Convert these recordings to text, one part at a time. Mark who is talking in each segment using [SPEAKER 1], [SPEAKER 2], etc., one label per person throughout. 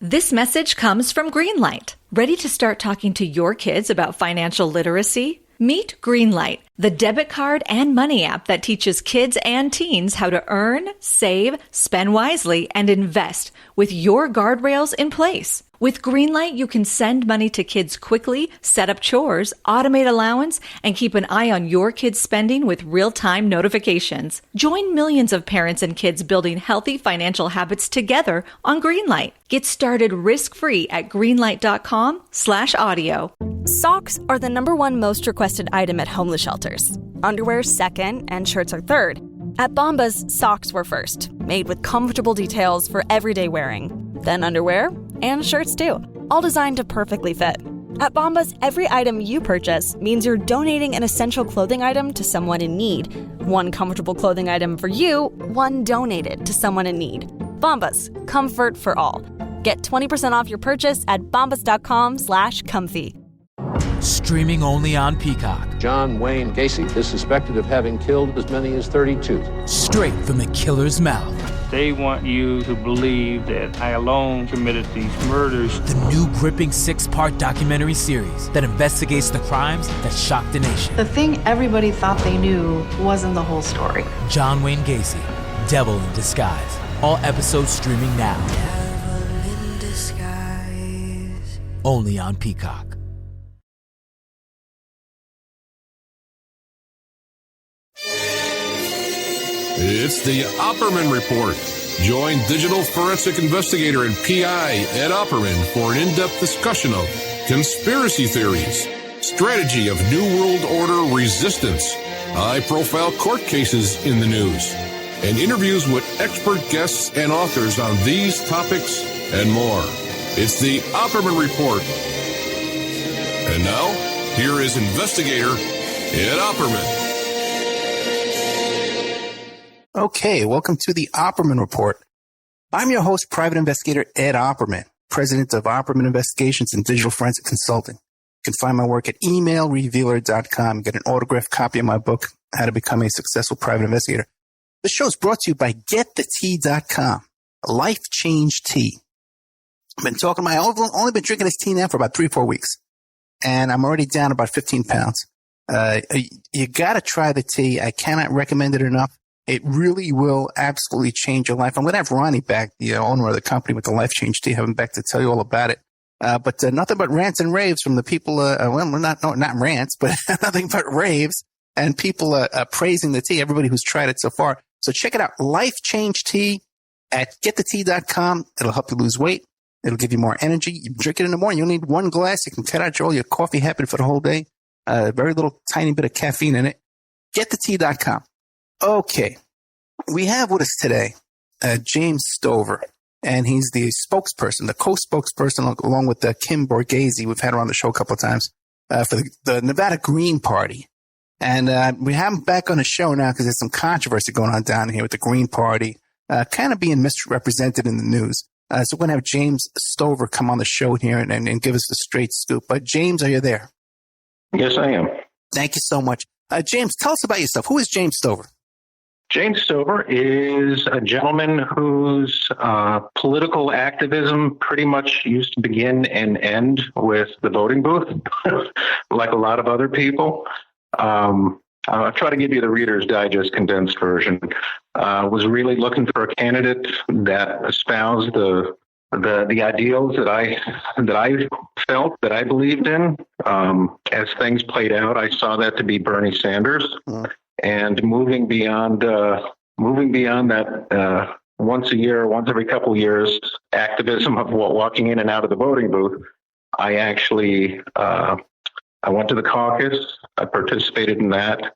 [SPEAKER 1] This message comes from Greenlight. Ready to start talking to your kids about financial literacy? Meet Greenlight, the debit card and money app that teaches kids and teens how to earn, save, spend wisely, and invest with your guardrails in place. With Greenlight, you can send money to kids quickly, set up chores, automate allowance, and keep an eye on your kids' spending with real-time notifications. Join millions of parents and kids building healthy financial habits together on Greenlight. Get started risk-free at greenlight.com/audio.
[SPEAKER 2] Socks are the #1 most requested item at homeless shelters. Underwear second, and shirts are third. At Bombas, socks were first, made with comfortable details for everyday wearing. Then underwear, and shirts too, all designed to perfectly fit. At Bombas, every item you purchase means you're donating an essential clothing item to someone in need. One comfortable clothing item for you, one donated to someone in need. Bombas, comfort for all. Get 20% off your purchase at bombas.com/comfy.
[SPEAKER 3] Streaming only on Peacock.
[SPEAKER 4] John Wayne Gacy is suspected of having killed as many as 32.
[SPEAKER 3] Straight from the killer's mouth.
[SPEAKER 5] They want you to believe that I alone committed these murders.
[SPEAKER 3] The new gripping 6-part documentary series that investigates the crimes that shocked the nation.
[SPEAKER 6] The thing everybody thought they knew wasn't the whole story.
[SPEAKER 3] John Wayne Gacy, Devil in Disguise. All episodes streaming now.
[SPEAKER 7] Devil in Disguise.
[SPEAKER 3] Only on Peacock.
[SPEAKER 8] It's the Opperman Report. Join digital forensic investigator and PI Ed Opperman for an in-depth discussion of conspiracy theories, strategy of New World Order resistance, high-profile court cases in the news, and interviews with expert guests and authors on these topics and more. It's the Opperman Report. And now, here is investigator Ed Opperman.
[SPEAKER 9] Okay, welcome to the Opperman Report. I'm your host, private investigator Ed Opperman, president of Opperman Investigations and Digital Forensic Consulting. You can find my work at emailrevealer.com. Get an autographed copy of my book, How to Become a Successful Private Investigator. This show is brought to you by GetTheTea.com, Life Change Tea. I've been talking I've only been drinking this tea now for about 3-4 weeks, and I'm already down about 15 pounds. You gotta try the tea. I cannot recommend it enough. It really will absolutely change your life. I'm going to have Ronnie back, the owner of the company with the Life Change Tea, have him back to tell you all about it. But nothing but rants and raves from the people, not rants, but nothing but raves and people praising the tea, everybody who's tried it so far. So check it out, Life Change Tea at getthetea.com. It'll help you lose weight. It'll give you more energy. You drink it in the morning. You only need one glass. You can cut out all your coffee habit for the whole day. Very little tiny bit of caffeine in it. Getthetea.com. Okay, we have with us today James Stover, and he's the spokesperson, the co-spokesperson, along with Kim Borghese. We've had her on the show a couple of times for the Nevada Green Party. And we have him back on the show now because there's some controversy going on down here with the Green Party, kind of being misrepresented in the news. So we're going to have James Stover come on the show here and give us the straight scoop. But James, are you there?
[SPEAKER 10] Yes, I am.
[SPEAKER 9] Thank you so much. James, tell us about yourself. Who is James Stover?
[SPEAKER 10] James Stover is a gentleman whose political activism pretty much used to begin and end with the voting booth, like a lot of other people. I'll try to give you the Reader's Digest condensed version. Was really looking for a candidate that espoused the ideals that I felt, that I believed in. As things played out, I saw that to be Bernie Sanders. And moving beyond that once a year, once every couple of years activism of walking in and out of the voting booth, I actually I went to the caucus. I participated in that.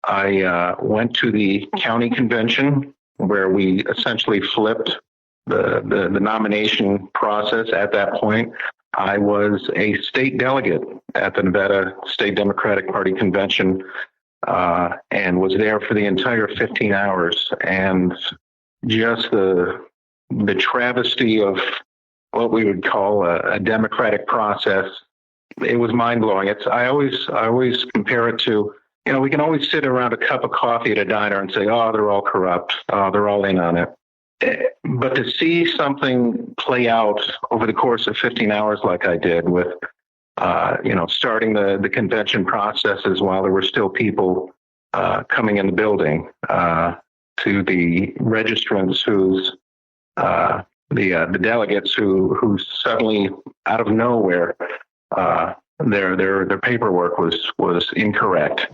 [SPEAKER 10] I went to the county convention where we essentially flipped the nomination process. At that point, I was a state delegate at the Nevada State Democratic Party convention. And was there for the entire 15 hours, and just the travesty of what we would call a democratic process. It was mind blowing. I always compare it to, we can always sit around a cup of coffee at a diner and say, oh, they're all corrupt. Oh, they're all in on it. But to see something play out over the course of 15 hours like I did with, starting the convention processes while there were still people coming in the building, to the registrants the delegates who suddenly out of nowhere their paperwork was incorrect.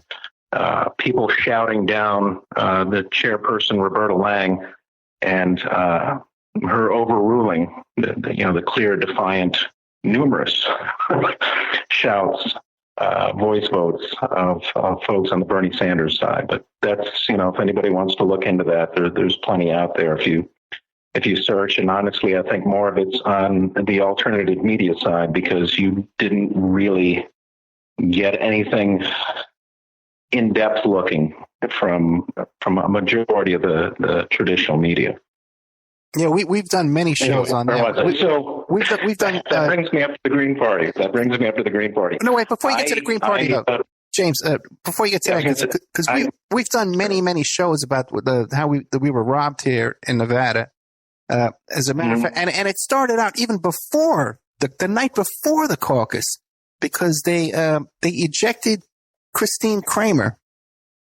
[SPEAKER 10] People shouting down the chairperson Roberta Lang and her overruling the clear, defiant, numerous shouts, voice votes of folks on the Bernie Sanders side. But that's, if anybody wants to look into that, there's plenty out there if you search. And honestly, I think more of it's on the alternative media side, because you didn't really get anything in-depth looking from a majority of the traditional media.
[SPEAKER 9] Yeah, we've done many shows on that. We've done.
[SPEAKER 10] That brings me up to the Green Party.
[SPEAKER 9] No, wait. Before you get to the Green Party, though, James. Before you get to that, because we've done many shows about how we were robbed here in Nevada. As a matter of fact, and it started out even before the night before the caucus, because they ejected Christine Kramer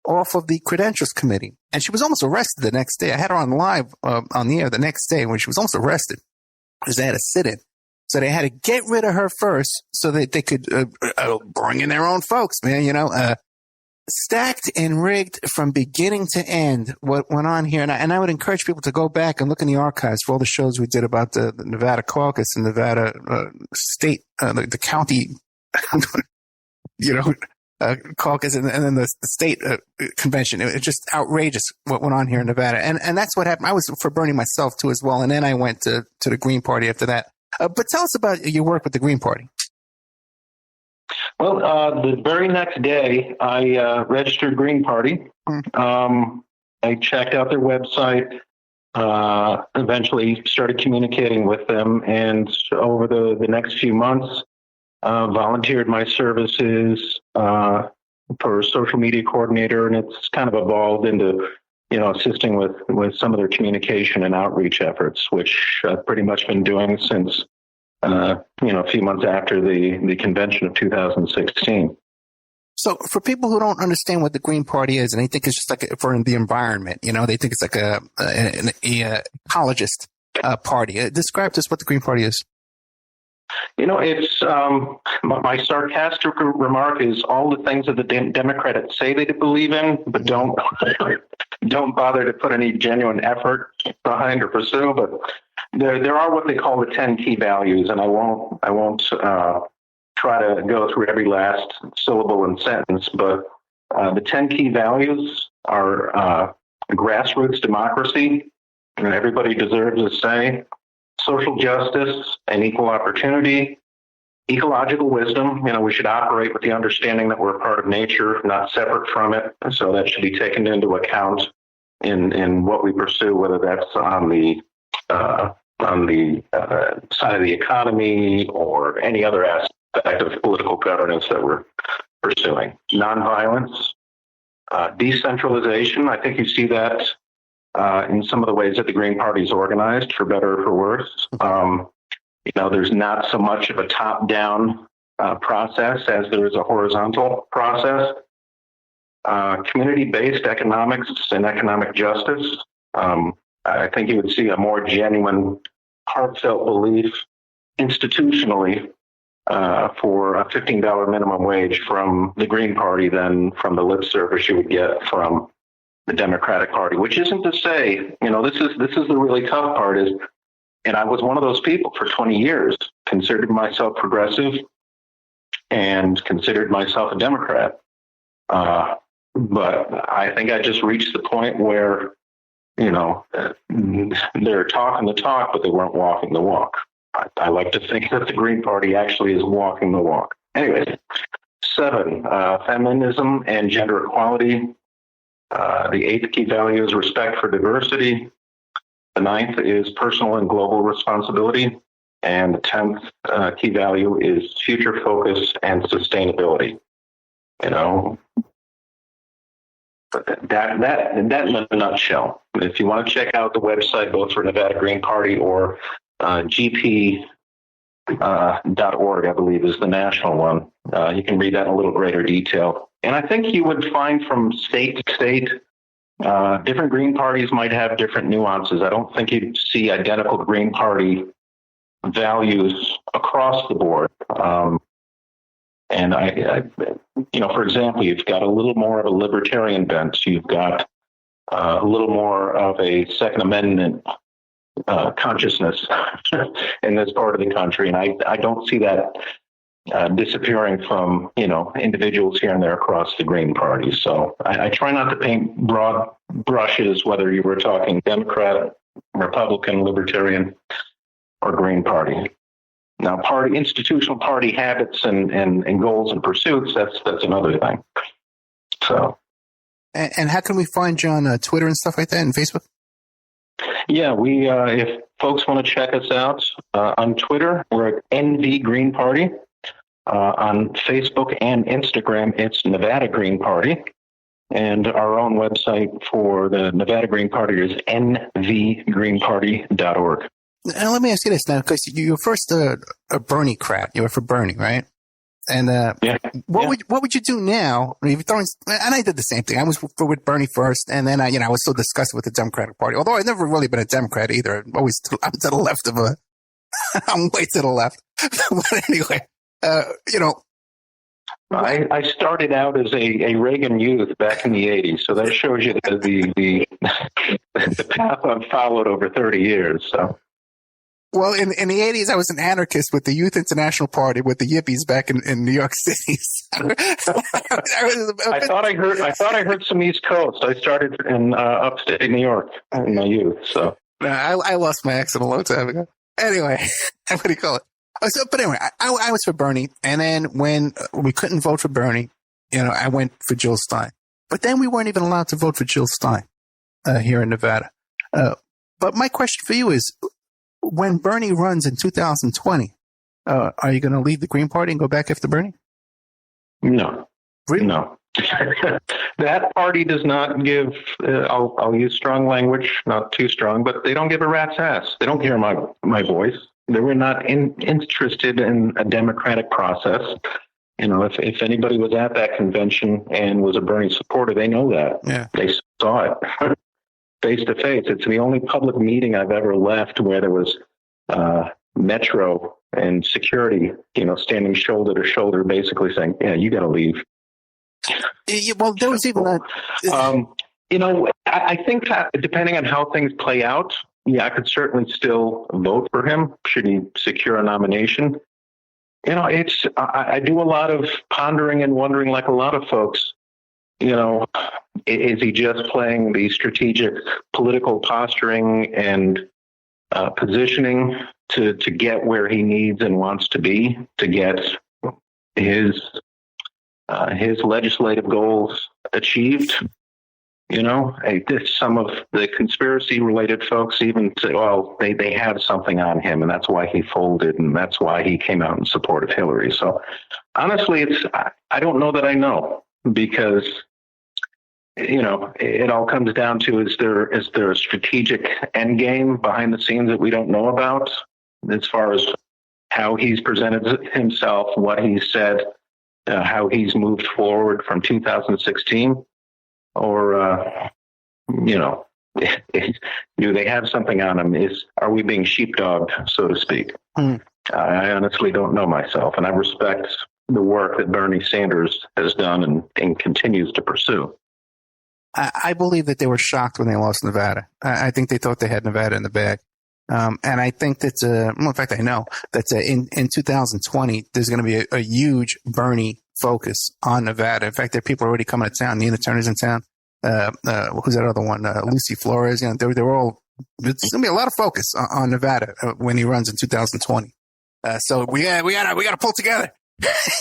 [SPEAKER 9] off of the Credentials Committee, and she was almost arrested the next day. I had her on live on the air the next day when she was almost arrested because they had a sit-in. So they had to get rid of her first so that they could bring in their own folks, man. Stacked and rigged from beginning to end what went on here. And I would encourage people to go back and look in the archives for all the shows we did about the Nevada caucus and Nevada state, the county, caucus and then the state convention. It was just outrageous what went on here in Nevada. And that's what happened. I was for Bernie myself too as well. And then I went to the Green Party after that. But tell us about your work with the Green Party.
[SPEAKER 10] Well, the very next day, I registered Green Party. I checked out their website, eventually started communicating with them, and over the next few months, volunteered my services for social media coordinator, and it's kind of evolved into, assisting with some of their communication and outreach efforts, which I've pretty much been doing since a few months after the convention of 2016.
[SPEAKER 9] So for people who don't understand what the Green Party is, and they think it's just like for the environment, they think it's like an ecologist party. Describe to us what the Green Party is.
[SPEAKER 10] It's my sarcastic remark is all the things that the Democrats say they believe in, but don't bother to put any genuine effort behind or pursue. But there are what they call the 10 key values, and I won't try to go through every last syllable and sentence, but the 10 key values are grassroots democracy, and everybody deserves a say, social justice and equal opportunity, ecological wisdom. We should operate with the understanding that we're a part of nature, not separate from it. So that should be taken into account in what we pursue, whether that's on the side of the economy or any other aspect of political governance that we're pursuing. Nonviolence, decentralization. I think you see that in some of the ways that the Green Party is organized, for better or for worse. There's not so much of a top-down process as there is a horizontal process. Community-based economics and economic justice. I think you would see a more genuine, heartfelt belief institutionally for a $15 minimum wage from the Green Party than from the lip service you would get from the Democratic Party, which isn't to say, this is the really tough part is, and I was one of those people for 20 years, considered myself progressive and considered myself a Democrat. But I think I just reached the point where, they're talking the talk, but they weren't walking the walk. I like to think that the Green Party actually is walking the walk. Anyway, 7, feminism and gender equality. The 8th key value is respect for diversity. The 9th is personal and global responsibility. And the 10th key value is future focus and sustainability. that in a nutshell. If you want to check out the website, both for Nevada Green Party or GP.org, I believe is the national one. You can read that in a little greater detail. And I think you would find from state to state, different Green parties might have different nuances. I don't think you'd see identical Green Party values across the board. And for example, you've got a little more of a libertarian bent. You've got a little more of a Second Amendment consciousness in this part of the country. And I don't see that disappearing from, individuals here and there across the Green Party. So I try not to paint broad brushes, whether you were talking Democrat, Republican, Libertarian, or Green Party. Now, institutional party habits and goals and pursuits, that's another thing. So,
[SPEAKER 9] and how can we find you on Twitter and stuff like that, and Facebook?
[SPEAKER 10] Yeah, we if folks want to check us out on Twitter, we're at NV Green Party. On Facebook and Instagram, it's Nevada Green Party. And our own website for the Nevada Green Party is nvgreenparty.org.
[SPEAKER 9] Now, let me ask you this now, because you were first a Bernie crap. You were for Bernie, right? And what would you do now? And I did the same thing. I was with Bernie first, and then I was so disgusted with the Democratic Party. Although I've never really been a Democrat either. I'm to the left of I'm way to the left. But anyway,
[SPEAKER 10] I started out as a Reagan youth back in the 80s, so that shows you the path I've followed over 30 years. So.
[SPEAKER 9] Well, in the 80s, I was an anarchist with the Youth International Party with the Yippies back in New York City.
[SPEAKER 10] I thought I heard some East Coast. I started in upstate New York in my youth. So
[SPEAKER 9] I lost my accent a long time ago. Anyway, what do you call it? But anyway, I was for Bernie, and then when we couldn't vote for Bernie, I went for Jill Stein. But then we weren't even allowed to vote for Jill Stein here in Nevada. But my question for you is, when Bernie runs in 2020, are you going to leave the Green Party and go back after Bernie?
[SPEAKER 10] No.
[SPEAKER 9] Really?
[SPEAKER 10] No. That party does not give, I'll use strong language, not too strong, but they don't give a rat's ass. They don't hear my voice. They were not interested in a democratic process. If anybody was at that convention and was a Bernie supporter, they know that.
[SPEAKER 9] Yeah.
[SPEAKER 10] They saw it. Face to face. It's the only public meeting I've ever left where there was Metro and security, standing shoulder to shoulder, basically saying, "Yeah, you got to leave."
[SPEAKER 9] Yeah, well, there was even that.
[SPEAKER 10] I think that depending on how things play out, I could certainly still vote for him should he secure a nomination. I do a lot of pondering and wondering, like a lot of folks. Is he just playing the strategic political posturing and positioning to get where he needs and wants to be, to get his legislative goals achieved? Some of the conspiracy-related folks even say, well, they have something on him, and that's why he folded, and that's why he came out in support of Hillary. So, honestly, I don't know that I know, because it all comes down to, is there a strategic end game behind the scenes that we don't know about, as far as how he's presented himself, what he's said, how he's moved forward from 2016, or do they have something on him? Are we being sheepdogged, so to speak? I honestly don't know myself, and I respect the work that Bernie Sanders has done and continues to pursue.
[SPEAKER 9] I believe that they were shocked when they lost Nevada. I think they thought they had Nevada in the bag. And I think that, in fact, I know that in 2020, there's going to be a huge Bernie focus on Nevada. In fact, there are people already coming to town. Nina Turner's in town. Who's that other one? Lucy Flores. They're all, it's going to be a lot of focus on Nevada when he runs in 2020. So we gotta pull together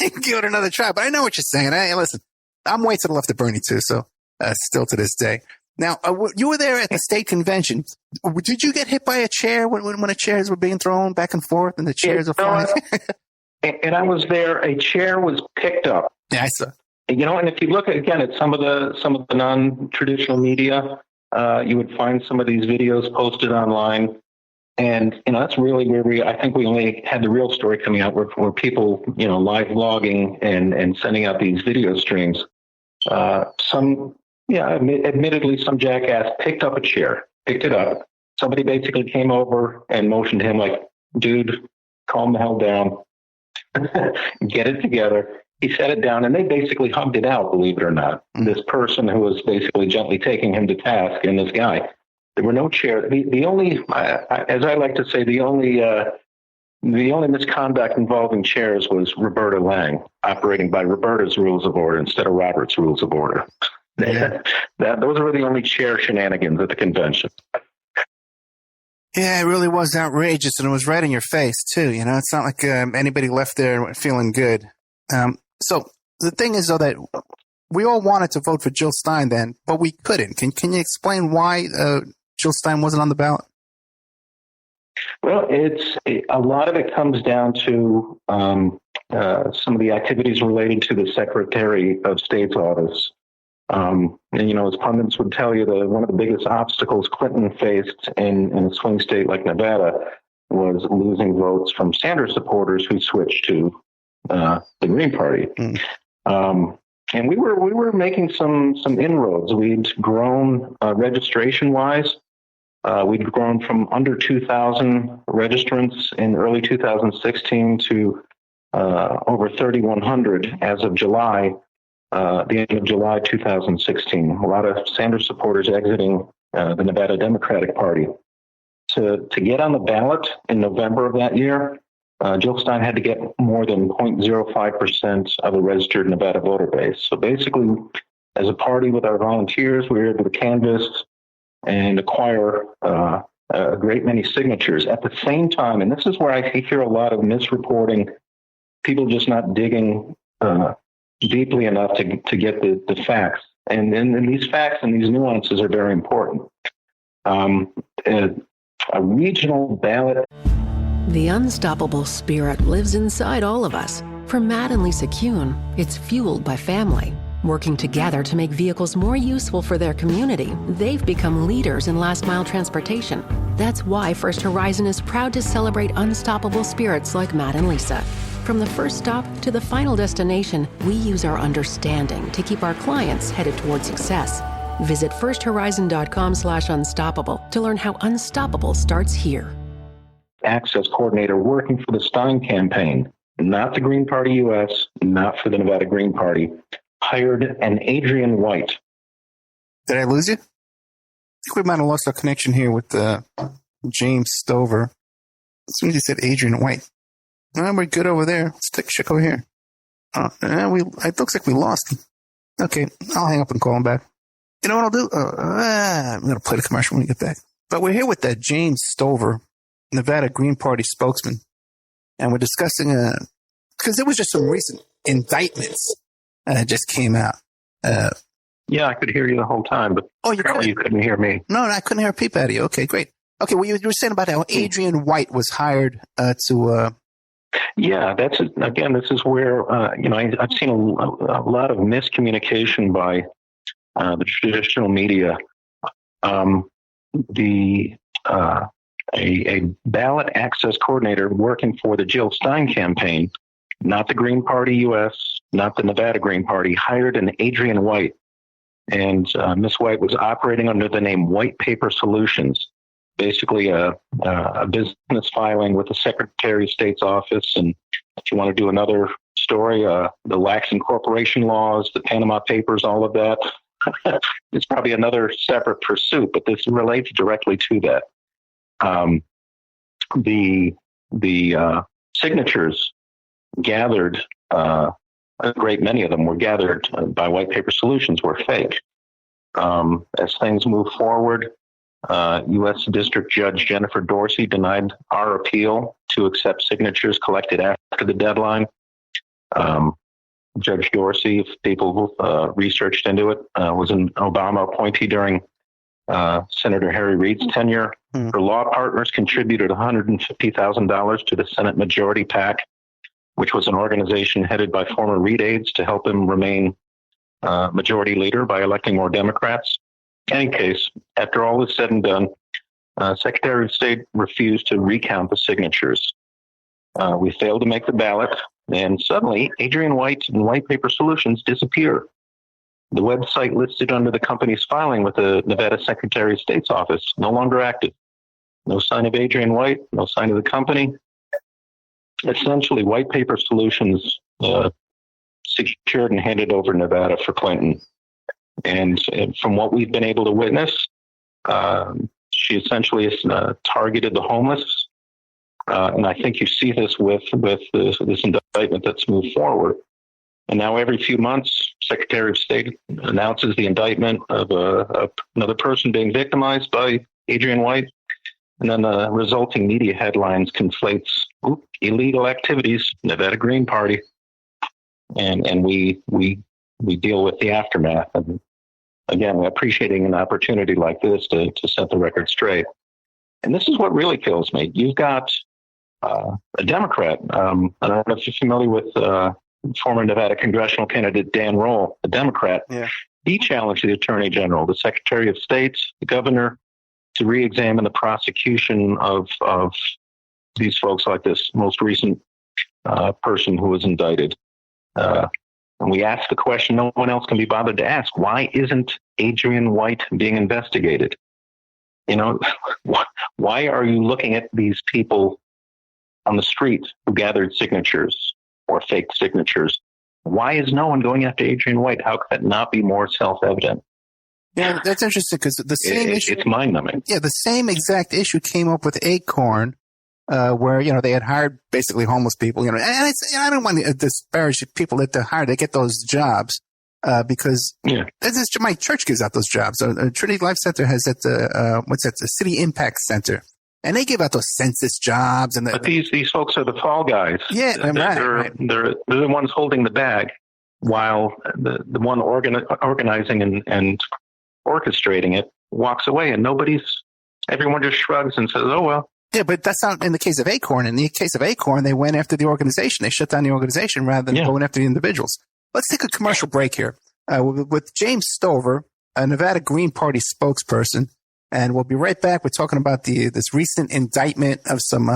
[SPEAKER 9] and give it another try. But I know what you're saying. Hey, listen, I'm way to the left of Bernie too. So, still to this day. Now, you were there at the state convention. Did you get hit by a chair when the chairs were being thrown back and forth and the chairs were flying?
[SPEAKER 10] And I was there. A chair was picked up.
[SPEAKER 9] Yeah, I saw.
[SPEAKER 10] And if you look again at some of the non-traditional media, you would find some of these videos posted online. And, that's really where I think we only had the real story coming out where people, live vlogging and sending out these video streams. Admittedly, some jackass picked up a chair, picked it up. Somebody basically came over and motioned him like, dude, calm the hell down, get it together. He set it down and they basically hugged it out, believe it or not. This person who was basically gently taking him to task and this guy. There were no chairs. The only, as I like to say, the only misconduct involving chairs was Roberta Lang, operating by Roberta's rules of order instead of Robert's rules of order. Yeah. Those were the only chair shenanigans at the convention.
[SPEAKER 9] Yeah, it really was outrageous, and it was right in your face, too. It's not like anybody left there feeling good. So the thing is, though, that we all wanted to vote for Jill Stein then, but we couldn't. Can you explain why Jill Stein wasn't on the ballot?
[SPEAKER 10] Well, a lot of it comes down to some of the activities related to the Secretary of State's office. As pundits would tell you, one of the biggest obstacles Clinton faced in a swing state like Nevada was losing votes from Sanders supporters who switched to the Green Party. And we were making some inroads. We'd grown registration-wise. We'd grown from under 2,000 registrants in early 2016 to over 3,100 as of July. The end of July 2016. A lot of Sanders supporters exiting the Nevada Democratic Party. To get on the ballot in November of that year, Jill Stein had to get more than 0.05% of the registered Nevada voter base. So basically, as a party with our volunteers, we were able to canvass and acquire a great many signatures. At the same time, and this is where I hear a lot of misreporting, people just not digging deeply enough to get the facts. And these facts and these nuances are very important. A regional ballot.
[SPEAKER 11] The unstoppable spirit lives inside all of us. For Matt and Lisa Kuhn, it's fueled by family. Working together to make vehicles more useful for their community, they've become leaders in last-mile transportation. That's why First Horizon is proud to celebrate unstoppable spirits like Matt and Lisa. From the first stop to the final destination, we use our understanding to keep our clients headed toward success. Visit firsthorizon.com/unstoppable to learn how unstoppable starts here.
[SPEAKER 10] Access coordinator working for the Stein campaign, not the Green Party US, not for the Nevada Green Party, hired an Adrian White.
[SPEAKER 9] Did I lose you? I think we might have lost our connection here with James Stover. As soon as you said Adrian White. We're good over there. Let's take a check over here. It looks like we lost him. Okay, I'll hang up and call him back. You know what I'll do? I'm going to play the commercial when we get back. But we're here with James Stover, Nevada Green Party spokesman. And we're discussing, because there was just some recent indictments just came out.
[SPEAKER 10] Yeah, I could hear you the whole time, but you couldn't hear me.
[SPEAKER 9] No, I couldn't hear a peep out of you. Okay, great. Okay, well, you were saying about how Adrian White was hired to...
[SPEAKER 10] Yeah, this is where, I've seen a lot of miscommunication by the traditional media. A ballot access coordinator working for the Jill Stein campaign, not the Green Party US, not the Nevada Green Party, hired an Adrian White. And Miss White was operating under the name White Paper Solutions, basically a business filing with the Secretary of State's office. And if you want to do another story, the lax incorporation laws, the Panama Papers, all of that, it's probably another separate pursuit, but this relates directly to that. The signatures gathered, a great many of them were gathered by White Paper Solutions were fake. As things move forward, U.S. District Judge Jennifer Dorsey denied our appeal to accept signatures collected after the deadline. Judge Dorsey, if people researched into it, was an Obama appointee during Senator Harry Reid's tenure. Her law partners contributed $150,000 to the Senate Majority PAC, which was an organization headed by former Reid aides to help him remain majority leader by electing more Democrats. In any case, after all is said and done, Secretary of State refused to recount the signatures. We failed to make the ballot, and suddenly Adrian White and White Paper Solutions disappear. The website listed under the company's filing with the Nevada Secretary of State's office, no longer active. No sign of Adrian White, no sign of the company. Essentially, White Paper Solutions secured and handed over Nevada for Clinton. And from what we've been able to witness, she essentially has targeted the homeless. And I think you see this with this indictment that's moved forward. And now every few months, Secretary of State announces the indictment of another person being victimized by Adrian White. And then the resulting media headlines conflates illegal activities, Nevada Green Party. And we deal with the aftermath. And again, we're appreciating an opportunity like this to set the record straight. And this is what really kills me. You've got a Democrat. I don't know if you're familiar with former Nevada congressional candidate Dan Roll, a Democrat.
[SPEAKER 9] Yeah.
[SPEAKER 10] He challenged the Attorney General, the Secretary of State, the governor, to re-examine the prosecution of these folks, like this most recent person who was indicted. And we ask the question no one else can be bothered to ask: why isn't Adrian White being investigated? You know, why are you looking at these people on the street who gathered signatures or fake signatures? Why is no one going after Adrian White? How could that not be more self-evident?
[SPEAKER 9] Yeah, that's interesting because the same issue.
[SPEAKER 10] It's mind-numbing.
[SPEAKER 9] Yeah, the same exact issue came up with Acorn, where, you know, they had hired basically homeless people, you know, and it's, I don't want to disparage people that they hire, they get those jobs, because my church gives out those jobs. Trinity Life Center has the City Impact Center. And they give out those census jobs. But
[SPEAKER 10] these folks are the fall guys.
[SPEAKER 9] Yeah,
[SPEAKER 10] they're the ones holding the bag, while the one organizing and orchestrating it walks away, and everyone just shrugs and says, oh, well.
[SPEAKER 9] Yeah, but that's not in the case of Acorn. In the case of Acorn, they went after the organization. They shut down the organization rather than going after the individuals. Let's take a commercial break here with James Stover, a Nevada Green Party spokesperson. And we'll be right back. We're talking about this recent indictment of some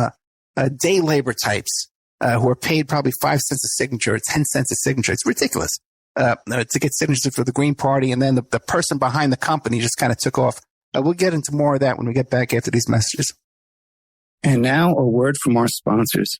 [SPEAKER 9] day labor types who are paid probably 5 cents a signature or 10 cents a signature. It's ridiculous to get signatures for the Green Party. And then the person behind the company just kind of took off. We'll get into more of that when we get back after these messages.
[SPEAKER 12] And now a word from our sponsors.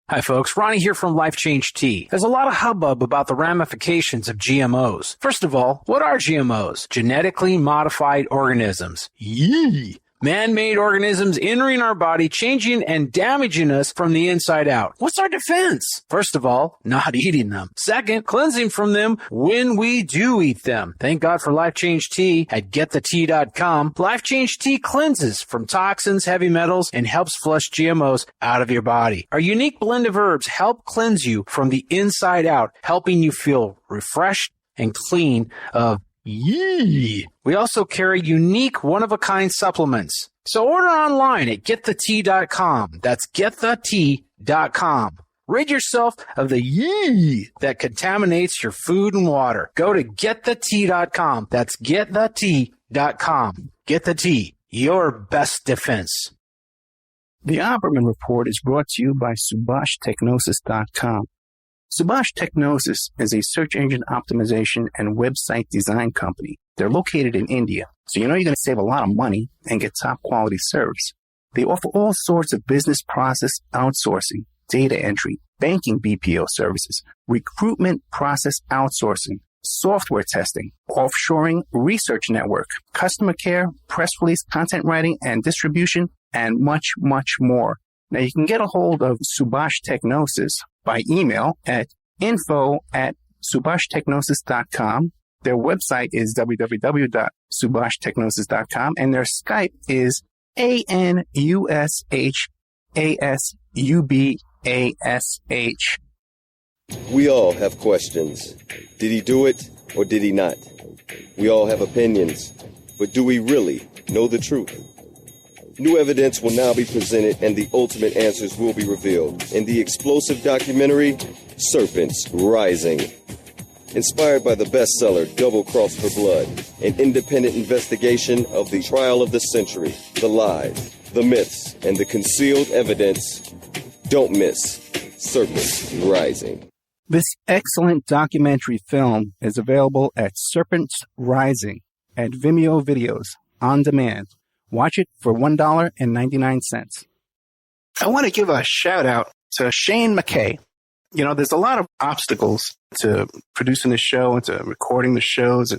[SPEAKER 13] Hi, folks. Ronnie here from Life Change Tea. There's a lot of hubbub about the ramifications of GMOs. First of all, what are GMOs? Genetically modified organisms. Yee! Man-made organisms entering our body, changing and damaging us from the inside out. What's our defense? First of all, not eating them. Second, cleansing from them when we do eat them. Thank God for Life Change Tea at getthetea.com. Life Change Tea cleanses from toxins, heavy metals, and helps flush GMOs out of your body. Our unique blend of herbs help cleanse you from the inside out, helping you feel refreshed and clean of yee. We also carry unique one-of-a-kind supplements. So order online at getthetea.com. That's getthetea.com. Rid yourself of the yee that contaminates your food and water. Go to getthetea.com. That's getthetea.com. Get the Tea, your best defense.
[SPEAKER 12] The Opperman Report is brought to you by SubhashTechnosis.com. Subash Technosis is a search engine optimization and website design company. They're located in India, so you know you're going to save a lot of money and get top quality service. They offer all sorts of business process outsourcing, data entry, banking BPO services, recruitment process outsourcing, software testing, offshoring, research network, customer care, press release, content writing and distribution, and much, much more. Now you can get a hold of Subash Technosis by email at info@subhashtechnosis.com. Their website is www.subhashtechnosis.com, and their Skype is ANUSHASUBASH.
[SPEAKER 14] We all have questions. Did he do it or did he not? We all have opinions, but do we really know the truth? New evidence will now be presented and the ultimate answers will be revealed in the explosive documentary, Serpents Rising. Inspired by the bestseller Double Cross for Blood, an independent investigation of the trial of the century, the lies, the myths, and the concealed evidence. Don't miss Serpents Rising.
[SPEAKER 12] This excellent documentary film is available at Serpents Rising at Vimeo Videos on demand. Watch it for $1.99. I want to give a shout out to Shane McKay. You know, there's a lot of obstacles to producing the show and to recording the shows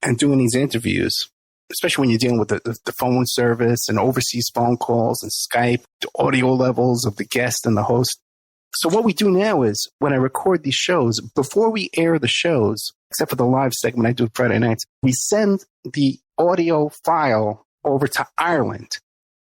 [SPEAKER 12] and doing these interviews, especially when you're dealing with the phone service and overseas phone calls and Skype, the audio levels of the guest and the host. So what we do now is when I record these shows, before we air the shows, except for the live segment I do Friday nights, we send the audio file over to Ireland,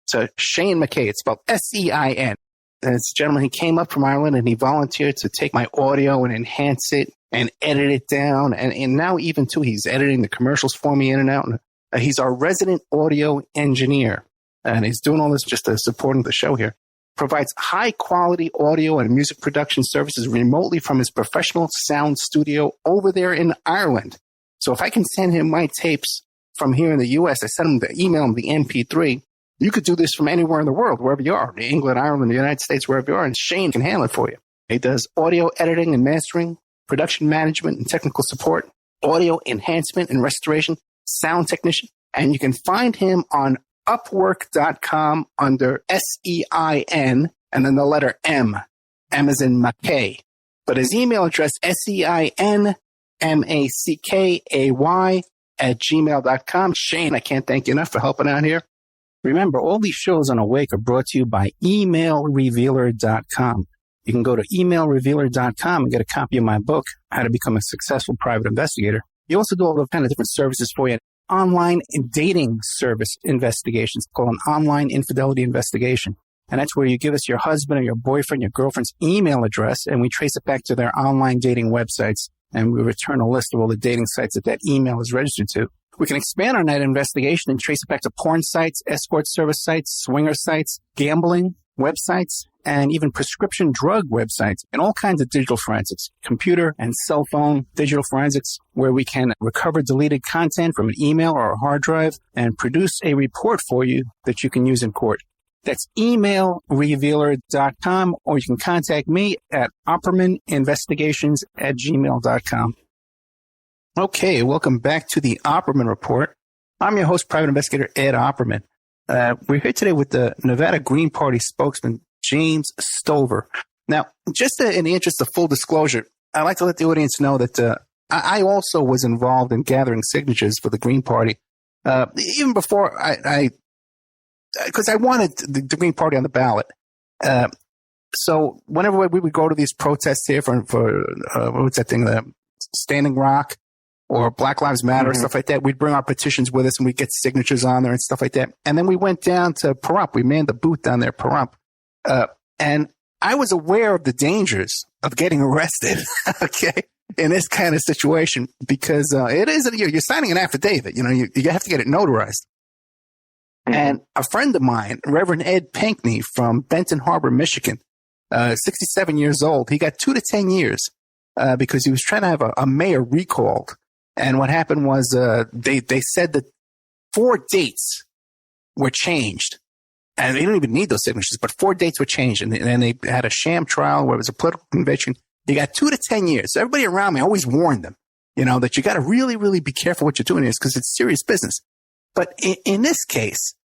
[SPEAKER 12] to Shane McKay. It's spelled S-E-I-N. And it's a gentleman, he came up from Ireland and he volunteered to take my audio and enhance it and edit it down. And now even too, he's editing the commercials for me in and out. And he's our resident audio engineer. And he's doing all this just to supporting the show here. Provides high quality audio and music production services remotely from his professional sound studio over there in Ireland. So if I can send him my tapes from here in the U.S., I send him email him the MP3. You could do this from anywhere in the world, wherever you are, England, Ireland, the United States, wherever you are, and Shane can handle it for you. He does audio editing and mastering, production management and technical support, audio enhancement and restoration, sound technician, and you can find him on Upwork.com under S-E-I-N and then the letter M. M as in McKay. But his email address, SEINMACKAY@gmail.com. Shane, I can't thank you enough for helping out here. Remember, all these shows on Awake are brought to you by emailrevealer.com. You can go to emailrevealer.com and get a copy of my book, How to Become a Successful Private Investigator. You also do all the kind of different services for you. Online dating service investigations called an online infidelity investigation. And that's where you give us your husband or your boyfriend, your girlfriend's email address, and we trace it back to their online dating websites. And we return a list of all the dating sites that email is registered to. We can expand on that investigation and trace it back to porn sites, escort service sites, swinger sites, gambling websites, and even prescription drug websites, and all kinds of digital forensics, computer and cell phone digital forensics, where we can recover deleted content from an email or a hard drive and produce a report for you that you can use in court. That's emailrevealer.com, or you can contact me at oppermaninvestigations@gmail.com. Okay, welcome back to the Opperman Report. I'm your host, Private Investigator Ed Opperman. We're here today with the Nevada Green Party spokesman, James Stover. Now, just in the interest of full disclosure, I'd like to let the audience know that I also was involved in gathering signatures for the Green Party, even before because I wanted the Green Party on the ballot. So whenever we would go to these protests here for what's that thing, the Standing Rock, or Black Lives Matter, stuff like that, we'd bring our petitions with us and we'd get signatures on there and stuff like that. And then we went down to Pahrump. We manned the booth down there, Pahrump. And I was aware of the dangers of getting arrested, okay, in this kind of situation, because it is, you're signing an affidavit, you have to get it notarized. And a friend of mine, Reverend Ed Pinkney from Benton Harbor, Michigan, 67 years old, he got 2 to 10 years because he was trying to have a mayor recalled. And what happened was they said that 4 dates were changed. And they didn't even need those signatures, but 4 dates were changed. And then they had a sham trial where it was a political conviction. They got 2 to 10 years. So everybody around me always warned them, that you got to really, really be careful what you're doing here because it's serious business. But in this case,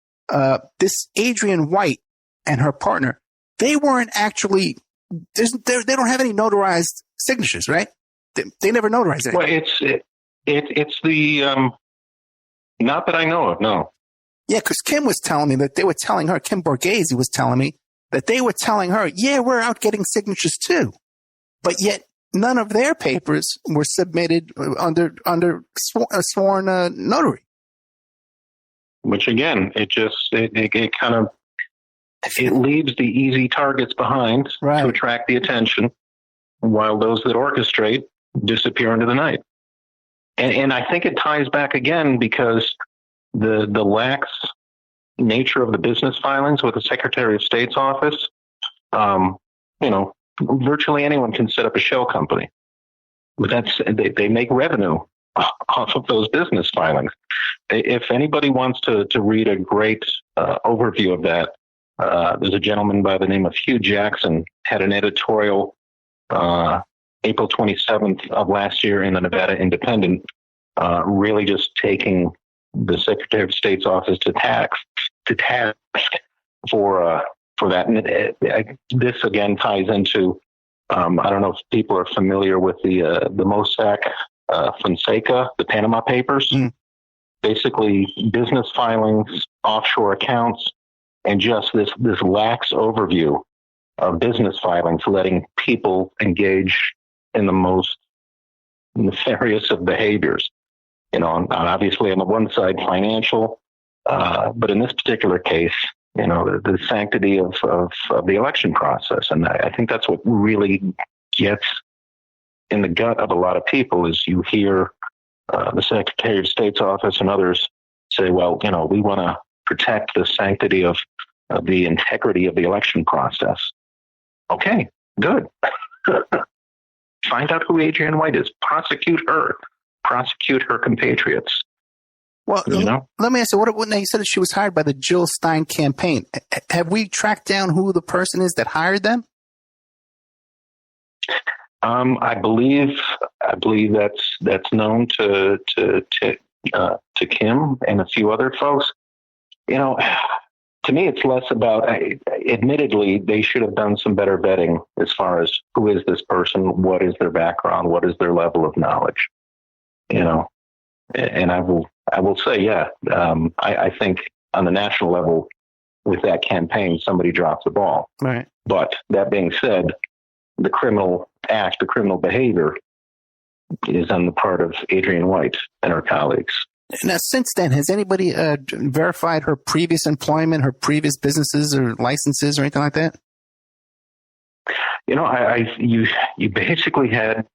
[SPEAKER 12] this Adrienne White and her partner, they weren't actually, they don't have any notarized signatures, right? They never notarized it.
[SPEAKER 10] Well, it's the, not that I know of, no.
[SPEAKER 12] Yeah, because Kim was telling me that they were telling her, Kim Borghese was telling me that they were telling her, yeah, we're out getting signatures too. But yet none of their papers were submitted under a sworn notary.
[SPEAKER 10] Which again, it kind of, it leaves the easy targets behind to attract the attention, while those that orchestrate disappear into the night. And I think it ties back again because the lax nature of the business filings with the Secretary of State's office, virtually anyone can set up a shell company. they make revenue off of those business filings. If anybody wants to read a great overview of that, there's a gentleman by the name of Hugh Jackson, had an editorial April 27th of last year in the Nevada Independent, really just taking the Secretary of State's office to task for that. And this again ties into I don't know if people are familiar with the Mossack Fonseca, the Panama Papers. Basically, business filings, offshore accounts, and just this lax overview of business filings, letting people engage in the most nefarious of behaviors. Obviously on the one side, financial, but in this particular case, the sanctity of the election process. And I think that's what really gets in the gut of a lot of people is you hear the Secretary of State's office and others say, well, we want to protect the sanctity of the integrity of the election process. Okay, good. Find out who Adrienne White is. Prosecute her compatriots.
[SPEAKER 9] Well, let me ask you, what you said that she was hired by the Jill Stein campaign. Have we tracked down who the person is that hired them?
[SPEAKER 10] I believe that's known to Kim and a few other folks. To me, it's less about. Admittedly, they should have done some better vetting as far as who is this person, what is their background, what is their level of knowledge. And I will say, yeah, I think on the national level with that campaign, somebody dropped the ball.
[SPEAKER 9] Right.
[SPEAKER 10] But that being said, the criminal act, the criminal behavior is on the part of Adrienne White and her colleagues.
[SPEAKER 9] Now, since then, has anybody verified her previous employment, her previous businesses or licenses or anything like that?
[SPEAKER 10] You basically had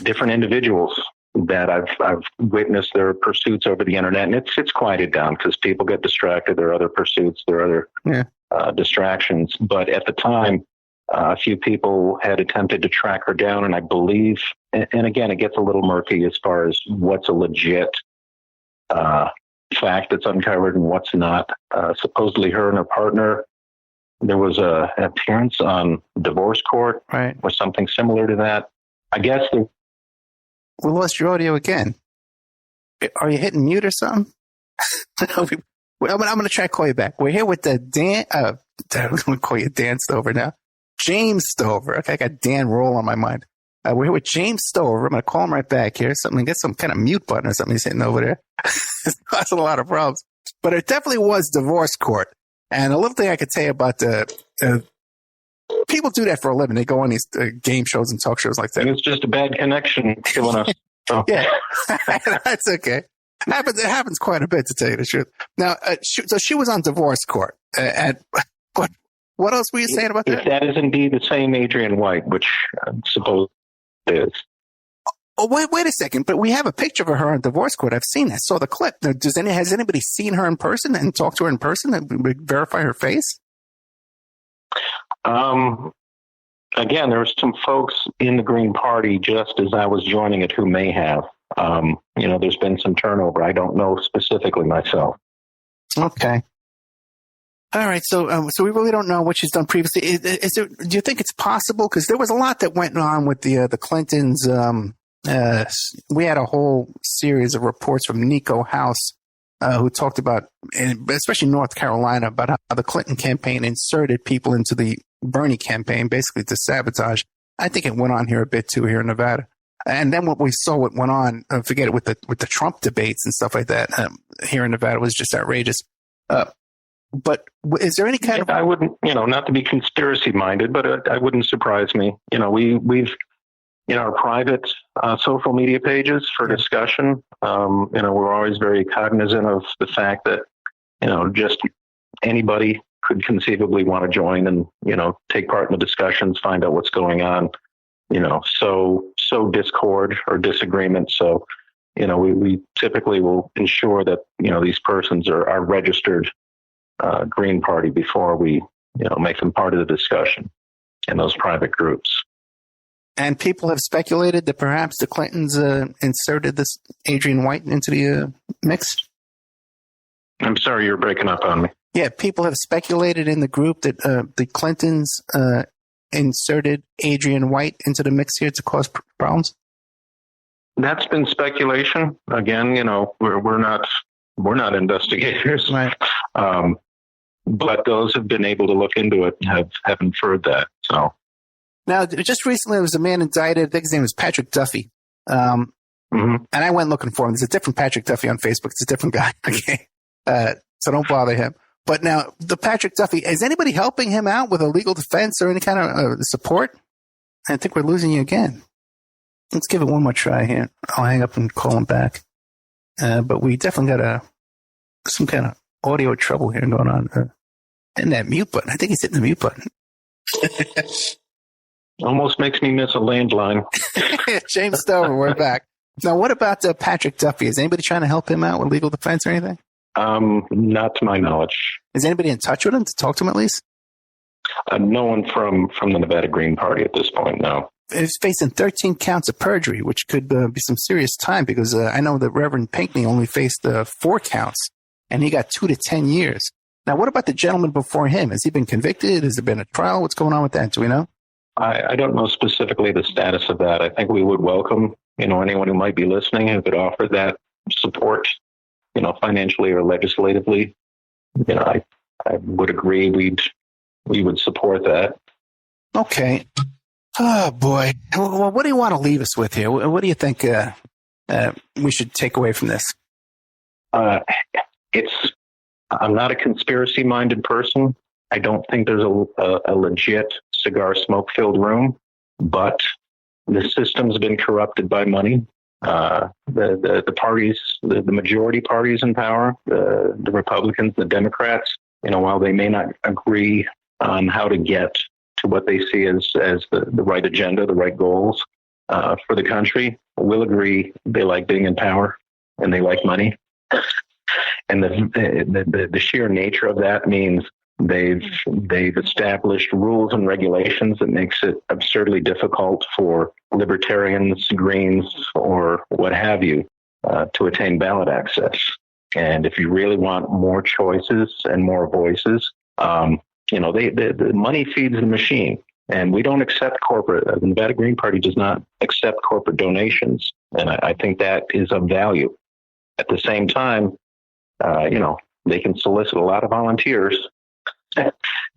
[SPEAKER 10] different individuals that I've witnessed their pursuits over the internet, and it's quieted down because people get distracted. There are other pursuits, there are other distractions. But at the time, a few people had attempted to track her down, and I believe, and again, it gets a little murky as far as what's a legit fact that's uncovered and what's not. Supposedly, her and her partner, there was an appearance on divorce court,
[SPEAKER 9] right,
[SPEAKER 10] or something similar to that. I guess
[SPEAKER 9] we lost your audio again. Are you hitting mute or something? I'm going to try to call you back. We're here with the Dan. I'm going to call you Dan Stover now. James Stover. Okay, I got Dan Roll on my mind. We're here with James Stover. I'm going to call him right back here. Get some kind of mute button or something he's hitting over there. It's causing a lot of problems. But it definitely was divorce court. And a little thing I could tell you about people do that for a living. They go on these game shows and talk shows like that.
[SPEAKER 10] It's just a bad connection killing us. Oh.
[SPEAKER 9] Yeah, that's okay. It happens quite a bit, to tell you the truth. Now, so she was on divorce court. What else were you saying about that?
[SPEAKER 10] If that is indeed the same Adrienne White, which I suppose it is.
[SPEAKER 9] Oh, wait a second. But we have a picture of her on divorce court. I've seen that. Saw the clip. Now, has anybody seen her in person and talked to her in person and verify her face?
[SPEAKER 10] Again, there were some folks in the Green Party just as I was joining it who may have. There's been some turnover. I don't know specifically myself.
[SPEAKER 9] Okay. All right. So we really don't know what she's done previously. Do you think it's possible? Because there was a lot that went on with the Clintons. We had a whole series of reports from Nico House, who talked about, especially North Carolina, about how the Clinton campaign inserted people into the Bernie campaign, basically to sabotage. I think it went on here a bit too here in Nevada. And then what went on, forget it, with the Trump debates and stuff like that here in Nevada was just outrageous. But is there any kind of...
[SPEAKER 10] I wouldn't, not to be conspiracy minded, but it wouldn't surprise me. We've our private social media pages for discussion. We're always very cognizant of the fact that, just anybody could conceivably want to join and, take part in the discussions, find out what's going on, so discord or disagreement. So, we typically will ensure that, these persons are registered Green Party before we, make them part of the discussion in those private groups.
[SPEAKER 9] And people have speculated that perhaps the Clintons inserted this Adrian White into the mix.
[SPEAKER 10] I'm sorry, you're breaking up on me.
[SPEAKER 9] Yeah, people have speculated in the group that the Clintons inserted Adrian White into the mix here to cause problems.
[SPEAKER 10] That's been speculation. Again, we're not investigators,
[SPEAKER 9] right?
[SPEAKER 10] But those have been able to look into it and have inferred that. So
[SPEAKER 9] now, just recently, there was a man indicted. I think his name was Patrick Duffy, and I went looking for him. There's a different Patrick Duffy on Facebook. It's a different guy. Okay, so don't bother him. But now, the Patrick Duffy, is anybody helping him out with a legal defense or any kind of support? I think we're losing you again. Let's give it one more try here. I'll hang up and call him back. But we definitely got some kind of audio trouble here going on. And that mute button. I think he's hitting the mute button.
[SPEAKER 10] Almost makes me miss a landline.
[SPEAKER 9] James Stover, we're back. Now, what about Patrick Duffy? Is anybody trying to help him out with legal defense or anything?
[SPEAKER 10] Not to my knowledge.
[SPEAKER 9] Is anybody in touch with him to talk to him at least?
[SPEAKER 10] No one from the Nevada Green Party at this point, no.
[SPEAKER 9] He's facing 13 counts of perjury, which could be some serious time because I know that Reverend Pinckney only faced 4 counts, and he got 2 to 10 years. Now, what about the gentleman before him? Has he been convicted? Has there been a trial? What's going on with that? Do we know?
[SPEAKER 10] I don't know specifically the status of that. I think we would welcome, anyone who might be listening who could offer that support, financially or legislatively. I would agree we would support that.
[SPEAKER 9] Okay. Oh, boy. Well, what do you want to leave us with here? What do you think we should take away from this?
[SPEAKER 10] I'm not a conspiracy-minded person. I don't think there's a legit cigar smoke-filled room, but the system's been corrupted by money. The parties, the majority parties in power, the Republicans, the Democrats, while they may not agree on how to get to what they see as the right agenda, the right goals for the country, will agree they like being in power and they like money. And the sheer nature of that means they've established rules and regulations that makes it absurdly difficult for libertarians, Greens, or what have you to attain ballot access. And if you really want more choices and more voices, the money feeds the machine. And we don't accept corporate. The Nevada Green Party does not accept corporate donations. And I think that is of value. At the same time, they can solicit a lot of volunteers.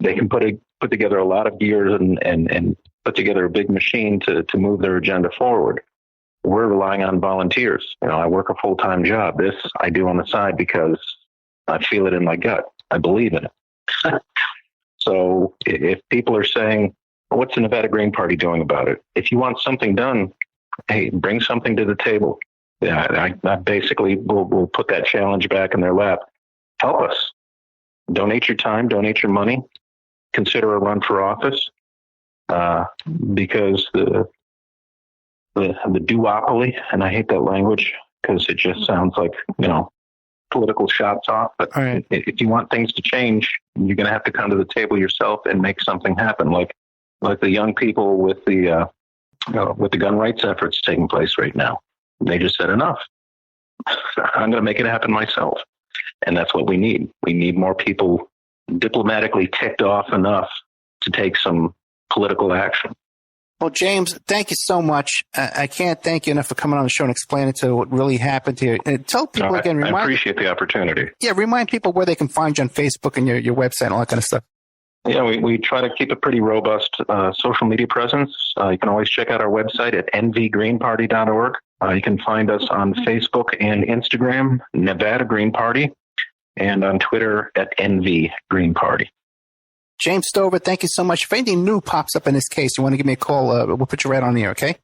[SPEAKER 10] They can put together a lot of gears and put together a big machine to move their agenda forward. We're relying on volunteers. I work a full-time job. This I do on the side because I feel it in my gut. I believe in it. So if people are saying, what's the Nevada Green Party doing about it? If you want something done, hey, bring something to the table. Yeah, I basically will put that challenge back in their lap. Help us. Donate your time, donate your money, consider a run for office, because the duopoly, and I hate that language because it just sounds like, political shots off. But
[SPEAKER 9] right.
[SPEAKER 10] If you want things to change, you're going to have to come to the table yourself and make something happen. Like the young people with the gun rights efforts taking place right now. They just said enough. I'm going to make it happen myself. And that's what we need. We need more people diplomatically ticked off enough to take some political action.
[SPEAKER 9] Well, James, thank you so much. I can't thank you enough for coming on the show and explaining to what really happened here. And tell people again.
[SPEAKER 10] I appreciate the opportunity.
[SPEAKER 9] Yeah, remind people where they can find you on Facebook and your website and all that kind of stuff.
[SPEAKER 10] Yeah, we try to keep a pretty robust social media presence. You can always check out our website at nvgreenparty.org. You can find us on Facebook and Instagram, Nevada Green Party, and on Twitter at NV Green Party.
[SPEAKER 9] James Stover, thank you so much. If anything new pops up in this case, you want to give me a call, we'll put you right on the air, okay?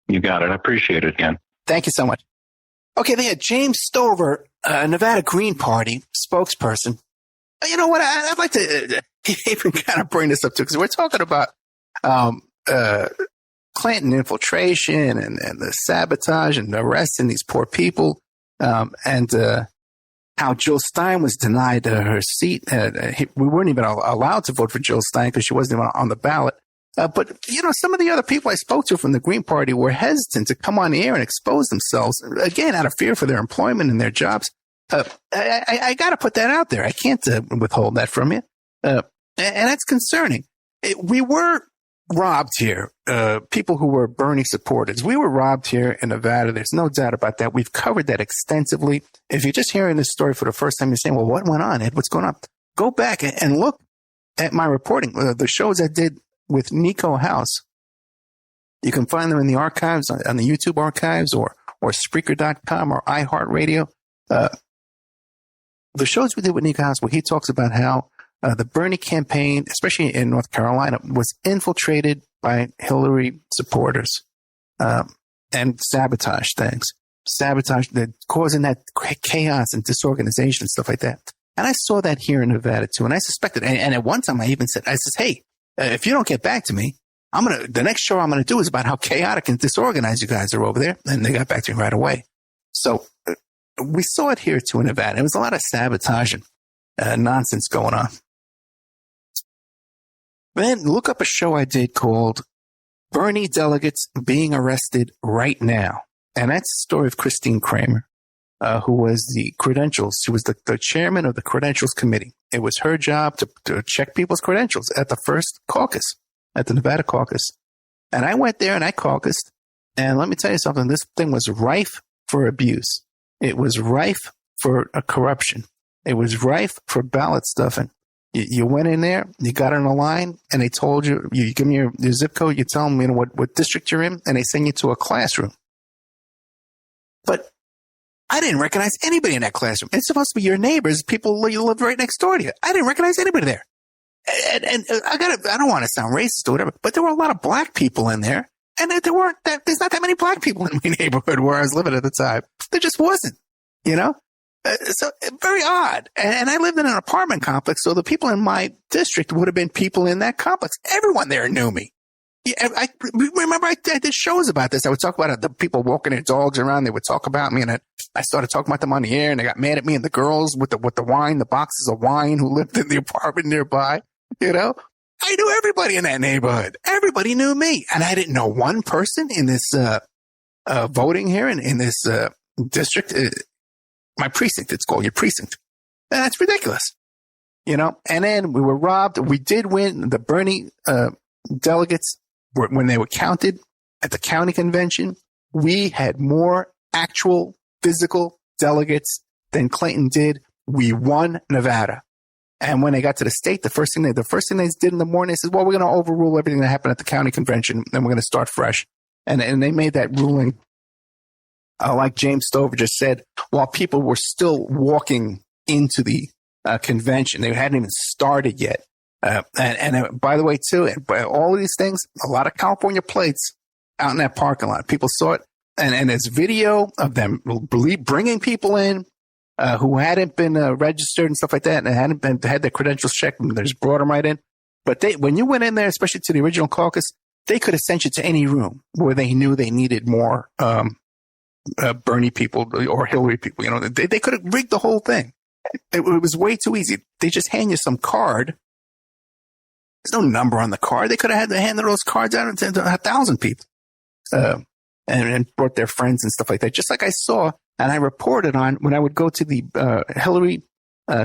[SPEAKER 10] You got it. I appreciate it again.
[SPEAKER 9] Thank you so much. Okay, they had James Stover, Nevada Green Party spokesperson. You know what? I'd like to even kind of bring this up too, because we're talking about Clinton infiltration and the sabotage and arresting these poor people, and how Jill Stein was denied her seat. We weren't even allowed to vote for Jill Stein because she wasn't even on the ballot. But, some of the other people I spoke to from the Green Party were hesitant to come on the air and expose themselves, again, out of fear for their employment and their jobs. I got to put that out there. I can't withhold that from you. And that's concerning. We were robbed here, people who were Bernie supporters. We were robbed here in Nevada. There's no doubt about that. We've covered that extensively. If you're just hearing this story for the first time, you're saying, well, what went on, Ed? What's going on? Go back and look at my reporting, the shows I did with Nico House. You can find them in the archives, on the YouTube archives or Spreaker.com or iHeartRadio. The shows we did with Nico House, where he talks about how the Bernie campaign, especially in North Carolina, was infiltrated by Hillary supporters and sabotaged things. Causing that chaos and disorganization and stuff like that. And I saw that here in Nevada too. And I suspected, and at one time I even said, hey, if you don't get back to me, the next show I'm going to do is about how chaotic and disorganized you guys are over there. And they got back to me right away. So we saw it here too in Nevada. It was a lot of sabotage and nonsense going on. Then look up a show I did called Bernie Delegates Being Arrested Right Now. And that's the story of Christine Kramer, who was the credentials. She was the chairman of the credentials committee. It was her job to check people's credentials at the first caucus, at the Nevada caucus. And I went there and I caucused. And let me tell you something. This thing was rife for abuse. It was rife for corruption. It was rife for ballot stuffing. You went in there, you got on a line, and they told you give me your zip code, you tell them what district you're in, and they send you to a classroom. But I didn't recognize anybody in that classroom. It's supposed to be your neighbors, people you live right next door to you. I didn't recognize anybody there. And I don't want to sound racist or whatever, but there were a lot of black people in there, and there's not that many black people in my neighborhood where I was living at the time. There just wasn't, So very odd. And I lived in an apartment complex, so the people in my district would have been people in that complex. Everyone there knew me. Yeah, I remember I did shows about this. I would talk about the people walking their dogs around. They would talk about me, and I started talking about them on the air, and they got mad at me and the girls with the wine, the boxes of wine who lived in the apartment nearby. I knew everybody in that neighborhood. Everybody knew me, and I didn't know one person in this voting here in this district. My precinct, it's called your precinct. And that's ridiculous, And then we were robbed. We did win the Bernie delegates when they were counted at the county convention. We had more actual physical delegates than Clinton did. We won Nevada. And when they got to the state, the first thing they did in the morning, they said, well, we're going to overrule everything that happened at the county convention, and we're going to start fresh. And they made that ruling. Like James Stover just said, while people were still walking into the convention, they hadn't even started yet. And by the way, too, all of these things, a lot of California plates out in that parking lot. People saw it, and there's video of them bringing people in who hadn't been registered and stuff like that, and hadn't had their credentials checked, and they just brought them right in. But when you went in there, especially to the original caucus, they could have sent you to any room where they knew they needed more Bernie people or Hillary people. They could have rigged the whole thing. It was way too easy. They just hand you some card. There's no number on the card. They could have handed those cards out to 1,000 people and brought their friends and stuff like that. Just like I saw and I reported on when I would go to the Hillary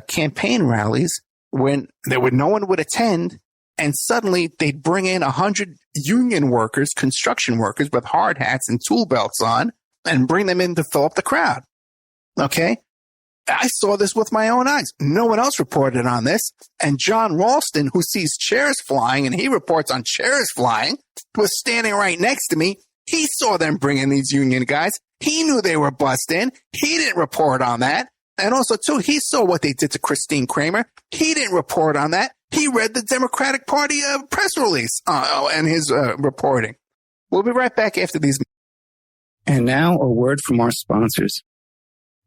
[SPEAKER 9] campaign rallies when no one would attend, and suddenly they'd bring in 100 union workers, construction workers with hard hats and tool belts on, and bring them in to fill up the crowd. Okay? I saw this with my own eyes. No one else reported on this. And John Ralston, who sees chairs flying, and he reports on chairs flying, was standing right next to me. He saw them bring in these union guys. He knew they were bussed in. He didn't report on that. And also, too, he saw what they did to Christine Kramer. He didn't report on that. He read the Democratic Party press release and his reporting. We'll be right back after these.
[SPEAKER 12] And now a word from our sponsors.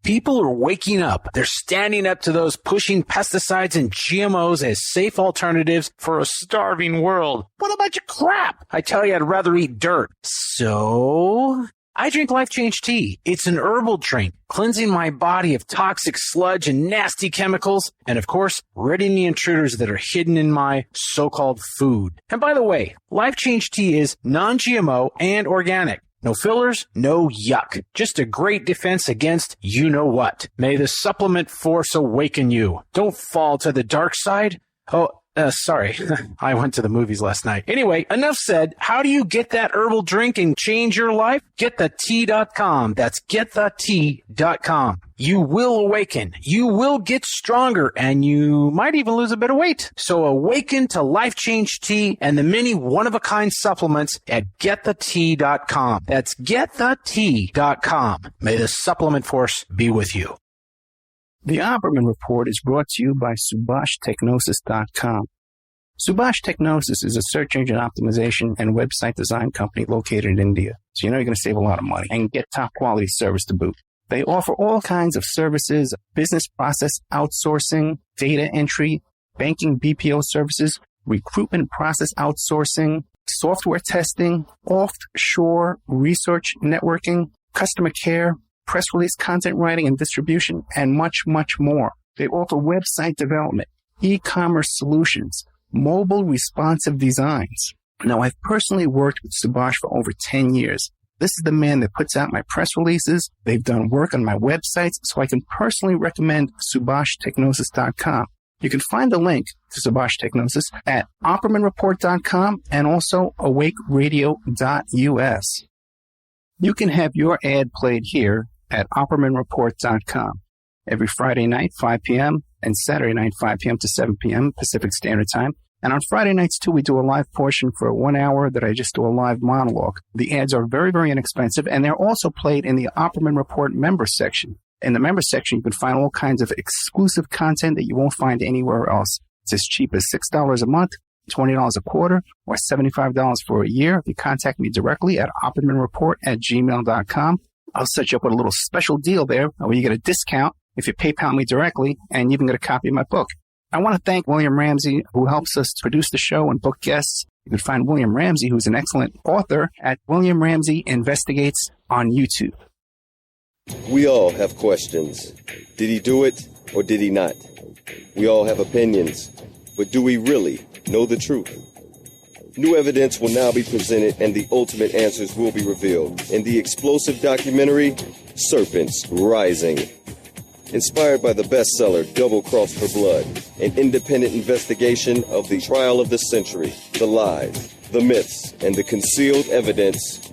[SPEAKER 13] People are waking up. They're standing up to those pushing pesticides and GMOs as safe alternatives for a starving world. What a bunch of crap. I tell you, I'd rather eat dirt. So I drink Life Change Tea. It's an herbal drink, cleansing my body of toxic sludge and nasty chemicals, and of course, ridding the intruders that are hidden in my so-called food. And by the way, Life Change Tea is non-GMO and organic. No fillers, no yuck. Just a great defense against you-know-what. May the supplement force awaken you. Don't fall to the dark side. Sorry. I went to the movies last night. Anyway, enough said. How do you get that herbal drink and change your life? GetTheTea.com. That's GetTheTea.com. You will awaken. You will get stronger, and you might even lose a bit of weight. So awaken to Life Change Tea and the many one-of-a-kind supplements at GetTheTea.com. That's GetTheTea.com. May the supplement force be with you.
[SPEAKER 12] The Opperman Report is brought to you by SubhashTechnosis.com. Subash Technosis is a search engine optimization and website design company located in India. So you know you're going to save a lot of money and get top quality service to boot. They offer all kinds of services, business process outsourcing, data entry, banking BPO services, recruitment process outsourcing, software testing, offshore research networking, customer care, press release content writing and distribution, and much, much more. They offer website development, e-commerce solutions, mobile responsive designs. Now, I've personally worked with Subhash for over 10 years. This is the man that puts out my press releases. They've done work on my websites, so I can personally recommend SubhashTechnosis.com. You can find the link to Subhash Technosis at OppermanReport.com and also AwakeRadio.us. You can have your ad played here at OppermanReport.com every Friday night, 5 p.m., and Saturday night, 5 p.m. to 7 p.m. Pacific Standard Time. And on Friday nights, too, we do a live portion for 1 hour that I just do a live monologue. The ads are very, very inexpensive, and they're also played in the Opperman Report member section. In the member section, you can find all kinds of exclusive content that you won't find anywhere else. It's as cheap as $6 a month, $20 a quarter, or $75 for a year. If you contact me directly at oppermanreport@gmail.com, I'll set you up with a little special deal there where you get a discount if you PayPal me directly, and you can get a copy of my book. I want to thank William Ramsey, who helps us produce the show and book guests. You can find William Ramsey, who's an excellent author, at William Ramsey Investigates on YouTube.
[SPEAKER 14] We all have questions. Did he do it or did he not? We all have opinions, but do we really know the truth? New evidence will now be presented and the ultimate answers will be revealed in the explosive documentary, Serpents Rising. Inspired by the bestseller Double Cross for Blood, an independent investigation of the trial of the century, the lies, the myths, and the concealed evidence.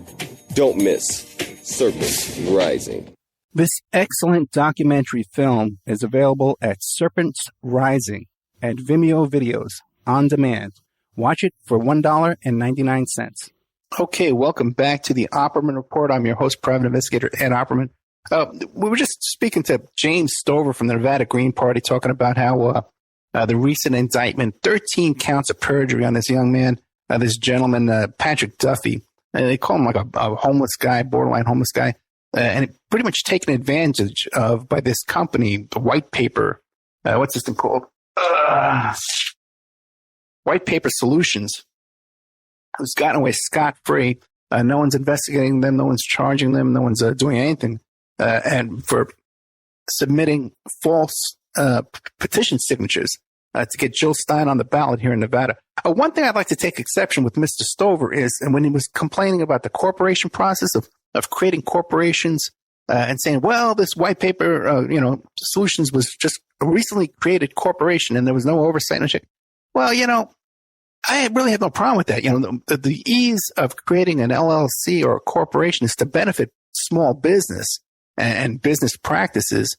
[SPEAKER 14] Don't miss Serpents Rising.
[SPEAKER 12] This excellent documentary film is available at Serpents Rising at Vimeo Videos on demand. Watch it for $1.99. Okay, welcome back to the Opperman Report. I'm your host, Private Investigator Ed Opperman. We were just speaking to James Stover from the Nevada Green Party, talking about how the recent indictment, 13 counts of perjury on this young man, this gentleman, Patrick Duffy. They call him like a homeless guy, borderline homeless guy, and pretty much taken advantage of by this company, the White Paper. What's this thing called? White Paper Solutions, who's gotten away scot-free. No one's investigating them. No one's charging them. No one's doing anything. And for submitting false petition signatures to get Jill Stein on the ballot here in Nevada. One thing I'd like to take exception with Mr. Stover is, and when he was complaining about the corporation process of creating corporations and saying, well, this White Paper, Solutions was just a recently created corporation and there was no oversight and check. Well, I really have no problem with that. The ease of creating an LLC or a corporation is to benefit small business and business practices.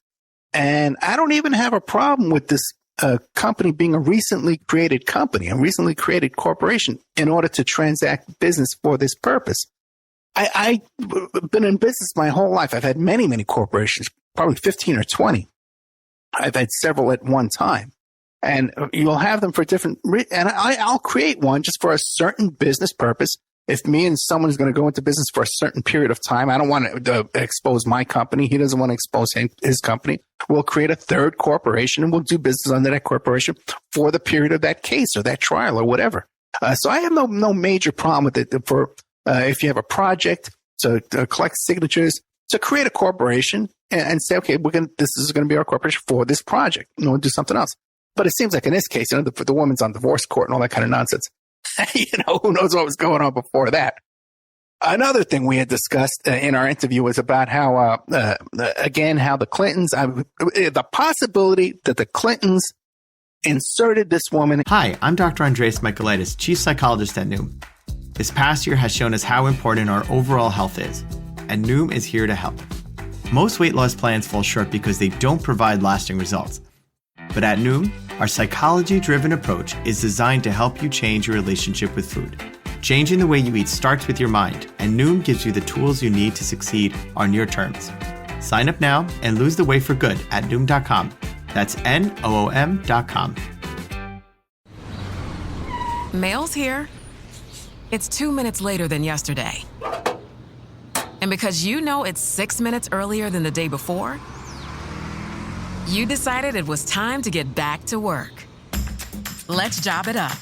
[SPEAKER 12] And I don't even have a problem with this company being a recently created company, a recently created corporation in order to transact business for this purpose. I've been in business my whole life. I've had many, many corporations, probably 15 or 20. I've had several at one time. And you'll have them for different and I'll create one just for a certain business purpose. If me and someone is going to go into business for a certain period of time, I don't want to expose my company. He doesn't want to expose his company. We'll create a third corporation and we'll do business under that corporation for the period of that case or that trial or whatever. So I have no major problem with it. For if you have a project
[SPEAKER 9] to collect signatures to create a corporation and say, okay, this is going to be our corporation for this project. We'll do something else. But it seems like in this case, the woman's on divorce court and all that kind of nonsense. Who knows what was going on before that? Another thing we had discussed in our interview was about how, again, how the Clintons, the possibility that the Clintons inserted this woman.
[SPEAKER 15] Hi, I'm Dr. Andreas Michaelitis, Chief Psychologist at Noom. This past year has shown us how important our overall health is, and Noom is here to help. Most weight loss plans fall short because they don't provide lasting results. But at Noom, our psychology-driven approach is designed to help you change your relationship with food. Changing the way you eat starts with your mind, and Noom gives you the tools you need to succeed on your terms. Sign up now and lose the weight for good at Noom.com. That's Noom.com.
[SPEAKER 16] Mail's here. It's 2 minutes later than yesterday. And because you know it's 6 minutes earlier than the day before, you decided it was time to get back to work. Let's job it up.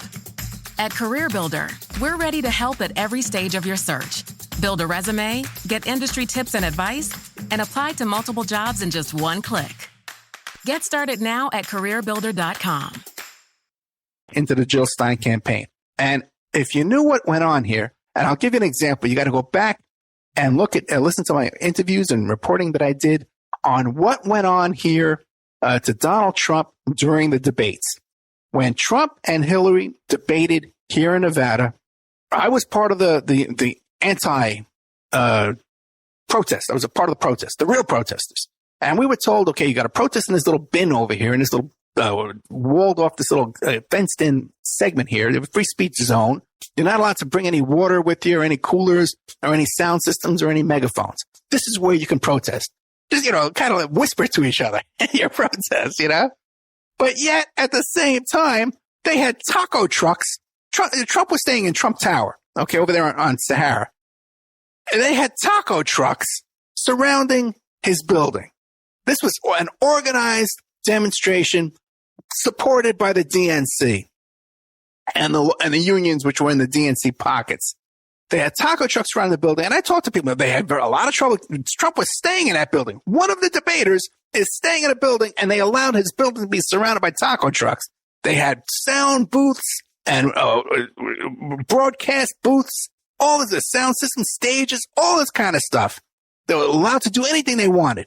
[SPEAKER 16] At CareerBuilder, we're ready to help at every stage of your search. Build a resume, get industry tips and advice, and apply to multiple jobs in just one click. Get started now at CareerBuilder.com.
[SPEAKER 9] Into the Jill Stein campaign. And if you knew what went on here, and I'll give you an example, you got to go back and listen to my interviews and reporting that I did on what went on here to Donald Trump during the debates. When Trump and Hillary debated here in Nevada, I was part of the anti protest. I was a part of the protest, the real protesters. And we were told, okay, you got to protest in this little bin over here, in this little walled off, this little fenced in segment here, the free speech zone. You're not allowed to bring any water with you or any coolers or any sound systems or any megaphones. This is where you can protest. Just, kind of like whisper to each other in your protest, But yet, at the same time, they had taco trucks. Trump was staying in Trump Tower, okay, over there on Sahara. And they had taco trucks surrounding his building. This was an organized demonstration supported by the DNC and the unions, which were in the DNC pockets. They had taco trucks around the building, and I talked to people. They had a lot of trouble. Trump was staying in that building. One of the debaters is staying in a building, and they allowed his building to be surrounded by taco trucks. They had sound booths and broadcast booths, all of the sound system, stages, all this kind of stuff. They were allowed to do anything they wanted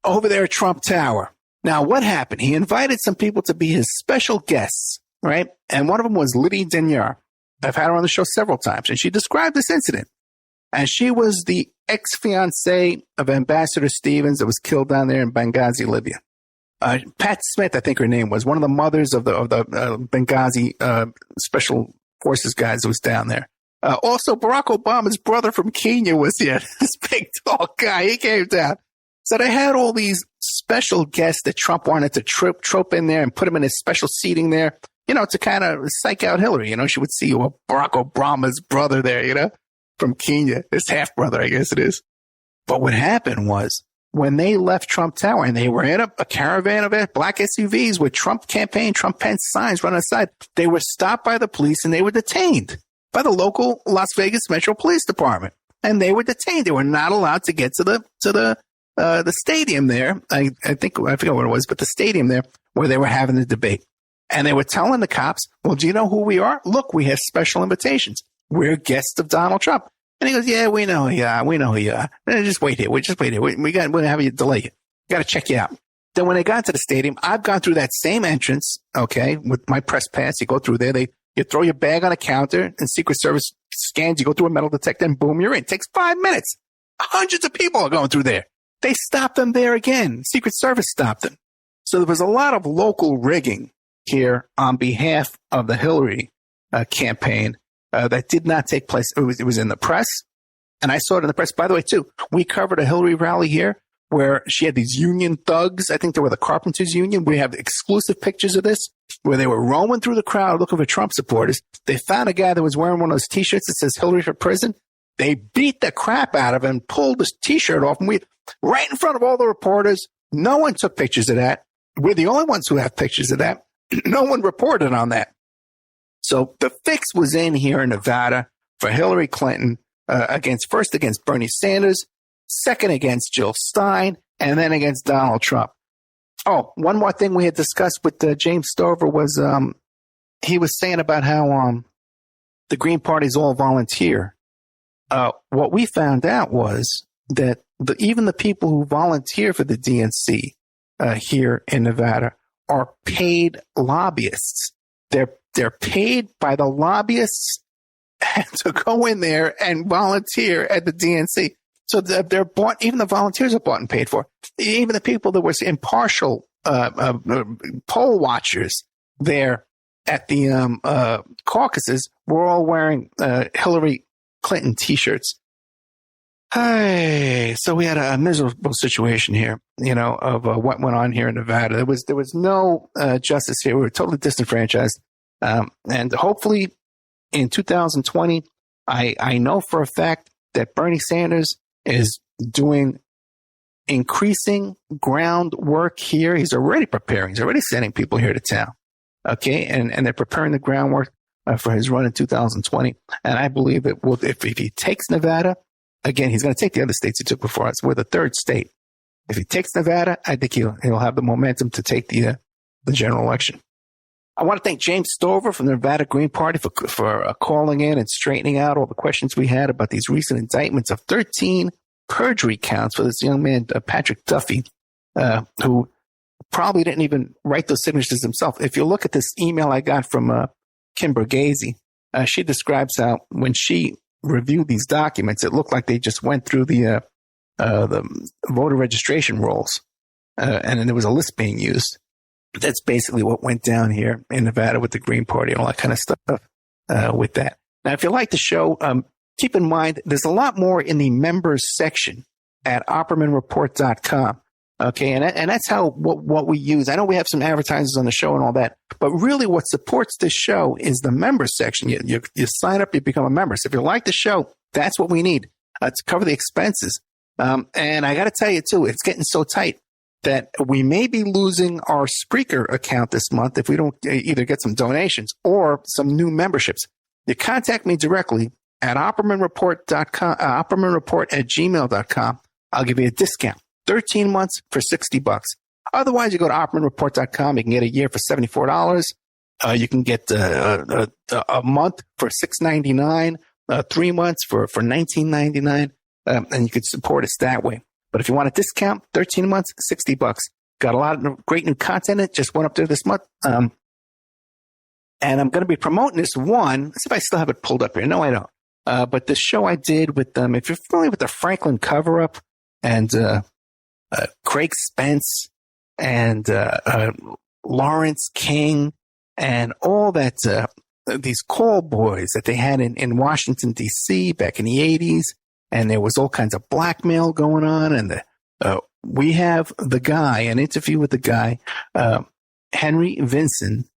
[SPEAKER 9] over there at Trump Tower. Now, what happened? He invited some people to be his special guests, right? And one of them was Liddy Denyar. I've had her on the show several times, and she described this incident. And she was the ex-fiancée of Ambassador Stevens that was killed down there in Benghazi, Libya. Pat Smith, I think her name was, one of the mothers of the Benghazi special forces guys that was down there. Also, Barack Obama's brother from Kenya was here. This big, tall guy, he came down. So they had all these special guests that Trump wanted to trope in there and put him in his special seating there, to kind of psych out Hillary. She would see Barack Obama's brother there, from Kenya, his half-brother, I guess it is. But what happened was when they left Trump Tower and they were in a caravan of black SUVs with Trump campaign, Trump Pence signs running aside, they were stopped by the police and they were detained by the local Las Vegas Metro Police Department. And they were detained. They were not allowed to get to the stadium there. I forget what it was, but the stadium there where they were having the debate. And they were telling the cops, well, do you know who we are? Look, we have special invitations. We're guests of Donald Trump. And he goes, yeah, we know who you are. We know who you are. Just wait here. We'll have you delay you. Got to check you out. Then when they got to the stadium, I've gone through that same entrance, okay, with my press pass. You go through there. You throw your bag on a counter and Secret Service scans. You go through a metal detector and boom, you're in. It takes 5 minutes. Hundreds of people are going through there. They stopped them there again. Secret Service stopped them. So there was a lot of local rigging here on behalf of the Hillary campaign that did not take place. It was in the press, and I saw it in the press. By the way, too, we covered a Hillary rally here where she had these union thugs. I think they were the Carpenters Union. We have exclusive pictures of this where they were roaming through the crowd looking for Trump supporters. They found a guy that was wearing one of those T-shirts that says Hillary for prison. They beat the crap out of him, pulled his T-shirt off, and we right in front of all the reporters. No one took pictures of that. We're the only ones who have pictures of that. No one reported on that. So the fix was in here in Nevada for Hillary Clinton first against Bernie Sanders, second against Jill Stein, and then against Donald Trump. Oh, one more thing we had discussed with James Stover was he was saying about how the Green Party's all volunteer. What we found out was that even the people who volunteer for the DNC here in Nevada are paid lobbyists. They're paid by the lobbyists to go in there and volunteer at the DNC. So they're bought. Even the volunteers are bought and paid for. Even the people that were impartial poll watchers there at the caucuses were all wearing Hillary Clinton T-shirts. Hey, so we had a miserable situation here, of what went on here in Nevada. There was no justice here. We were totally disenfranchised. And hopefully in 2020, I know for a fact that Bernie Sanders is doing increasing groundwork here. He's already preparing. He's already sending people here to town. Okay. And they're preparing the groundwork for his run in 2020. And I believe that if he takes Nevada, again, he's going to take the other states he took before us. We're the third state. If he takes Nevada, I think he'll have the momentum to take the general election. I want to thank James Stover from the Nevada Green Party for calling in and straightening out all the questions we had about these recent indictments of 13 perjury counts for this young man, Patrick Duffy, who probably didn't even write those signatures himself. If you look at this email I got from Kim Borghese, she describes how when she reviewed these documents, it looked like they just went through the voter registration rolls, and then there was a list being used. That's basically what went down here in Nevada with the Green Party and all that kind of stuff with that. Now, if you like the show, keep in mind there's a lot more in the members section at OppermanReport.com. Okay, and that's how what we use. I know we have some advertisers on the show and all that, but really what supports this show is the members section. You sign up, you become a member. So if you like the show, that's what we need to cover the expenses. And I got to tell you too, it's getting so tight that we may be losing our Spreaker account this month if we don't either get some donations or some new memberships. You contact me directly at OppermanReport.com, OppermanReport@gmail.com. I'll give you a discount. 13 months for $60. Otherwise, you go to OppermanReport.com. You can get a year for $74. You can get a month for $6.99, 3 months for $19.99, and you could support us that way. But if you want a discount, 13 months, $60. Got a lot of great new content. It just went up there this month. And I'm going to be promoting this one. Let's see if I still have it pulled up here. No, I don't. But the show I did with them, if you're familiar with the Franklin cover-up and Craig Spence and Lawrence King and all that, these call boys that they had in Washington, D.C. back in the 80s. And there was all kinds of blackmail going on. And we have an interview with the guy, Henry Vinson,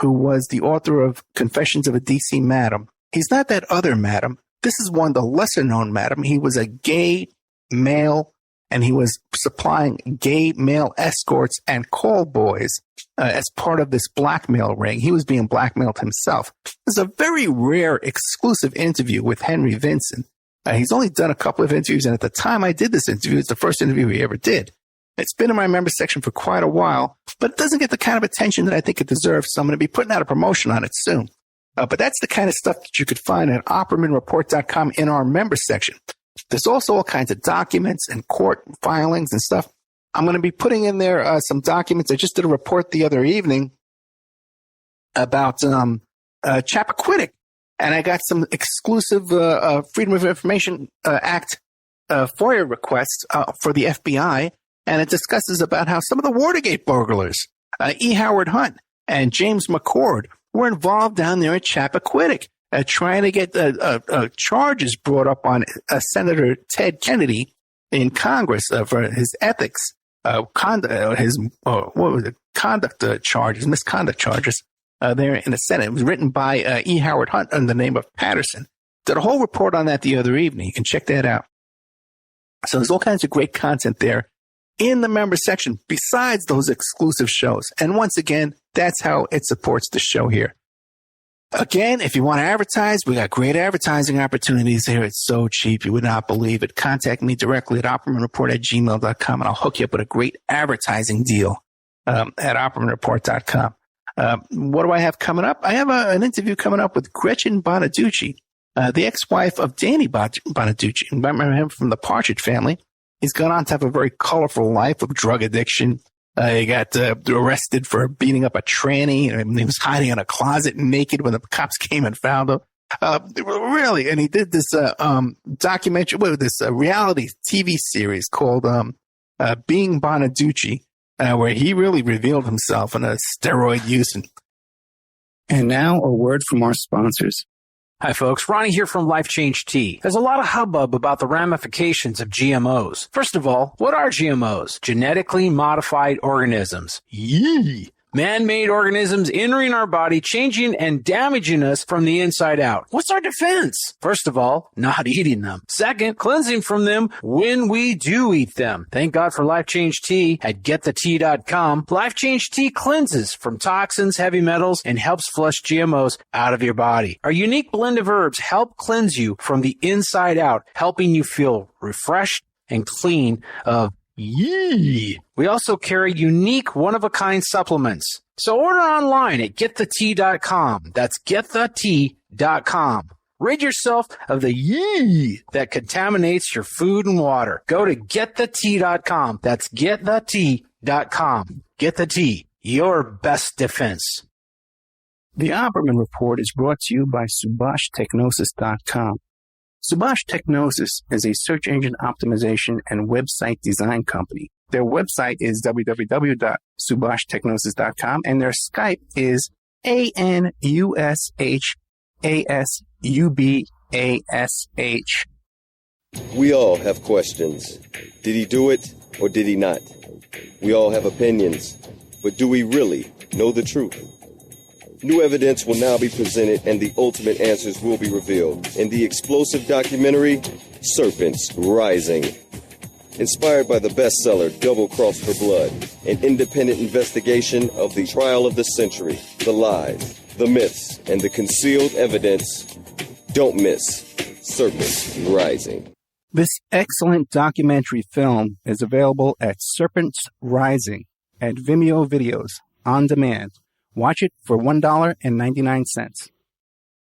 [SPEAKER 9] who was the author of Confessions of a D.C. Madam. He's not that other madam. This is one, the lesser known madam. He was a gay male, and he was supplying gay male escorts and call boys as part of this blackmail ring. He was being blackmailed himself. This is a very rare, exclusive interview with Henry Vinson. He's only done a couple of interviews, and at the time I did this interview, it's the first interview he ever did. It's been in my member section for quite a while, but it doesn't get the kind of attention that I think it deserves, so I'm going to be putting out a promotion on it soon. But that's the kind of stuff that you could find at OppermanReport.com in our member section. There's also all kinds of documents and court filings and stuff. I'm going to be putting in there some documents. I just did a report the other evening about Chappaquiddick. And I got some exclusive Freedom of Information Act FOIA requests for the FBI, and it discusses about how some of the Watergate burglars, E. Howard Hunt and James McCord, were involved down there at Chappaquiddick, trying to get charges brought up on Senator Ted Kennedy in Congress for his ethics, misconduct charges. There in the Senate. It was written by E. Howard Hunt under the name of Patterson. Did a whole report on that the other evening. You can check that out. So there's all kinds of great content there in the member section besides those exclusive shows. And once again, that's how it supports the show here. Again, if you want to advertise, we got great advertising opportunities here. It's so cheap. You would not believe it. Contact me directly at oppermanreport@gmail.com, and I'll hook you up with a great advertising deal at oppermanreport.com. What do I have coming up? I have an interview coming up with Gretchen Bonaducci, the ex-wife of Danny Bonaducci. Remember him from the Partridge Family. He's gone on to have a very colorful life of drug addiction. He got arrested for beating up a tranny. He was hiding in a closet naked when the cops came and found him. Really, and he did this documentary, this reality TV series called Being Bonaducci, where he really revealed himself in a steroid use.
[SPEAKER 12] And now a word from our sponsors.
[SPEAKER 13] Hi, folks. Ronnie here from Life Change Tea. There's a lot of hubbub about the ramifications of GMOs. First of all, what are GMOs? Genetically modified organisms. Yee! Man-made organisms entering our body, changing and damaging us from the inside out. What's our defense? First of all, not eating them. Second, cleansing from them when we do eat them. Thank God for Life Change Tea at getthetea.com. Life Change Tea cleanses from toxins, heavy metals, and helps flush GMOs out of your body. Our unique blend of herbs help cleanse you from the inside out, helping you feel refreshed and clean of yee. We also carry unique one-of-a-kind supplements. So order online at getthetea.com. That's getthetea.com. Rid yourself of the yee that contaminates your food and water. Go to getthetea.com. That's getthetea.com. Get the tea, your best defense.
[SPEAKER 12] The Opperman Report is brought to you by SubashTechnosis.com. Subash Technosis is a search engine optimization and website design company. Their website is www.subashtechnosis.com, and their Skype is ANUSHASUBASH.
[SPEAKER 14] We all have questions. Did he do it or did he not? We all have opinions, but do we really know the truth? New evidence will now be presented and the ultimate answers will be revealed in the explosive documentary, Serpents Rising. Inspired by the bestseller Double Cross for Blood, an independent investigation of the trial of the century, the lies, the myths, and the concealed evidence. Don't miss Serpents Rising.
[SPEAKER 12] This excellent documentary film is available at Serpents Rising at Vimeo Videos on demand. Watch it for $1.99.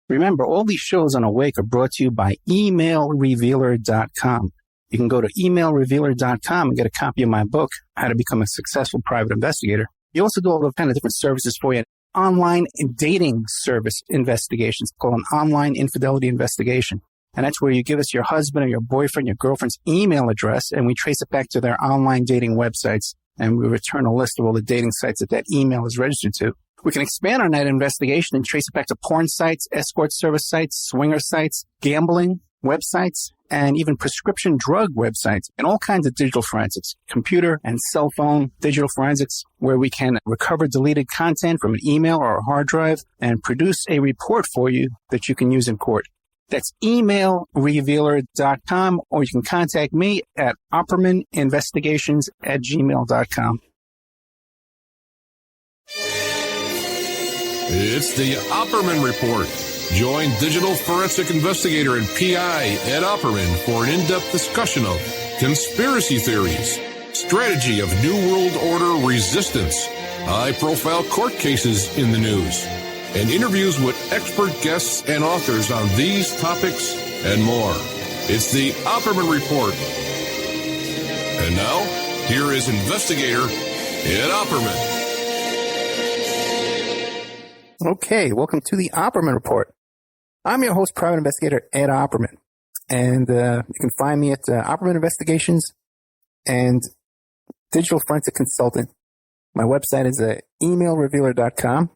[SPEAKER 12] Remember, all these shows on Awake are brought to you by emailrevealer.com. You can go to emailrevealer.com and get a copy of my book, How to Become a Successful Private Investigator. You also do all the kind of different services for you. Online dating service investigations called an online infidelity investigation. And that's where you give us your husband or your boyfriend, your girlfriend's email address, and we trace it back to their online dating websites, and we return a list of all the dating sites that email is registered to. We can expand on that investigation and trace it back to porn sites, escort service sites, swinger sites, gambling websites, and even prescription drug websites, and all kinds of digital forensics, computer and cell phone digital forensics, where we can recover deleted content from an email or a hard drive and produce a report for you that you can use in court. That's emailrevealer.com, or you can contact me at oppermaninvestigations@gmail.com.
[SPEAKER 8] It's the Opperman Report. Join digital forensic investigator and PI Ed Opperman for an in-depth discussion of conspiracy theories, strategy of New World Order resistance, high-profile court cases in the news, and interviews with expert guests and authors on these topics and more. It's the Opperman Report. And now, here is investigator Ed Opperman.
[SPEAKER 9] Okay, welcome to the Opperman Report. I'm your host, private investigator Ed Opperman, and you can find me at Opperman Investigations and Digital Forensic Consultant. My website is emailrevealer.com.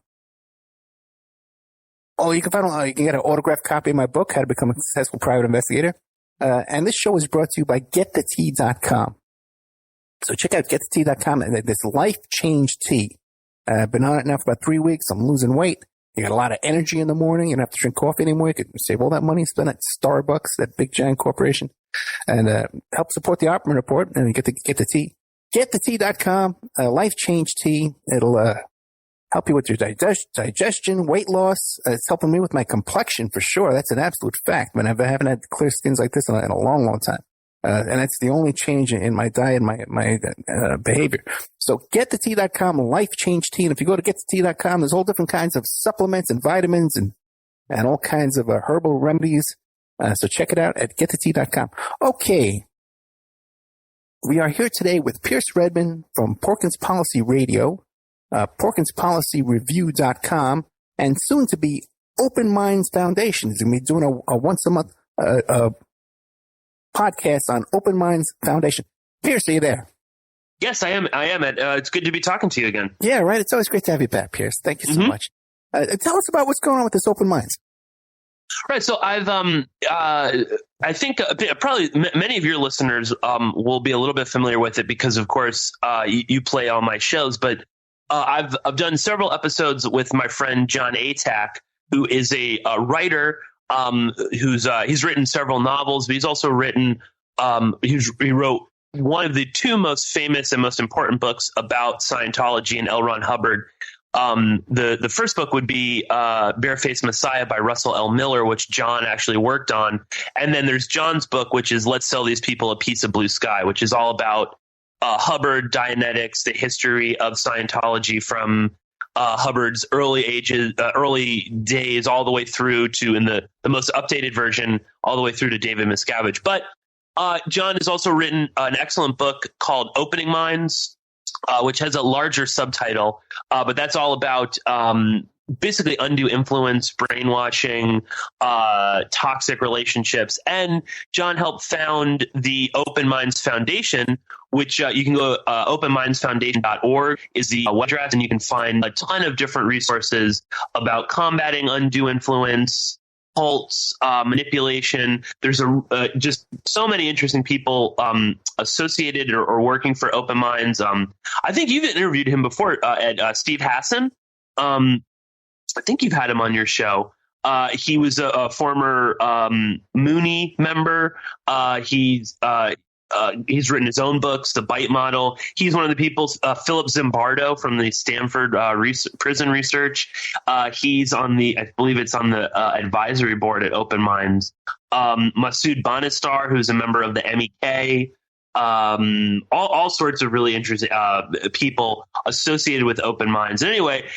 [SPEAKER 9] Oh, you can get an autographed copy of my book, How to Become a Successful Private Investigator. And this show is brought to you by getthetea.com. So check out getthetea.com and this Life Change Tea. I've been on it now for about 3 weeks. I'm losing weight. You got a lot of energy in the morning. You don't have to drink coffee anymore. You can save all that money, spend at Starbucks, that big giant corporation, and help support the Opperman Report. And you get the tea. Getthetea.com, Life Change Tea. It'll help you with your digestion, weight loss. It's helping me with my complexion for sure. That's an absolute fact. I haven't had clear skins like this in a long, long time. And that's the only change in my diet, my behavior. So getthetea.com, Life Change Tea. And if you go to getthetea.com, there's all different kinds of supplements and vitamins and all kinds of herbal remedies. So check it out at getthetea.com. Okay. We are here today with Pierce Redmond from Porkins Policy Radio, PorkinsPolicyReview.com, and soon to be Open Minds Foundation. He's going to be doing a once a month podcast on Open Minds Foundation. Pierce, are you there?
[SPEAKER 17] Yes, I am. It's good to be talking to you again.
[SPEAKER 9] Yeah, right. It's always great to have you back, Pierce. Thank you so much. Tell us about what's going on with this Open Minds.
[SPEAKER 17] Right. So I think probably many of your listeners will be a little bit familiar with it because, of course, you play all my shows. But I've done several episodes with my friend John Atack, who is a writer. He's written several novels, but he's also written he wrote one of the two most famous and most important books about Scientology and L. Ron Hubbard. The first book would be Barefaced Messiah by Russell L. Miller, which John actually worked on. And then there's John's book, which is Let's Sell These People a Piece of Blue Sky, which is all about Hubbard, Dianetics, the history of Scientology from Hubbard's early days all the way through to, in the most updated version, all the way through to David Miscavige. But John has also written an excellent book called Opening Minds, which has a larger subtitle, but that's all about basically undue influence, brainwashing, toxic relationships. And John helped found the Open Minds Foundation, which you can go openmindsfoundation.org is the web address, and you can find a ton of different resources about combating undue influence, cults, manipulation. There's just so many interesting people associated or working for Open Minds. I think you've interviewed him before, Steve Hassan. I think you've had him on your show. He was a former Mooney member. He's written his own books, The Bite Model. He's one of the people, Philip Zimbardo from the Stanford Prison Research. He's on I believe it's on the advisory board at Open Minds. Masood Banistar, who's a member of the MEK. All sorts of really interesting people associated with Open Minds. And anyway,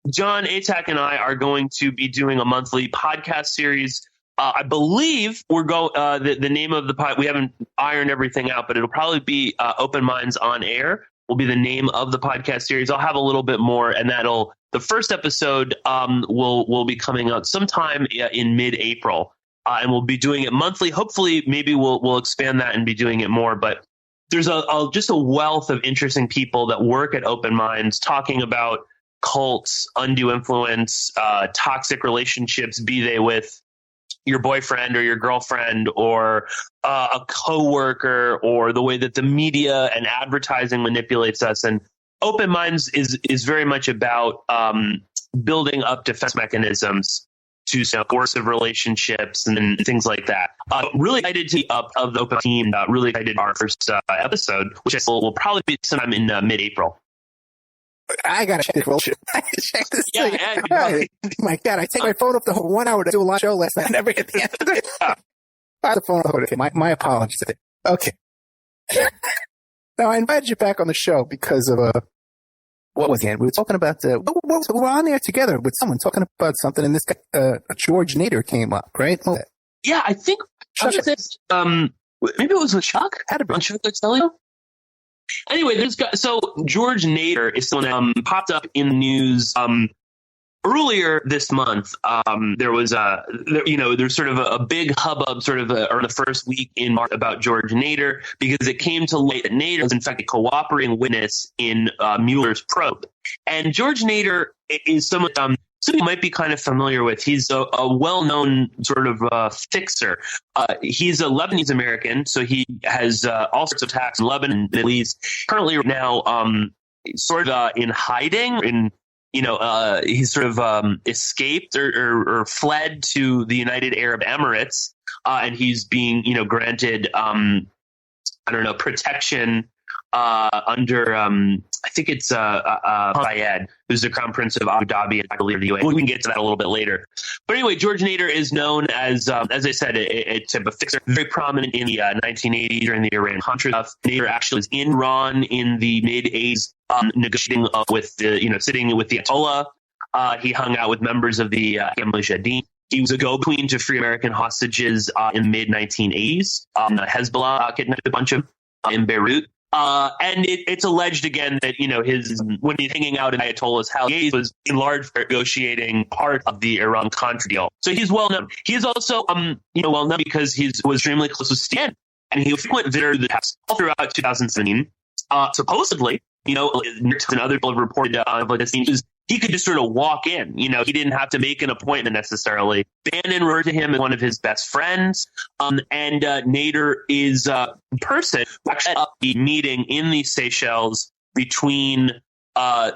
[SPEAKER 17] John Atack and I are going to be doing a monthly podcast series. I believe we're the name of the pod. We haven't ironed everything out, but it'll probably be Open Minds on Air will be the name of the podcast series. I'll have a little bit more, and the first episode will be coming out sometime in mid-April, and we'll be doing it monthly. Hopefully, maybe we'll expand that and be doing it more. But there's just a wealth of interesting people that work at Open Minds talking about cults, undue influence, toxic relationships, be they with your boyfriend or your girlfriend or a coworker, or the way that the media and advertising manipulates us. And Open Minds is very much about building up defense mechanisms to coercive relationships and things like that. Really excited to be up of the Open team. Really excited our first episode, which will probably be sometime in mid-April.
[SPEAKER 9] I gotta check this bullshit. I gotta check this thing. Right. My God, I take my phone up the whole 1 hour to do a live show last night. I never get the answer. The phone up. Okay, my apologies. Okay. Now I invited you back on the show because of what was it? We were talking about we were on there together with someone talking about something, and this guy George Nader came up, right?
[SPEAKER 17] Yeah, I think maybe it was with Chuck. On Chuck Excelio. Anyway, so George Nader is someone that popped up in the news earlier this month. There was there's sort of a big hubbub sort of or the first week in March about George Nader, because it came to light that Nader was in fact a cooperating witness in Mueller's probe. And George Nader is someone some you might be kind of familiar with. He's a well-known sort of fixer. He's a Lebanese American, so he has all sorts of attacks in Lebanon and Middle East. Currently now sort of in hiding. He's sort of escaped or fled to the United Arab Emirates, and he's being granted protection under, I think it's Zayed, who's the crown prince of Abu Dhabi and I believe the UAE. We can get to that a little bit later. But anyway, George Nader is known as I said, a type of fixer, very prominent in the 1980s during the Iran-Contra stuff. Nader actually was in Iran in the mid-80s, negotiating with sitting with the Ayatollah. He hung out with members of the Mujahideen. He was a go-between to free American hostages in the mid-1980s. Hezbollah kidnapped a bunch of them in Beirut. And it's alleged again that, when he's hanging out in Ayatollah's house, he was in large part negotiating part of the Iran-Contra deal. So he's well known. He is also, well known because he was extremely close with Stan, and he frequently visited the house all throughout 2017. Supposedly, and other people have reported he could just sort of walk in. He didn't have to make an appointment necessarily. Bannon referred to him as one of his best friends. And Nader is a person who actually set up the meeting in the Seychelles between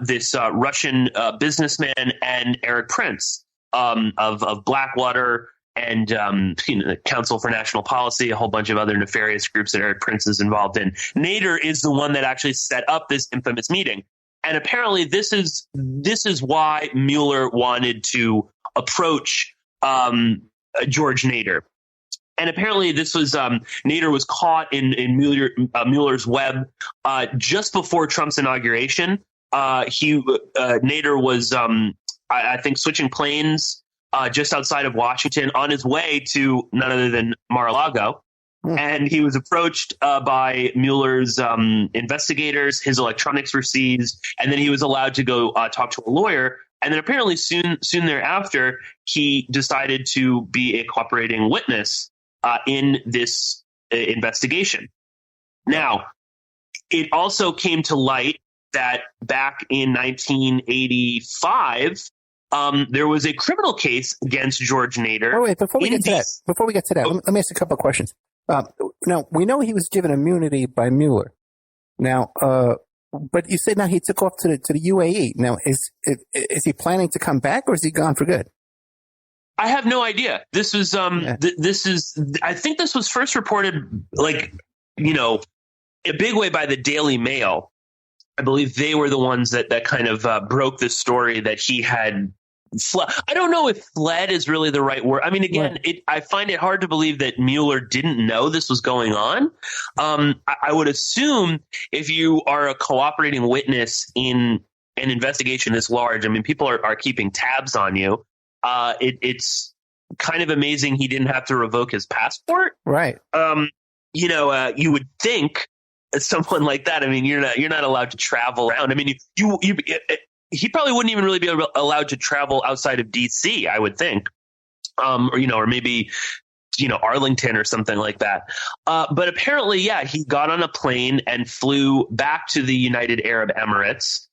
[SPEAKER 17] this Russian businessman and Eric Prince of Blackwater and the Council for National Policy, a whole bunch of other nefarious groups that Eric Prince is involved in. Nader is the one that actually set up this infamous meeting. And apparently this is why Mueller wanted to approach George Nader. And apparently this was Nader was caught in Mueller's web just before Trump's inauguration. Nader was, I think, switching planes just outside of Washington on his way to none other than Mar-a-Lago. And he was approached by Mueller's investigators. His electronics were seized, and then he was allowed to go talk to a lawyer. And then apparently soon thereafter, he decided to be a cooperating witness in this investigation. Now, it also came to light that back in 1985, there was a criminal case against George Nader.
[SPEAKER 9] Wait, before we get to that, let me ask a couple of questions. Now, we know he was given immunity by Mueller. Now, but you said now he took off to the UAE. Now, is he planning to come back, or is he gone for good?
[SPEAKER 17] I have no idea. This was I think this was first reported a big way by the Daily Mail. I believe they were the ones that kind of broke the story that he had fled. I don't know if fled is really the right word. I mean, again, I find it hard to believe that Mueller didn't know this was going on. I would assume if you are a cooperating witness in an investigation this large, I mean, people are keeping tabs on you. It's kind of amazing he didn't have to revoke his passport.
[SPEAKER 9] Right.
[SPEAKER 17] You would think someone like that, I mean, you're not allowed to travel around. I mean, he probably wouldn't even really be allowed to travel outside of DC, I would think. Or maybe, Arlington or something like that. But apparently, he got on a plane and flew back to the United Arab Emirates.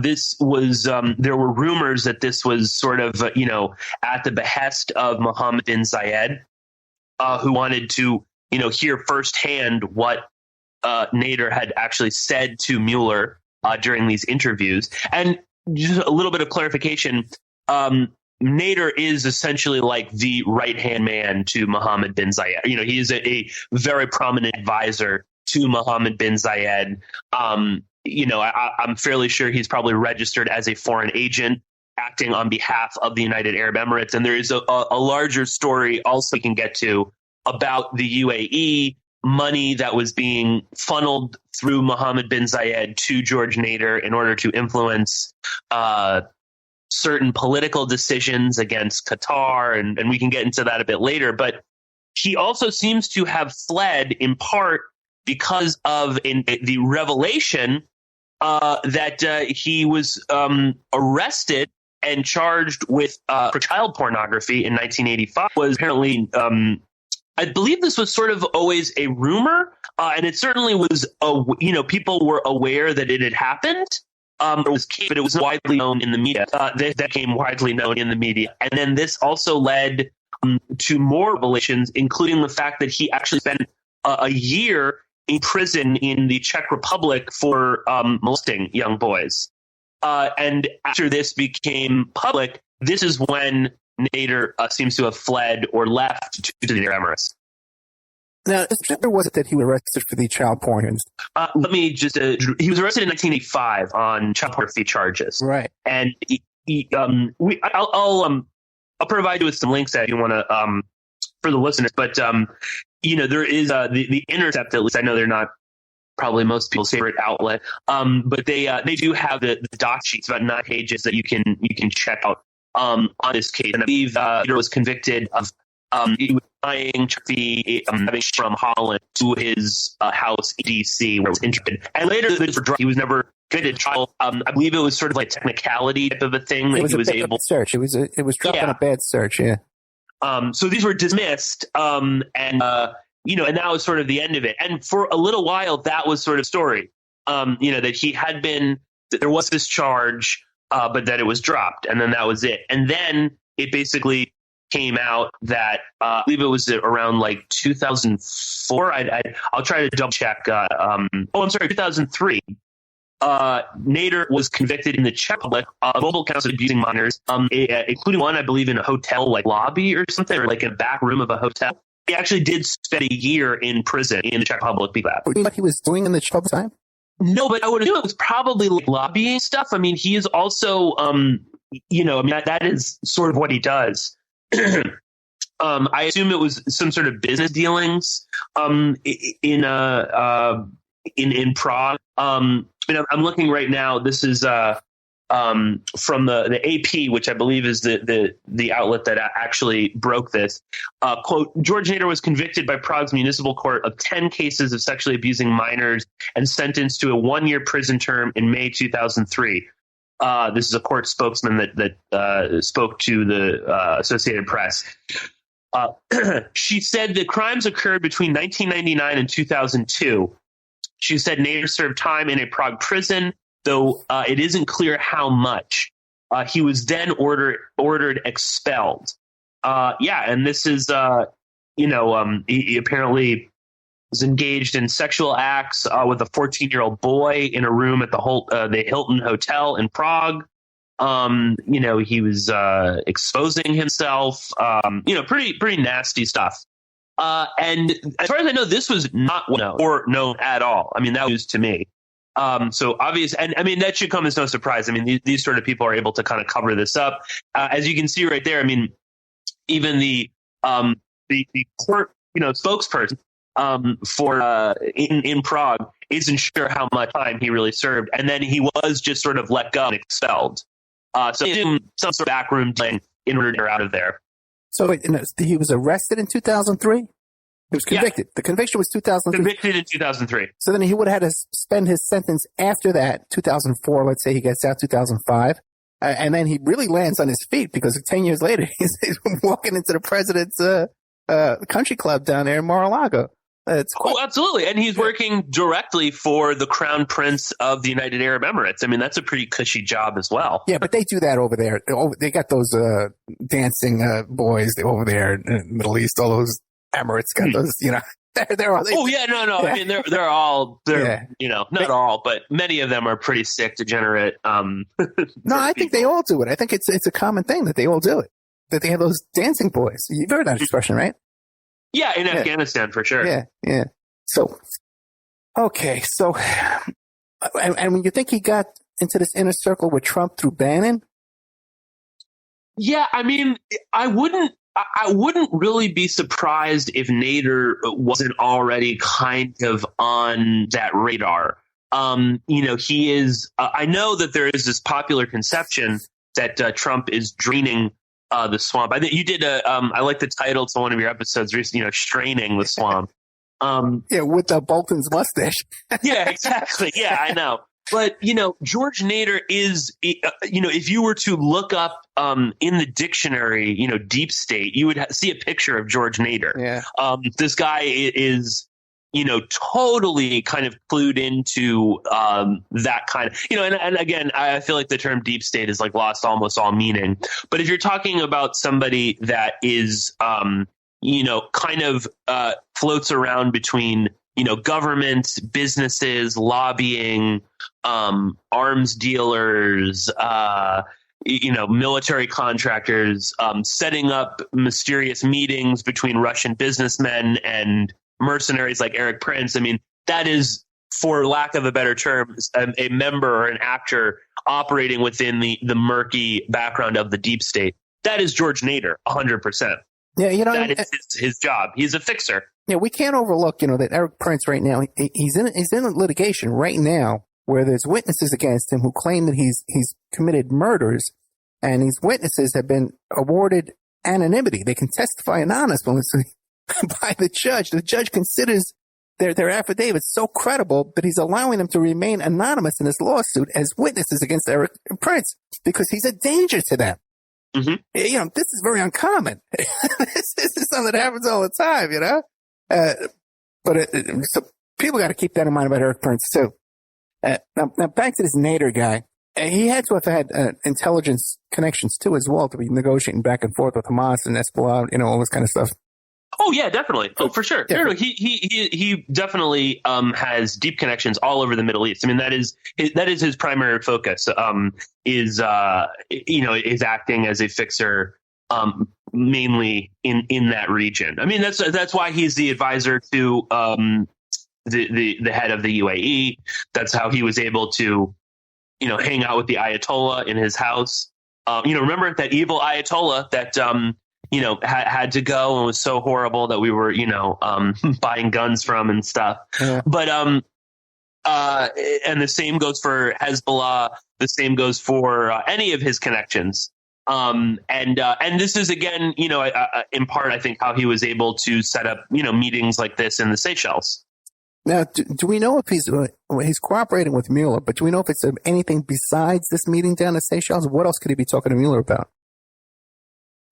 [SPEAKER 17] This was, there were rumors that this was sort of, at the behest of Mohammed bin Zayed, who wanted to, hear firsthand what Nader had actually said to Mueller during these interviews. And just a little bit of clarification, Nader is essentially like the right-hand man to Mohammed bin Zayed. He is a very prominent advisor to Mohammed bin Zayed. I'm fairly sure he's probably registered as a foreign agent acting on behalf of the United Arab Emirates. And there is a larger story also we can get to about the UAE, money that was being funneled through Mohammed bin Zayed to George Nader in order to influence certain political decisions against Qatar. And we can get into that a bit later. But he also seems to have fled in part because of the revelation that he was arrested and charged with for child pornography in 1985. Was apparently I believe this was sort of always a rumor, and it certainly was. People were aware that it had happened. But it was widely known in the media. That became widely known in the media, and then this also led to more revelations, including the fact that he actually spent a year in prison in the Czech Republic for molesting young boys. And after this became public, this is when Nader seems to have fled or left to the Emirates.
[SPEAKER 9] Now, or was it that he was arrested for the child porn?
[SPEAKER 17] Let me just, he was arrested in 1985 on child pornography charges.
[SPEAKER 9] Right.
[SPEAKER 17] And I'll provide you with some links that you want to, for the listeners. But, there is the Intercept, at least I know they're not probably most people's favorite outlet. But they do have the doc sheets, about 9 pages that you can check out on this case. And I believe Nader was convicted of he was buying from Holland to his house in D.C. where he was interested. And later, he was never convicted. Trial. I believe it was sort of like technicality type of a thing that he was able to
[SPEAKER 9] search. It was dropped on a bad search. Yeah.
[SPEAKER 17] So these were dismissed, and that was sort of the end of it. And for a little while, that was sort of story, that he had been, that there was this charge, but that it was dropped, and then that was it. And then it basically came out that I believe it was around like 2004. I'll try to double check. 2003. Nader was convicted in the Czech Republic of multiple counts of abusing minors, including one, I believe, in a hotel like lobby or something, or like in a back room of a hotel. He actually did spend a year in prison in the Czech Republic.
[SPEAKER 9] What he was doing in the Czech Republic time?
[SPEAKER 17] No, but I would assume it was probably like lobbying stuff. I mean, he is also, that is sort of what he does. I assume it was some sort of business dealings in Prague. I'm looking right now. This is from the AP, which I believe is the outlet that actually broke this. Quote, George Nader was convicted by Prague's municipal court of 10 cases of sexually abusing minors and sentenced to a 1-year prison term in May 2003. This is a court spokesman that spoke to the Associated Press. She said the crimes occurred between 1999 and 2002. She said Nader served time in a Prague prison, though it isn't clear how much. He was then ordered expelled. And this is, he apparently was engaged in sexual acts with a 14-year-old boy in a room at the Hilton Hotel in Prague. He was exposing himself. Pretty nasty stuff. And as far as I know, this was not known at all. I mean, that was news to me. So obvious, and I mean, that should come as no surprise. I mean, these sort of people are able to kind of cover this up. As you can see right there, I mean, even the court, spokesperson for in Prague isn't sure how much time he really served, and then he was just sort of let go and expelled. So some sort of backroom thing in order to get out of there.
[SPEAKER 9] So he was arrested in 2003? He was convicted. Yeah. The conviction was 2003.
[SPEAKER 17] Convicted in 2003.
[SPEAKER 9] So then he would have had to spend his sentence after that, 2004, let's say he gets out 2005. And then he really lands on his feet because 10 years later, he's walking into the president's country club down there in Mar-a-Lago.
[SPEAKER 17] Absolutely. And he's working directly for the Crown Prince of the United Arab Emirates. I mean, that's a pretty cushy job as well.
[SPEAKER 9] Yeah, but they do that over there. They got those dancing boys over there in the Middle East. All those Emirates got those, they're all.
[SPEAKER 17] Yeah. I mean, they're all, not all, but many of them are pretty sick, degenerate.
[SPEAKER 9] No, I think they all do it. I think it's a common thing that they all do it. That they have those dancing boys. You've heard that expression, right?
[SPEAKER 17] Yeah, in Afghanistan, for sure.
[SPEAKER 9] Yeah. So, okay. So, and when you think he got into this inner circle with Trump through Bannon?
[SPEAKER 17] Yeah, I mean, I wouldn't really be surprised if Nader wasn't already kind of on that radar. He is, I know that there is this popular conception that Trump is draining the swamp. I think you did I like the title to one of your episodes recently, straining the swamp.
[SPEAKER 9] With Bolton's mustache.
[SPEAKER 17] Yeah, exactly. Yeah, I know. But, George Nader is, if you were to look up in the dictionary, deep state, you would see a picture of George Nader.
[SPEAKER 9] Yeah.
[SPEAKER 17] This guy is, totally kind of clued into that kind of, and again, I feel like the term deep state is like lost almost all meaning. But if you're talking about somebody that is, kind of floats around between, government, businesses, lobbying, arms dealers, military contractors, setting up mysterious meetings between Russian businessmen and mercenaries like Eric Prince. I mean, that is, for lack of a better term, a member or an actor operating within the murky background of the deep state. That is George Nader, 100%.
[SPEAKER 9] Yeah,
[SPEAKER 17] that is his job. He's a fixer.
[SPEAKER 9] Yeah, we can't overlook, that Eric Prince right now, he's in litigation right now where there's witnesses against him who claim that he's committed murders, and these witnesses have been awarded anonymity. They can testify anonymously by the judge. The judge considers their affidavits so credible that he's allowing them to remain anonymous in this lawsuit as witnesses against Eric Prince because he's a danger to them.
[SPEAKER 17] Mm-hmm.
[SPEAKER 9] This is very uncommon. This is something that happens all the time, so people got to keep that in mind about Eric Prince too. Now back to this Nader guy. He had to have had intelligence connections too as well to be negotiating back and forth with Hamas and Hezbollah, all this kind of stuff.
[SPEAKER 17] Oh yeah, definitely. Oh, for sure. Yeah. No, he definitely has deep connections all over the Middle East. I mean, that is his primary focus. Is acting as a fixer, mainly in that region. I mean, that's why he's the advisor to the head of the UAE. That's how he was able to, hang out with the Ayatollah in his house. Remember that evil Ayatollah that had to go and was so horrible that we were, buying guns from and stuff. Yeah. But and the same goes for Hezbollah. The same goes for any of his connections. And this is again, in part, I think how he was able to set up, meetings like this in the Seychelles.
[SPEAKER 9] Now, do we know if he's cooperating with Mueller? But do we know if it's anything besides this meeting down at Seychelles? What else could he be talking to Mueller about?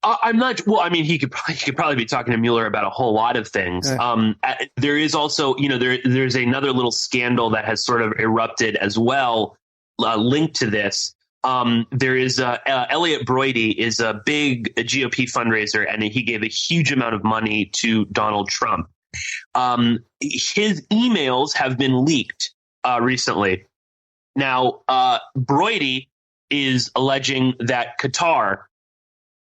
[SPEAKER 17] I'm not. Well, I mean, he could probably be talking to Mueller about a whole lot of things. Yeah. There is also, there's another little scandal that has sort of erupted as well, linked to this. There is Elliot Broidy is a big GOP fundraiser, and he gave a huge amount of money to Donald Trump. His emails have been leaked recently. Now, Broidy is alleging that Qatar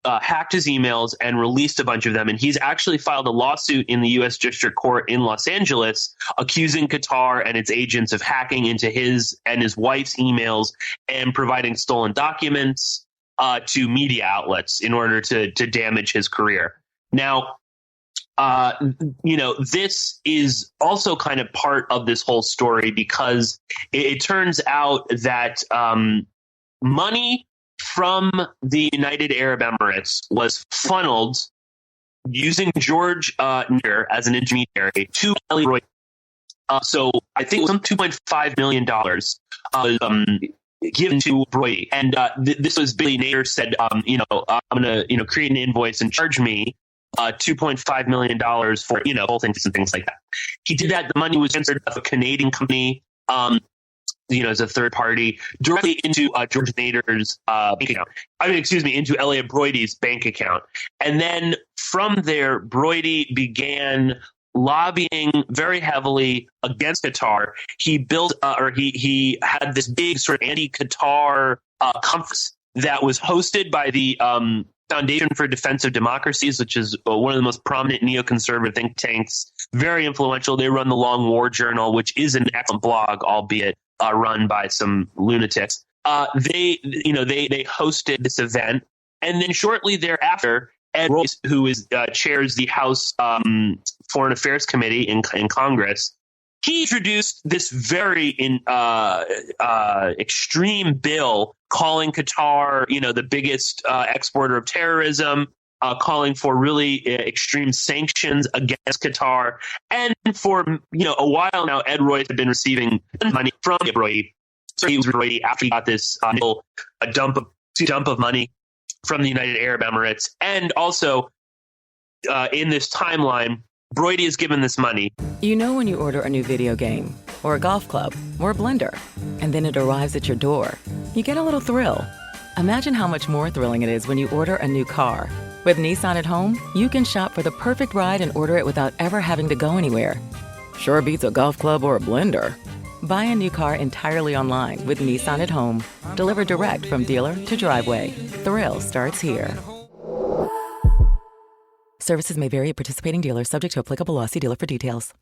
[SPEAKER 17] hacked his emails and released a bunch of them. And he's actually filed a lawsuit in the U.S. District Court in Los Angeles accusing Qatar and its agents of hacking into his and his wife's emails and providing stolen documents to media outlets in order to damage his career. Now, this is also kind of part of this whole story because it turns out that money from the United Arab Emirates was funneled using George Nader as an intermediary to Elliot Broidy. So I think it was some $2.5 million given to Broidy. And this was Billy Nader said, I'm going to, create an invoice and charge me $2.5 million for, whole things and things like that. He did that. The money was transferred to a Canadian company, as a third party, directly into George Nader's bank account. Into Elliot Broidy's bank account. And then from there, Broidy began lobbying very heavily against Qatar. He built, he had this big sort of anti-Qatar conference that was hosted by the Foundation for Defense of Democracies, which is one of the most prominent neoconservative think tanks, very influential. They run the Long War Journal, which is an excellent blog, albeit run by some lunatics. They hosted this event, and then shortly thereafter, Ed Royce, who chairs the House Foreign Affairs Committee in Congress, he introduced this very extreme bill calling Qatar, the biggest exporter of terrorism, calling for really extreme sanctions against Qatar. And for, a while now, Ed Royce had been receiving money from Broidy. So he was Broidy after he got this a dump of money from the United Arab Emirates. And also in this timeline, Broidy is given this money.
[SPEAKER 18] When you order a new video game or a golf club or a blender, and then it arrives at your door, you get a little thrill. Imagine how much more thrilling it is when you order a new car. With Nissan at Home, you can shop for the perfect ride and order it without ever having to go anywhere. Sure beats a golf club or a blender. Buy a new car entirely online with Nissan at Home. Delivered direct from dealer to driveway. Thrill starts here. Services may vary at participating dealers, subject to applicable law. See dealer for details.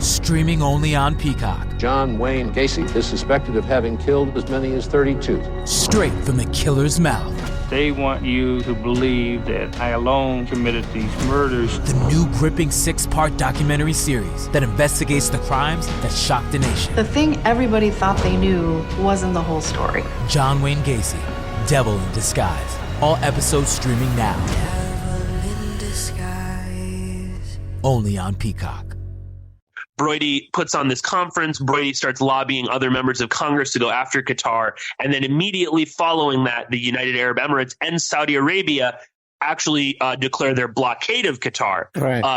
[SPEAKER 3] Streaming only on Peacock.
[SPEAKER 4] John Wayne Gacy is suspected of having killed as many as 32.
[SPEAKER 3] Straight from the killer's mouth.
[SPEAKER 5] They want you to believe that I alone committed these murders.
[SPEAKER 3] The new gripping 6-part documentary series that investigates the crimes that shocked the nation.
[SPEAKER 6] The thing everybody thought they knew wasn't the whole story.
[SPEAKER 3] John Wayne Gacy, Devil in Disguise. All episodes streaming now.
[SPEAKER 7] Devil in disguise.
[SPEAKER 3] Only on Peacock.
[SPEAKER 17] Brody puts on this conference. Brody starts lobbying other members of Congress to go after Qatar. And then immediately following that, the United Arab Emirates and Saudi Arabia actually declare their blockade of Qatar,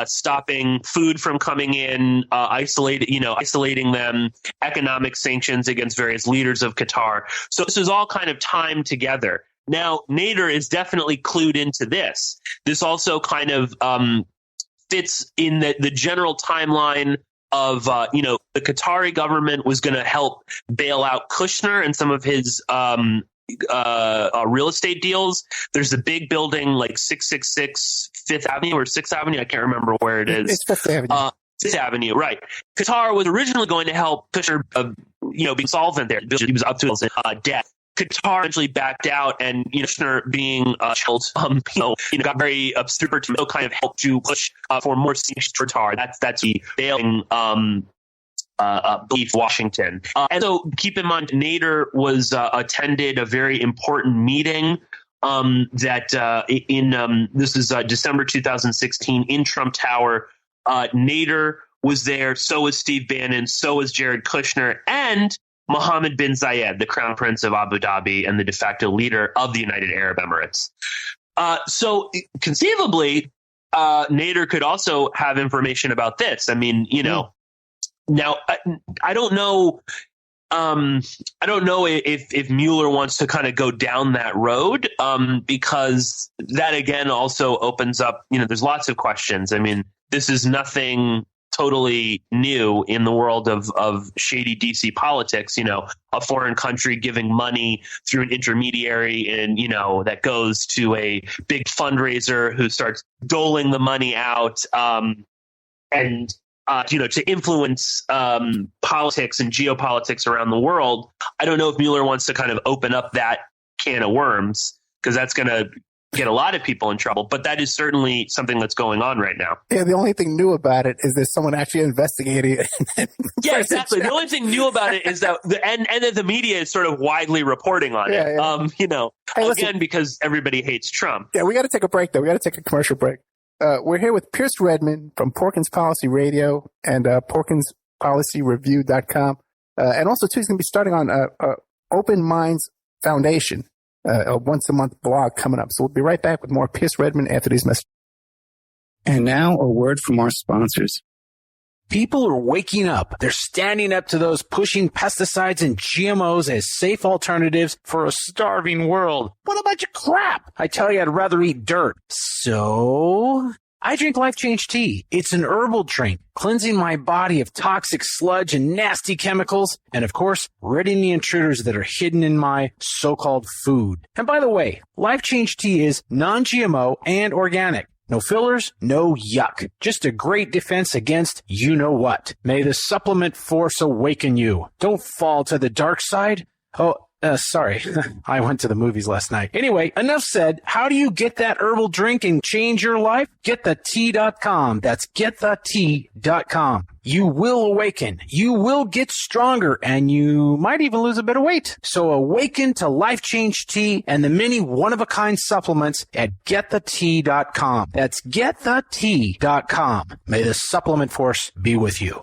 [SPEAKER 17] stopping food from coming in, isolating them, economic sanctions against various leaders of Qatar. So this is all kind of timed together. Now, Nader is definitely clued into this. This also kind of fits in the general timeline of, the Qatari government was going to help bail out Kushner and some of his real estate deals. There's a big building like 666 Fifth Avenue or 6th Avenue. I can't remember where it is.
[SPEAKER 9] It's Fifth Avenue.
[SPEAKER 17] Fifth Avenue, right. Qatar was originally going to help Kushner, be solvent there. He was up to his debt. Qatar eventually backed out, and Kushner being chilled, got very super to kind of help to push for more sanctions for Qatar. That's the bailing belief Washington. And so keep in mind, Nader was attended a very important meeting this is December 2016 in Trump Tower. Nader was there. So was Steve Bannon. So was Jared Kushner and Mohammed bin Zayed, the Crown Prince of Abu Dhabi and the de facto leader of the United Arab Emirates. So conceivably, Nader could also have information about this. I mean, now I don't know. I don't know if Mueller wants to kind of go down that road, because that again also opens up. There's lots of questions. I mean, this is nothing totally new in the world of shady DC politics, a foreign country giving money through an intermediary and, that goes to a big fundraiser who starts doling the money out, to influence politics and geopolitics around the world. I don't know if Mueller wants to kind of open up that can of worms, because that's going to get a lot of people in trouble, but that is certainly something that's going on right now.
[SPEAKER 9] Yeah, the only thing new about it is there's someone actually investigating it.
[SPEAKER 17] Yeah, exactly. The only thing new about it is that that the media is sort of widely reporting on it. Yeah. Again, because everybody hates Trump.
[SPEAKER 9] Yeah, we got to take a break, though. We got to take a commercial break. We're here with Pierce Redmond from Porkins Policy Radio and PorkinsPolicyReview.com. And also, too, he's going to be starting on Open Minds Foundation. A once-a-month blog coming up. So we'll be right back with more Pierce Redmond after these messages. And now a word from our sponsors.
[SPEAKER 13] People are waking up. They're standing up to those pushing pesticides and GMOs as safe alternatives for a starving world. What a bunch of crap. I tell you, I'd rather eat dirt. So I drink Life Change Tea. It's an herbal drink, cleansing my body of toxic sludge and nasty chemicals, and of course, ridding the intruders that are hidden in my so-called food. And by the way, Life Change Tea is non-GMO and organic. No fillers, no yuck. Just a great defense against you-know-what. May the supplement force awaken you. Don't fall to the dark side. Sorry. I went to the movies last night. Anyway, enough said. How do you get that herbal drink and change your life? GetTheTea.com. That's GetTheTea.com. You will awaken. You will get stronger, and you might even lose a bit of weight. So awaken to Life Change Tea and the many one-of-a-kind supplements at GetTheTea.com. That's GetTheTea.com. May the supplement force be with you.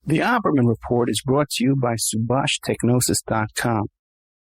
[SPEAKER 12] The Opperman Report is brought to you by SubhashTechnosis.com.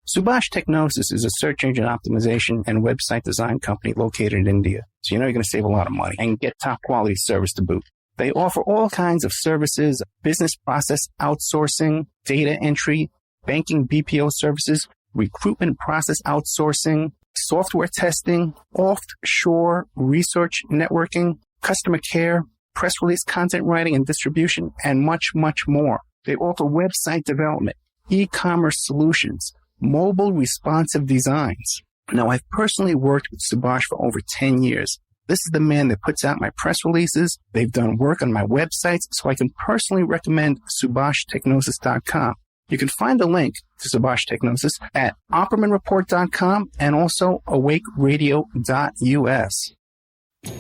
[SPEAKER 12] Subhash Technosis is a search engine optimization and website design company located in India. So you're going to save a lot of money and get top quality service to boot. They offer all kinds of services, business process outsourcing, data entry, banking BPO services, recruitment process outsourcing, software testing, offshore research networking, customer care, press release content writing and distribution, and much, much more. They offer website development, e-commerce solutions, mobile responsive designs. Now, I've personally worked with Subhash for over 10 years, This is the man that puts out my press releases. They've done work on my websites, so I can personally recommend SubhashTechnosis.com. You can find a link to Subash Technosis at OppermanReport.com and also awakeradio.us.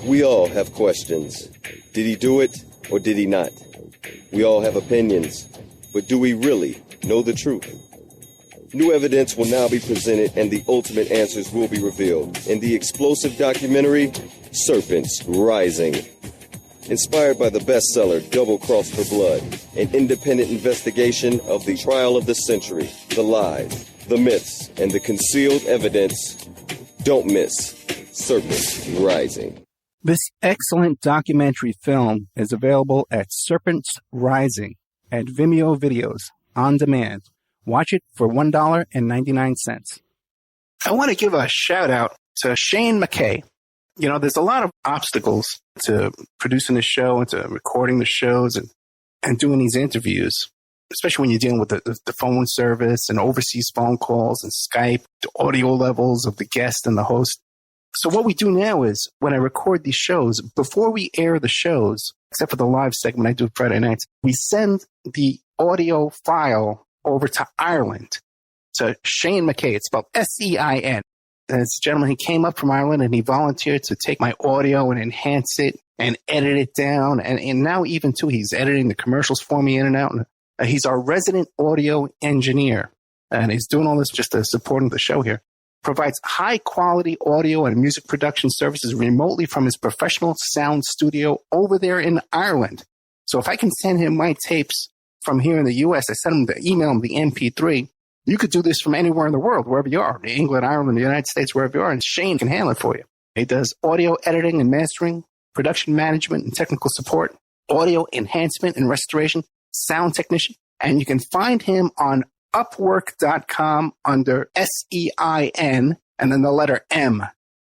[SPEAKER 14] We all have questions. Did he do it or did he not? We all have opinions, but do we really know the truth? New evidence will now be presented and the ultimate answers will be revealed in the explosive documentary, Serpents Rising. Inspired by the bestseller Double Cross for Blood, an independent investigation of the trial of the century, the lies, the myths, and the concealed evidence. Don't miss Serpents Rising.
[SPEAKER 12] This excellent documentary film is available at Serpents Rising at Vimeo Videos on demand. Watch it for $1.99. I want to give a shout out to Shane McKay. You know, there's a lot of obstacles to producing the show and to recording the shows and doing these interviews, especially when you're dealing with the phone service and overseas phone calls and Skype, the audio levels of the guest and the host. So what we do now is when I record these shows, before we air the shows, except for the live segment I do Friday nights, we send the audio file over to Ireland, to Shane McKay. It's spelled S-E-I-N. This gentleman, he came up from Ireland and he volunteered to take my audio and enhance it and edit it down. And now even too, he's editing the commercials for me in and out. And he's our resident audio engineer. And he's doing all this just to supporting the show here. Provides high quality audio and music production services remotely from his professional sound studio over there in Ireland. So if I can send him my tapes from here in the U.S., I send him the email him the MP3. You could do this from anywhere in the world, wherever you are, England, Ireland, the United States, wherever you are, and Shane can handle it for you. He does audio editing and mastering, production management and technical support, audio enhancement and restoration, sound technician, and you can find him on Upwork.com under S-E-I-N and then the letter M.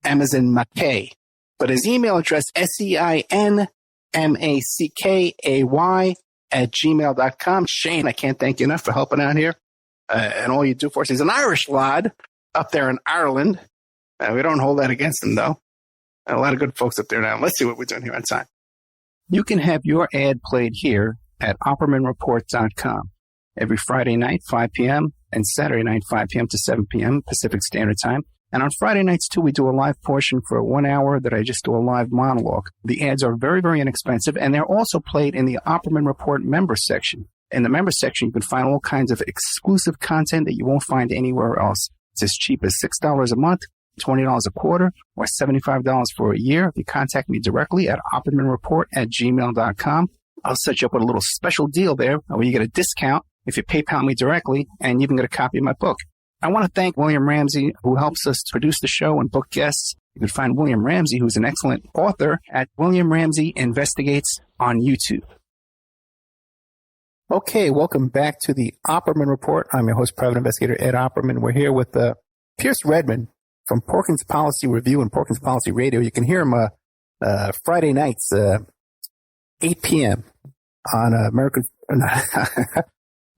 [SPEAKER 12] M as in McKay. But his email address, SEINMACKAY@gmail.com. Shane, I can't thank you enough for helping out here. And all you do for us. He's an Irish lad up there in Ireland. We don't hold that against him, though. A lot of good folks up there now. Let's see what we're doing here on time. You can have your ad played here at OppermanReport.com every Friday night, 5 p.m., and Saturday night, 5 p.m. to 7 p.m. Pacific Standard Time. And on Friday nights, too, we do a live portion for 1 hour that I just do a live monologue. The ads are very, very inexpensive, and they're also played in the Opperman Report member section. In the member section, you can find all kinds of exclusive content that you won't find anywhere else. It's as cheap as $6 a month, $20 a quarter, or $75 for a year. If you contact me directly at oppermanreport@gmail.com, I'll set you up with a little special deal there where you get a discount if you PayPal me directly, and you even get a copy of my book. I want to thank William Ramsey, who helps us produce the show and book guests. You can find William Ramsey, who's an excellent author, at William Ramsey Investigates on YouTube. Okay, welcome back to the Opperman Report. I'm your host, Private Investigator Ed Opperman. We're here with Pierce Redmond from Porkins Policy Review and Porkins Policy Radio. You can hear him Friday nights, 8 p.m. on American...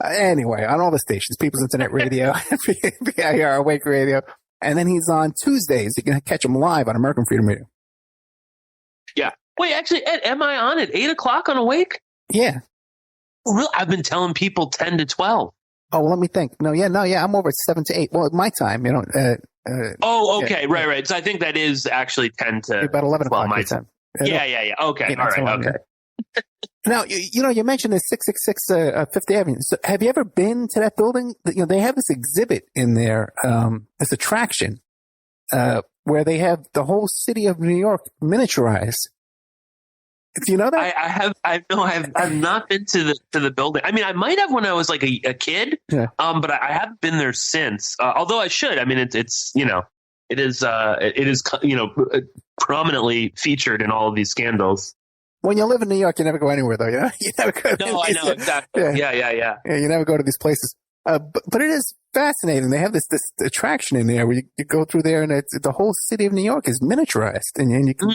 [SPEAKER 12] anyway, on all the stations, People's Internet Radio, PIR, Awake Radio. And then he's on Tuesdays. You can catch him live on American Freedom Radio.
[SPEAKER 17] Yeah. Wait, actually, Ed, am I on at 8 o'clock on Awake?
[SPEAKER 12] Yeah.
[SPEAKER 17] Really? I've been telling people 10 to 12.
[SPEAKER 12] Oh, well, let me think. No, I'm over at 7 to 8. Well, my time, you know.
[SPEAKER 17] Okay. Yeah. Right. So I think that is actually 10 to
[SPEAKER 12] about 11 o'clock my time.
[SPEAKER 17] Yeah. Okay. All right. Okay.
[SPEAKER 12] Now, you mentioned the 666 Fifth Avenue. So have you ever been to that building? You know, they have this exhibit in there, this attraction, where they have the whole city of New York miniaturized. Do you know that?
[SPEAKER 17] I've not been to the building. I mean, I might have when I was like a kid, but I haven't been there since. Although I should. I mean, it is prominentely featured in all of these scandals.
[SPEAKER 12] When you live in New York, you never go anywhere, though. You know, you never go.
[SPEAKER 17] No, I know exactly. Yeah.
[SPEAKER 12] You never go to these places. But it is fascinating. They have this attraction in there where you go through there, and the whole city of New York is miniaturized, and you can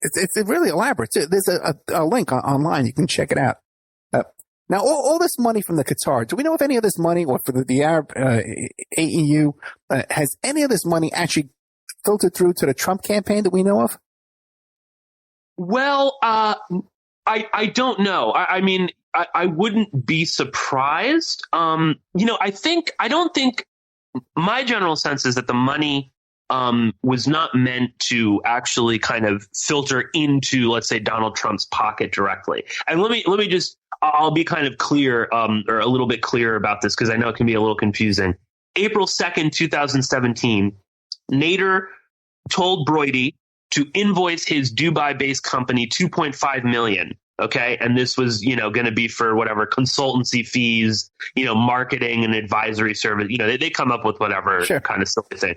[SPEAKER 12] It's really elaborate. There's a link online. You can check it out. Now, all this money from the Qatar, do we know if any of this money, or for the Arab AEU, has any of this money actually filtered through to the Trump campaign that we know of?
[SPEAKER 17] Well, I don't know. I mean, I wouldn't be surprised. I don't think my general sense is that the money was not meant to actually kind of filter into, let's say, Donald Trump's pocket directly. And let me just, I'll be kind of clear, or a little bit clearer about this, because I know it can be a little confusing. April 2nd, 2017, Nader told Brody to invoice his Dubai-based company $2.5 million. Okay. And this was, going to be for whatever consultancy fees, marketing and advisory service. They come up with whatever kind of silly thing.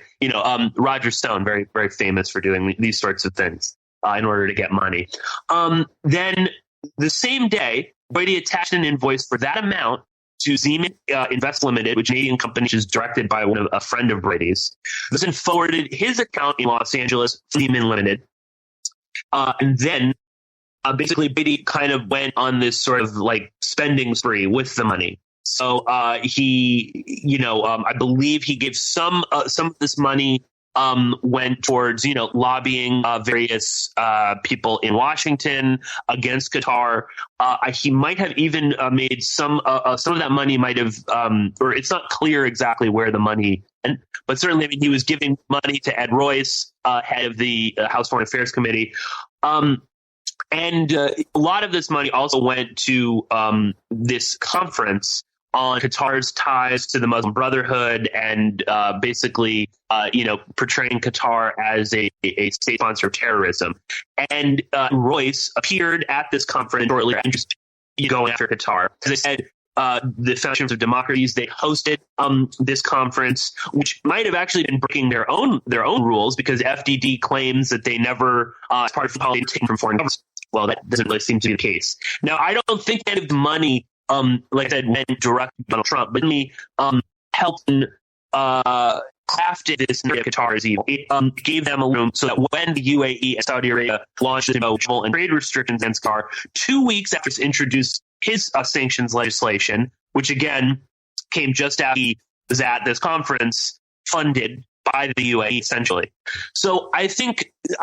[SPEAKER 17] Roger Stone, very, very famous for doing these sorts of things in order to get money. Then the same day, Brady attached an invoice for that amount to Zeman Invest Limited, which is a Canadian company, which is directed by a friend of Brady's. This then forwarded his account in Los Angeles, Zeman Limited. And then basically Brady kind of went on this sort of like spending spree with the money. So he, I believe he gave some of this money went towards, lobbying various people in Washington against Qatar. He might have even made some of that money might have, or it's not clear exactly where the money, but certainly, I mean, he was giving money to Ed Royce, head of the House Foreign Affairs Committee. And a lot of this money also went to this conference on Qatar's ties to the Muslim Brotherhood and basically, portraying Qatar as a state sponsor of terrorism. And Royce appeared at this conference shortly after going after Qatar. As I said, the Foundations of Democracies, they hosted this conference, which might have actually been breaking their own rules, because FDD claims that they never, as part of the policy, taken from foreign governments. Well, that doesn't really seem to be the case. Now, I don't think any of the money, like I said, went direct to Donald Trump, but me helped crafted this narrative Qatar is evil. It gave them a room so that when the UAE and Saudi Arabia launched travel and trade restrictions against Qatar, 2 weeks after it's introduced his sanctions legislation, which again came just after he was at this conference, funded by the UAE essentially. So I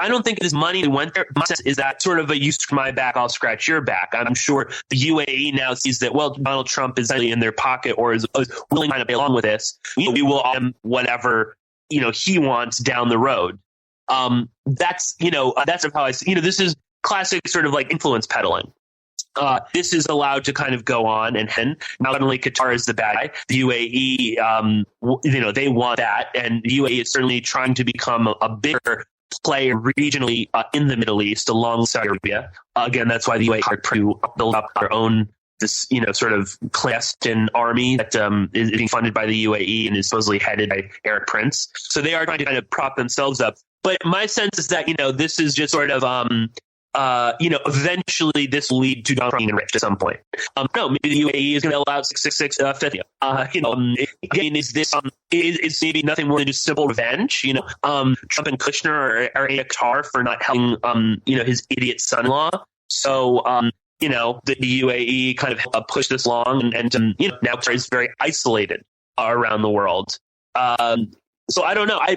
[SPEAKER 17] don't think this money went there. My sense is that sort of a you scratch my back, I'll scratch your back. I'm sure the UAE now sees that, well, Donald Trump is in their pocket or is willing to play along with this. We will offer him whatever he wants down the road. That's how I see. This is classic sort of like influence peddling. This is allowed to kind of go on, and now suddenly Qatar is the bad guy. The UAE, they want that, and the UAE is certainly trying to become a bigger player regionally in the Middle East, along with Saudi Arabia. Again, that's why the UAE are trying to build up their own sort of clandestine army that is being funded by the UAE and is supposedly headed by Arab Prince. So they are trying to kind of prop themselves up. But my sense is that this is just sort of eventually this will lead to Donald Trump being enriched at some point. No, maybe the UAE is going to allow 666 Fifth. Again, is this is maybe nothing more than just simple revenge? Trump and Kushner are in Qatar for not helping his idiot son-in-law. So the UAE kind of pushed this along, and now Qatar is very isolated around the world. So I don't know. I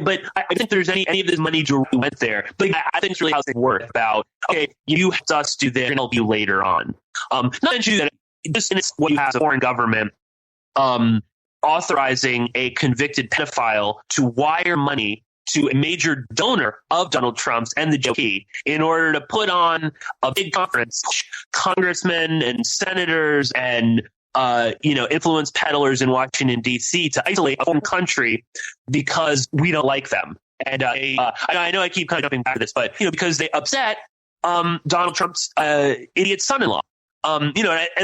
[SPEAKER 17] think there's any of this money went there. But I think it's really how they work about, okay, you helped us do this, and help you later on. Not to that just in what you have a foreign government authorizing a convicted pedophile to wire money to a major donor of Donald Trump's and the GOP in order to put on a big conference, congressmen and senators and influence peddlers in Washington, D.C. to isolate a foreign country because we don't like them. And I know I keep kind of jumping back to this, but, because they upset Donald Trump's idiot son-in-law. And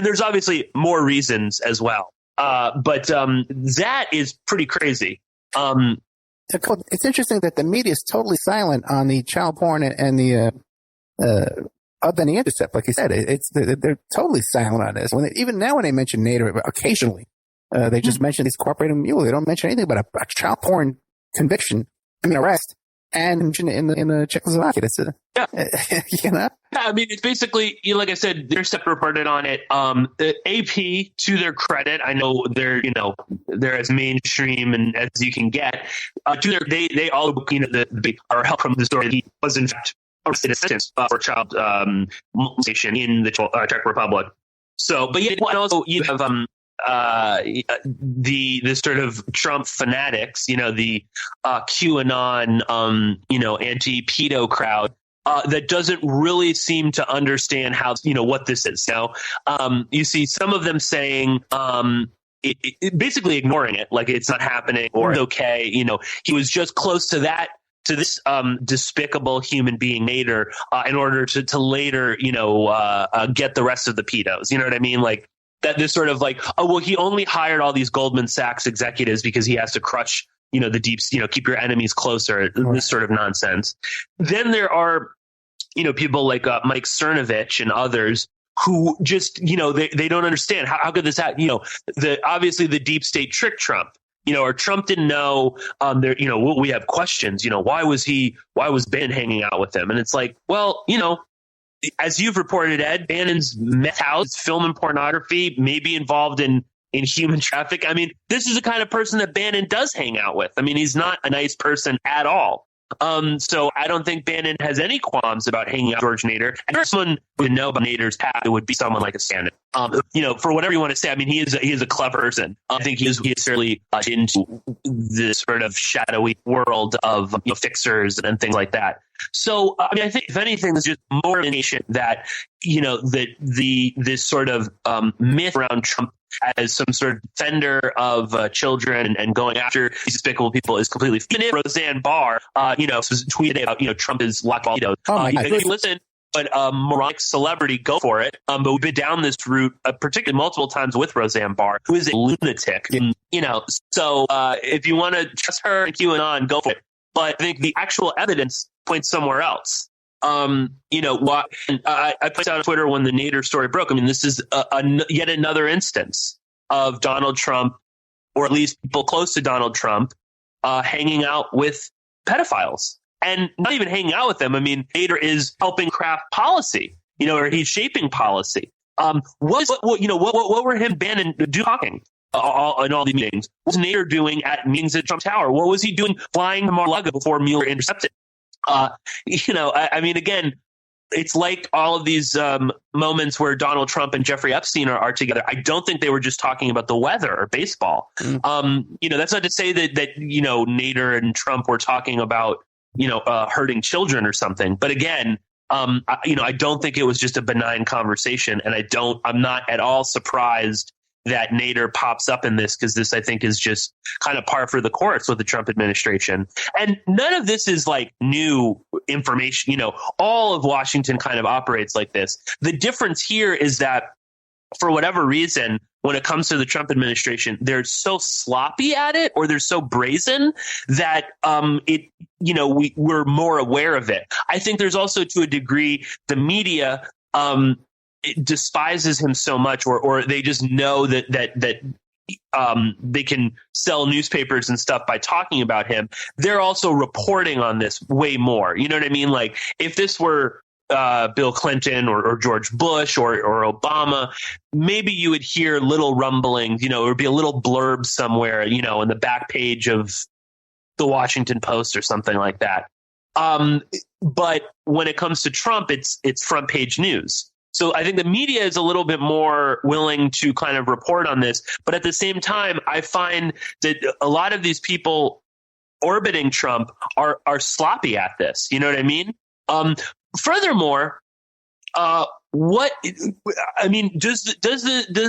[SPEAKER 17] there's obviously more reasons as well. But that is pretty crazy.
[SPEAKER 9] It's interesting that the media is totally silent on the child porn and the other than the intercept. Like you said, they're totally silent on this. Even now when they mention Nader, occasionally they just mention these cooperating mule. They don't mention anything about a child porn arrest, and mention it in the Czechoslovakia. That's it.
[SPEAKER 17] Yeah. I mean, it's basically, like I said, they're separate reported on it. The AP, to their credit, I know they're as mainstream and as you can get. They all, are help from the story. He was in fact arrested a sentence for child molestation in the Czech Republic. So, but yeah, and also you have the sort of Trump fanatics, the QAnon, anti-pedo crowd. That doesn't really seem to understand how, what this is. You see some of them saying, basically ignoring it, like it's not happening or it's okay. He was just close to this despicable human being, Nader, in order to later, get the rest of the pedos. You know what I mean? Like that, this sort of like, oh, well, he only hired all these Goldman Sachs executives because he has to crush the deep, keep your enemies closer, this sort of nonsense. Then there are, people like Mike Cernovich and others who just, they don't understand how could this happen? Obviously the deep state tricked Trump, or Trump didn't know, we have questions, why was Bannon hanging out with him? And it's like, well, as you've reported, Ed, Bannon's meth house, film and pornography, may be involved in human traffic. I mean, this is the kind of person that Bannon does hang out with. I mean, he's not a nice person at all. So I don't think Bannon has any qualms about hanging out with George Nader. And if someone would know about Nader's past, it would be someone like a Sanders. For whatever you want to say, I mean, he is a clever person. I think he is fairly into this sort of shadowy world of fixers and things like that. So, I mean, I think if anything, there's just more indication that, this sort of myth around Trump as some sort of defender of children and going after these despicable people is completely false. Roseanne Barr, tweeted about, Trump is locked all pedos. Listen, but moronic celebrity, go for it. But we've been down this route, particularly multiple times with Roseanne Barr, who is a lunatic. So if you want to trust her and QAnon, go for it. But I think the actual evidence points somewhere else. I put out on Twitter when the Nader story broke. I mean, this is yet another instance of Donald Trump, or at least people close to Donald Trump, hanging out with pedophiles. And not even hanging out with them. I mean, Nader is helping craft policy, or he's shaping policy. What were him, Bannon, talking in all these meetings? What was Nader doing at meetings at Trump Tower? What was he doing flying to Mar-a-Lago before Mueller intercepted? I mean, again, it's like all of these moments where Donald Trump and Jeffrey Epstein are together. I don't think they were just talking about the weather or baseball. That's not to say that Nader and Trump were talking about hurting children or something. But again, I don't think it was just a benign conversation, and I'm not at all surprised that Nader pops up in this, because this, I think, is just kind of par for the course with the Trump administration. And none of this is like new information. All of Washington kind of operates like this. The difference here is that for whatever reason, when it comes to the Trump administration, they're so sloppy at it, or they're so brazen that we're more aware of it. I think there's also, to a degree, the media it despises him so much, or they just know that they can sell newspapers and stuff by talking about him. They're also reporting on this way more. You know what I mean? Like if this were Bill Clinton or George Bush or Obama, maybe you would hear little rumblings, it would be a little blurb somewhere, in the back page of the Washington Post or something like that. But when it comes to Trump, it's front page news. So I think the media is a little bit more willing to kind of report on this. But at the same time, I find that a lot of these people orbiting Trump are sloppy at this. You know what I mean? Furthermore, does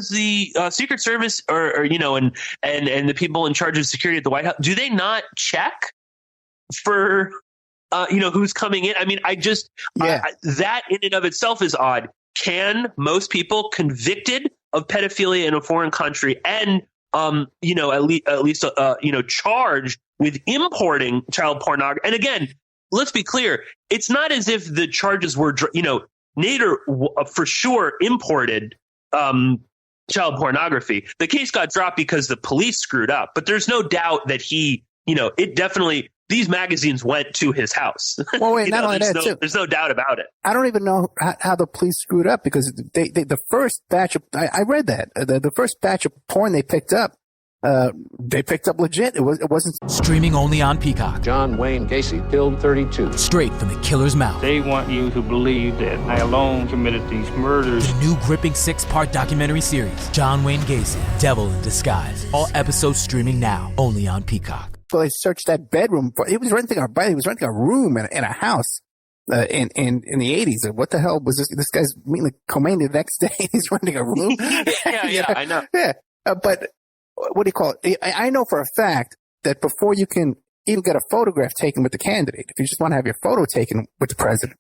[SPEAKER 17] the Secret Service or and the people in charge of security at the White House, do they not check for who's coming in? I mean, that in and of itself is odd. Can most people convicted of pedophilia in a foreign country and at least charged with importing child pornography? And again, let's be clear, it's not as if the charges were, Nader for sure imported child pornography. The case got dropped because the police screwed up, but there's no doubt that he, it definitely, these magazines went to his house.
[SPEAKER 9] Well, wait, not only that, too.
[SPEAKER 17] There's no doubt about it.
[SPEAKER 9] I don't even know how the police screwed up, because the first batch of, I read that, the first batch of porn they picked up they picked up legit. It wasn't
[SPEAKER 3] streaming only on Peacock.
[SPEAKER 4] John Wayne Gacy killed 32.
[SPEAKER 3] Straight from the killer's mouth.
[SPEAKER 5] They want you to believe that I alone committed these murders.
[SPEAKER 3] The new gripping 6-part documentary series, John Wayne Gacy, Devil in Disguise. All episodes streaming now, only on Peacock.
[SPEAKER 9] Well, they searched that bedroom. He was renting a room in a house in the 80s. What the hell was this? This guy's meeting Khomeini the next day. He's renting a room.
[SPEAKER 17] yeah, I know.
[SPEAKER 9] Yeah, but what do you call it? I know for a fact that before you can even get a photograph taken with the candidate, if you just want to have your photo taken with the president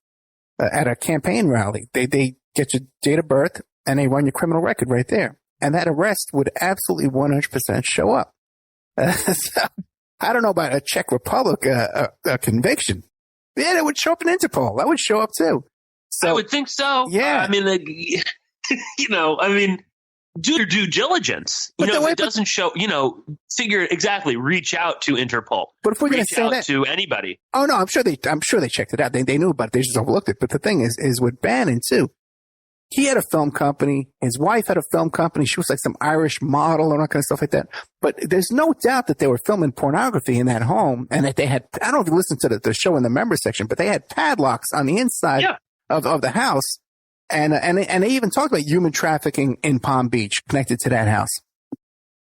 [SPEAKER 9] at a campaign rally, they get your date of birth and they run your criminal record right there. And that arrest would absolutely 100% show up. So, I don't know about a Czech Republic a conviction. Yeah, that would show up in Interpol. That would show up too. So,
[SPEAKER 17] I would think so.
[SPEAKER 9] Yeah.
[SPEAKER 17] I mean, do your due diligence. If it doesn't show, reach out to Interpol.
[SPEAKER 9] But if we're going to say that
[SPEAKER 17] to anybody.
[SPEAKER 9] Oh no, I'm sure they checked it out. They knew about it. They just overlooked it. But the thing is with Bannon too. He had a film company. His wife had a film company. She was like some Irish model and all that kind of stuff like that. But there's no doubt that they were filming pornography in that home and that they had, I don't know if you listened to the show in the member section, but they had padlocks on the inside of the house. And they even talked about human trafficking in Palm Beach connected to that house.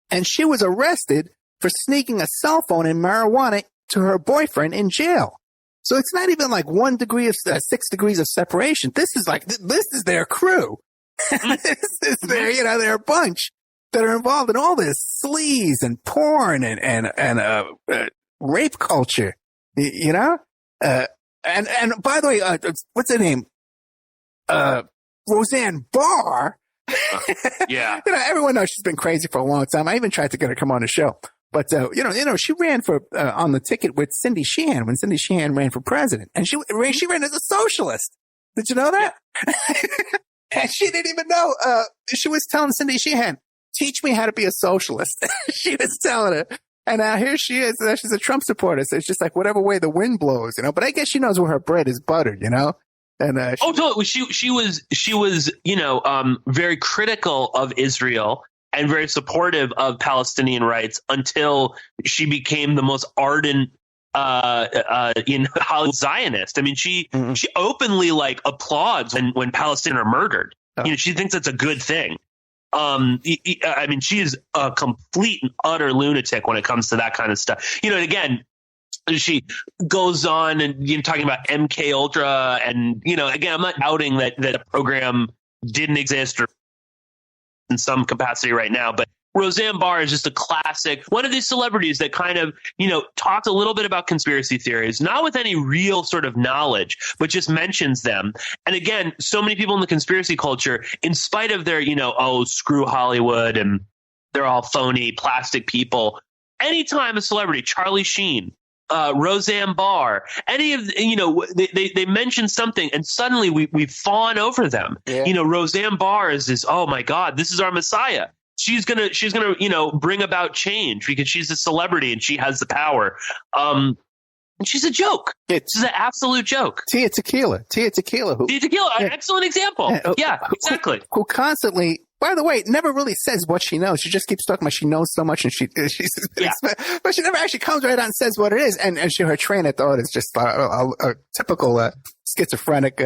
[SPEAKER 9] And she was arrested for sneaking a cell phone and marijuana to her boyfriend in jail. So it's not even like 1 degree of 6 degrees of separation. This is their crew. This is they're a bunch that are involved in all this sleaze and porn and rape culture, and by the way, what's her name? Roseanne Barr.
[SPEAKER 17] Yeah.
[SPEAKER 9] Everyone knows she's been crazy for a long time. I even tried to get her to come on the show. But, she ran for, on the ticket with Cindy Sheehan when Cindy Sheehan ran for president. And she ran as a socialist. Did you know that? Yeah. And she didn't even know, she was telling Cindy Sheehan, teach me how to be a socialist. She was telling her. And now here she is. She's a Trump supporter. So it's just like whatever way the wind blows, But I guess she knows where her bread is buttered, And
[SPEAKER 17] she was very critical of Israel and very supportive of Palestinian rights until she became the most ardent Hollywood Zionist. I mean, she openly applauds when Palestinians are murdered. Oh. She thinks that's a good thing. I mean, she is a complete and utter lunatic when it comes to that kind of stuff. And again, she goes on and talking about MK Ultra, and again, I'm not outing that the program didn't exist or in some capacity right now, but Roseanne Barr is just a classic, one of these celebrities that kind of, talks a little bit about conspiracy theories, not with any real sort of knowledge, but just mentions them. And again, so many people in the conspiracy culture, in spite of their, screw Hollywood and they're all phony plastic people. Anytime a celebrity, Charlie Sheen, Roseanne Barr, any of they mention something and suddenly we fawn over them. Yeah. Roseanne Barr is this, oh my God, this is our Messiah. She's gonna bring about change because she's a celebrity and she has the power. And she's a joke. She's an absolute joke.
[SPEAKER 9] Tia Tequila,
[SPEAKER 17] an excellent example. Yeah, exactly.
[SPEAKER 9] Who constantly, by the way, never really says what she knows. She just keeps talking about she knows so much, and but she never actually comes right out and says what it is. And her train of thought is just a typical schizophrenic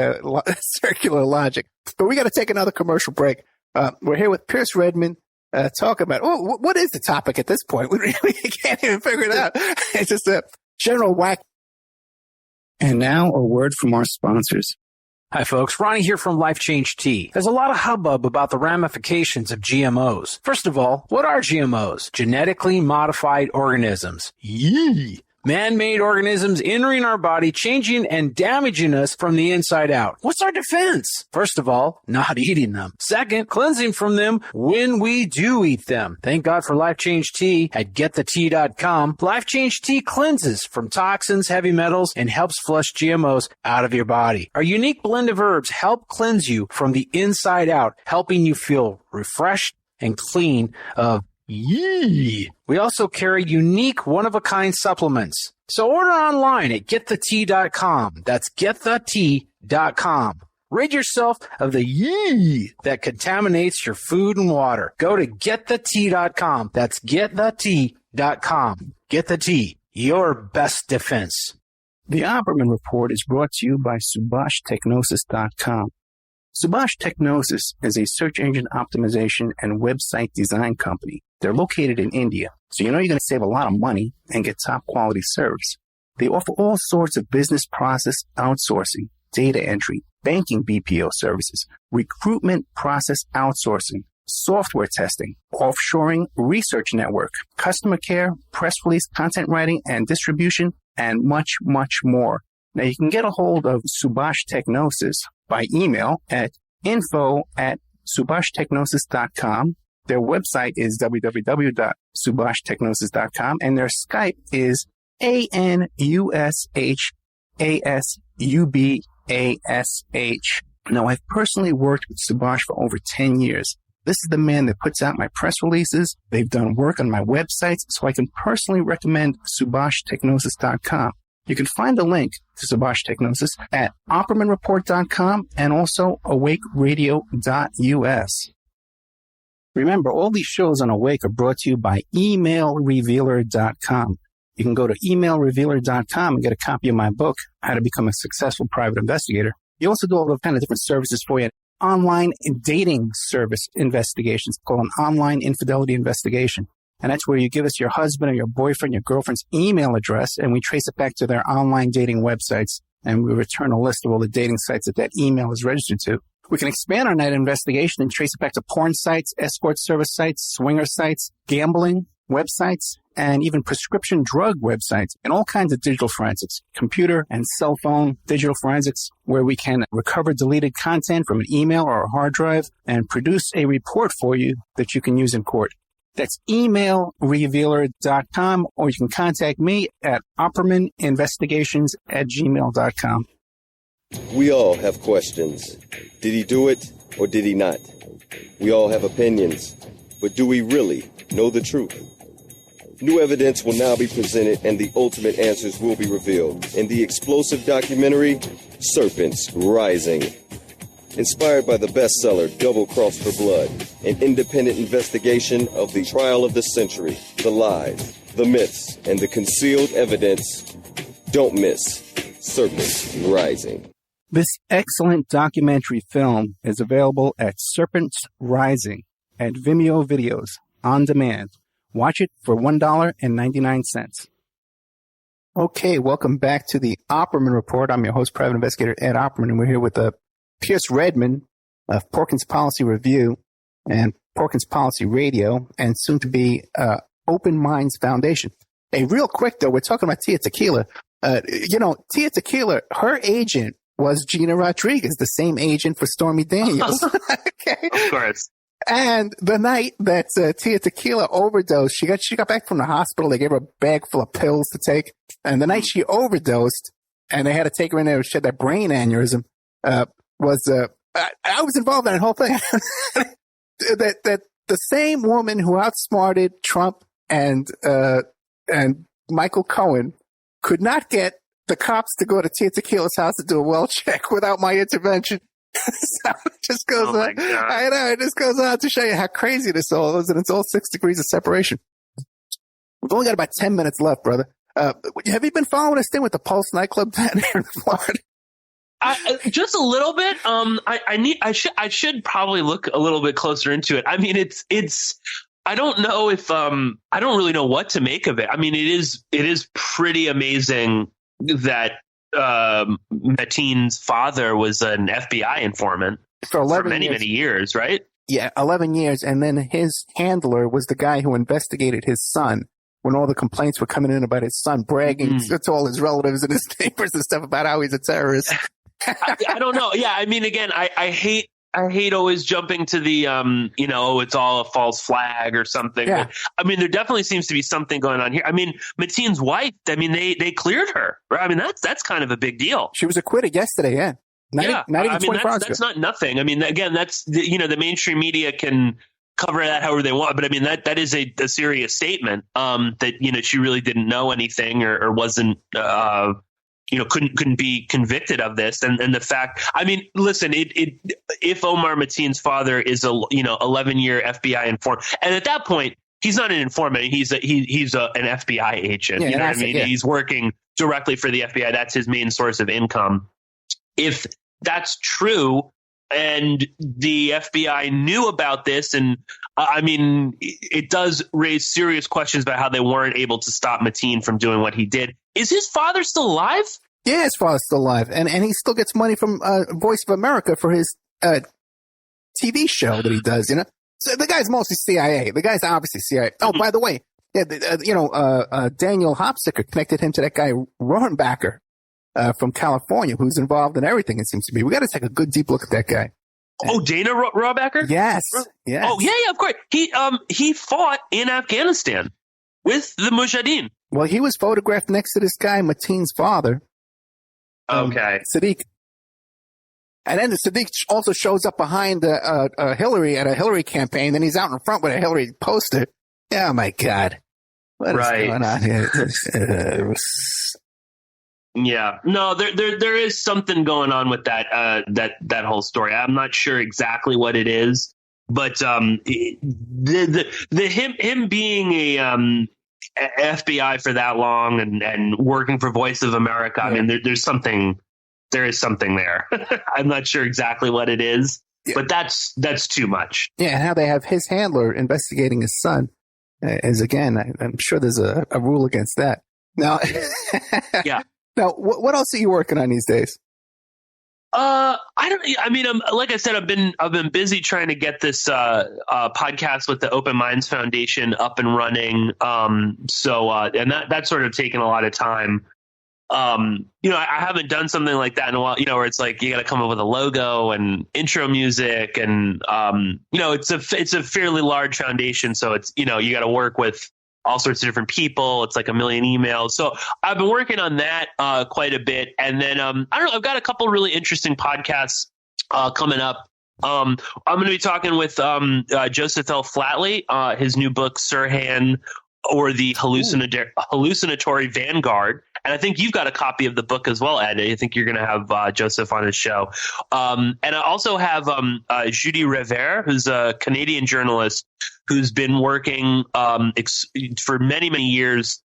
[SPEAKER 9] circular logic. But we got to take another commercial break. We're here with Pierce Redmond. Talk about, what is the topic at this point? We can't even figure it out. It's just a general whack. And now a word from our sponsors.
[SPEAKER 13] Hi, folks. Ronnie here from Life Change Tea. There's a lot of hubbub about the ramifications of GMOs. First of all, what are GMOs? Genetically modified organisms. Yee! Man-made organisms entering our body, changing and damaging us from the inside out. What's our defense? First of all, not eating them. Second, cleansing from them when we do eat them. Thank God for Life Change Tea at getthetea.com. Life Change Tea cleanses from toxins, heavy metals, and helps flush GMOs out of your body. Our unique blend of herbs help cleanse you from the inside out, helping you feel refreshed and clean of yee. We also carry unique one-of-a-kind supplements. So order online at getthetea.com. That's getthetea.com. Rid yourself of the yee that contaminates your food and water. Go to getthetea.com. That's getthetea.com. Get the tea, your best defense.
[SPEAKER 12] The Opperman Report is brought to you by SubhashTechnosis.com. Subash Technosis is a search engine optimization and website design company. They're located in India, so you know you're going to save a lot of money and get top quality service. They offer all sorts of business process outsourcing, data entry, banking BPO services, recruitment process outsourcing, software testing, offshoring, research network, customer care, press release, content writing and distribution, and much, much more. Now you can get a hold of Subash Technosis by email at info@subashtechnosis.com. Their website is www.subashtechnosis.com, and their Skype is ANUSHASUBASH. Now, I've personally worked with Subash for over 10 years. This is the man that puts out my press releases. They've done work on my websites, so I can personally recommend SubashTechnosis.com. You can find a link to Subash Technosis at OppermanReport.com and also AwakeRadio.us. Remember, all these shows on Awake are brought to you by EmailRevealer.com. You can go to emailrevealer.com and get a copy of my book, How to Become a Successful Private Investigator. You also do all those kind of different services for you. Online dating service investigations called an online infidelity investigation. And that's where you give us your husband or your boyfriend, your girlfriend's email address, and we trace it back to their online dating websites, and we return a list of all the dating sites that email is registered to. We can expand on that investigation and trace it back to porn sites, escort service sites, swinger sites, gambling websites, and even prescription drug websites, and all kinds of digital forensics, computer and cell phone digital forensics, where we can recover deleted content from an email or a hard drive and produce a report for you that you can use in court. That's emailrevealer.com, or you can contact me at oppermaninvestigations@gmail.com.
[SPEAKER 14] We all have questions. Did he do it or did he not? We all have opinions, but do we really know the truth? New evidence will now be presented and the ultimate answers will be revealed in the explosive documentary, Serpents Rising. Inspired by the bestseller Double Cross for Blood, an independent investigation of the trial of the century, the lies, the myths, and the concealed evidence. Don't miss Serpents Rising.
[SPEAKER 12] This excellent documentary film is available at Serpents Rising at Vimeo Videos on demand. Watch it for $1.99. Okay, welcome back to the Opperman Report. I'm your host, Private Investigator Ed Opperman, and we're here with Pierce Redmond of Porkins Policy Review and Porkins Policy Radio, and soon to be Open Minds Foundation. Hey, real quick though, we're talking about Tia Tequila. Tia Tequila, her agent was Gina Rodriguez, the same agent for Stormy Daniels. Okay.
[SPEAKER 17] Of course.
[SPEAKER 12] And the night that Tia Tequila overdosed, she got back from the hospital. They gave her a bag full of pills to take. And the night she overdosed, and they had to take her in there, she had that brain aneurysm, I was involved in that whole thing. that the same woman who outsmarted Trump and Michael Cohen could not get the cops to go to Tia Tequila's house to do a well check without my intervention. So it just goes on. I know, it just goes on to show you how crazy this all is, and it's all 6 degrees of separation. We've only got about 10 minutes left, brother. Have you been following this thing with the Pulse nightclub down here in Florida?
[SPEAKER 17] Just a little bit. I should probably look a little bit closer into it. I mean, it's. I don't know if I don't really know what to make of it. I mean, it is pretty amazing that Mateen's father was an FBI informant for many years, right?
[SPEAKER 12] Yeah, 11 years. And then his handler was the guy who investigated his son when all the complaints were coming in about his son bragging to all his relatives and his neighbors and stuff about how he's a terrorist.
[SPEAKER 17] I don't know. Yeah, I mean, again, I hate always jumping to the, it's all a false flag or something.
[SPEAKER 12] Yeah.
[SPEAKER 17] But, I mean, there definitely seems to be something going on here. I mean, Mateen's wife, I mean, they cleared her. Right? I mean, that's kind of a big deal.
[SPEAKER 12] She was acquitted yesterday, yeah. Not even 24 hours ago. That's
[SPEAKER 17] not nothing. I mean, again, that's, the mainstream media can cover that however they want. But I mean, that is a serious statement that, she really didn't know anything or wasn't, couldn't be convicted of this. And the fact, I mean, listen, if Omar Mateen's father is 11-year FBI informant, and at that point, he's not an informant. He's an FBI agent.
[SPEAKER 9] Yeah,
[SPEAKER 17] you know what I mean?
[SPEAKER 9] Yeah.
[SPEAKER 17] He's working directly for the FBI. That's his main source of income. If that's true, and the FBI knew about this, and I mean, it does raise serious questions about how they weren't able to stop Mateen from doing what he did. Is his father still alive?
[SPEAKER 9] Yeah, his father's still alive, and he still gets money from Voice of America for his TV show that he does. So the guy's mostly CIA. The guy's obviously CIA. Oh, by the way, Daniel Hopsicker connected him to that guy Rohrabacher from California, who's involved in everything. It seems to be. We got to take a good deep look at that guy.
[SPEAKER 17] Oh, Dana Rohrabacher?
[SPEAKER 9] Yes. Yes.
[SPEAKER 17] Oh, yeah, of course. He fought in Afghanistan with the Mujahideen.
[SPEAKER 9] Well, he was photographed next to this guy, Mateen's father.
[SPEAKER 17] Okay.
[SPEAKER 9] Sadiq. And then Sadiq also shows up behind Hillary at a Hillary campaign. Then he's out in front with a Hillary poster. Oh, my God. What is going on here?
[SPEAKER 17] Yeah, no, there is something going on with that whole story. I'm not sure exactly what it is, but him being a FBI for that long and working for Voice of America. I mean, there is something there. I'm not sure exactly what it is, but that's too much.
[SPEAKER 9] Yeah, and how they have his handler investigating his son is, again, I'm sure there's a rule against that. Now,
[SPEAKER 17] yeah.
[SPEAKER 9] Now, what else are you working on these days?
[SPEAKER 17] Like I said, I've been busy trying to get this podcast with the Open Minds Foundation up and running. And that's sort of taken a lot of time. I haven't done something like that in a while, where it's like, you got to come up with a logo and intro music and, it's a fairly large foundation. So it's, you got to work with all sorts of different people. It's like a million emails. So I've been working on that quite a bit. And then, I've got a couple really interesting podcasts coming up. I'm going to be talking with Joseph L. Flatley, his new book, Sirhan, or the Hallucinatory Vanguard. And I think you've got a copy of the book as well, Ed. I think you're going to have Joseph on his show. And I also have Judy Revere, who's a Canadian journalist who's been working for many, many years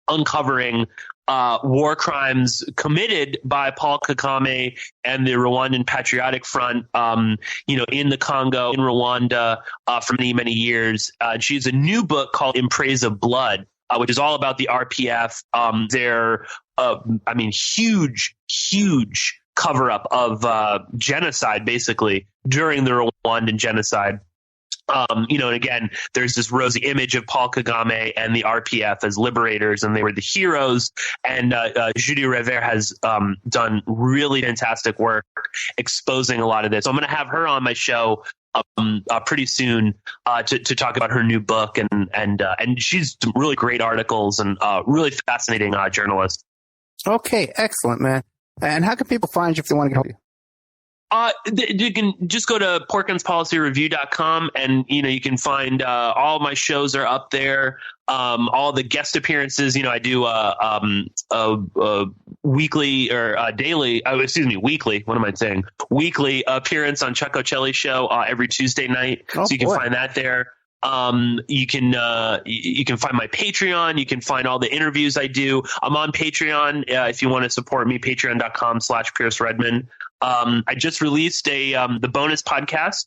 [SPEAKER 17] uncovering war crimes committed by Paul Kagame and the Rwandan Patriotic Front, in the Congo, in Rwanda, for many, many years. She has a new book called In Praise of Blood, which is all about the RPF, their, huge cover-up of genocide, basically, during the Rwandan genocide. And again, there's this rosy image of Paul Kagame and the RPF as liberators, and they were the heroes. And Judy Revere has done really fantastic work exposing a lot of this. So I'm going to have her on my show pretty soon to talk about her new book, and she's done really great articles and really fascinating journalist.
[SPEAKER 9] Okay, excellent, man. And how can people find you if they want to help you?
[SPEAKER 17] You can just go to PorkinsPolicyReview.com, and you can find all my shows are up there. All the guest appearances. I do weekly or daily. Weekly. What am I saying? Weekly appearance on Chuck Ocelli's show every Tuesday night. So you can find that there. You can find my Patreon. You can find all the interviews I do. I'm on Patreon. If you want to support me, patreon.com/Pierce Redmond. I just released the bonus podcast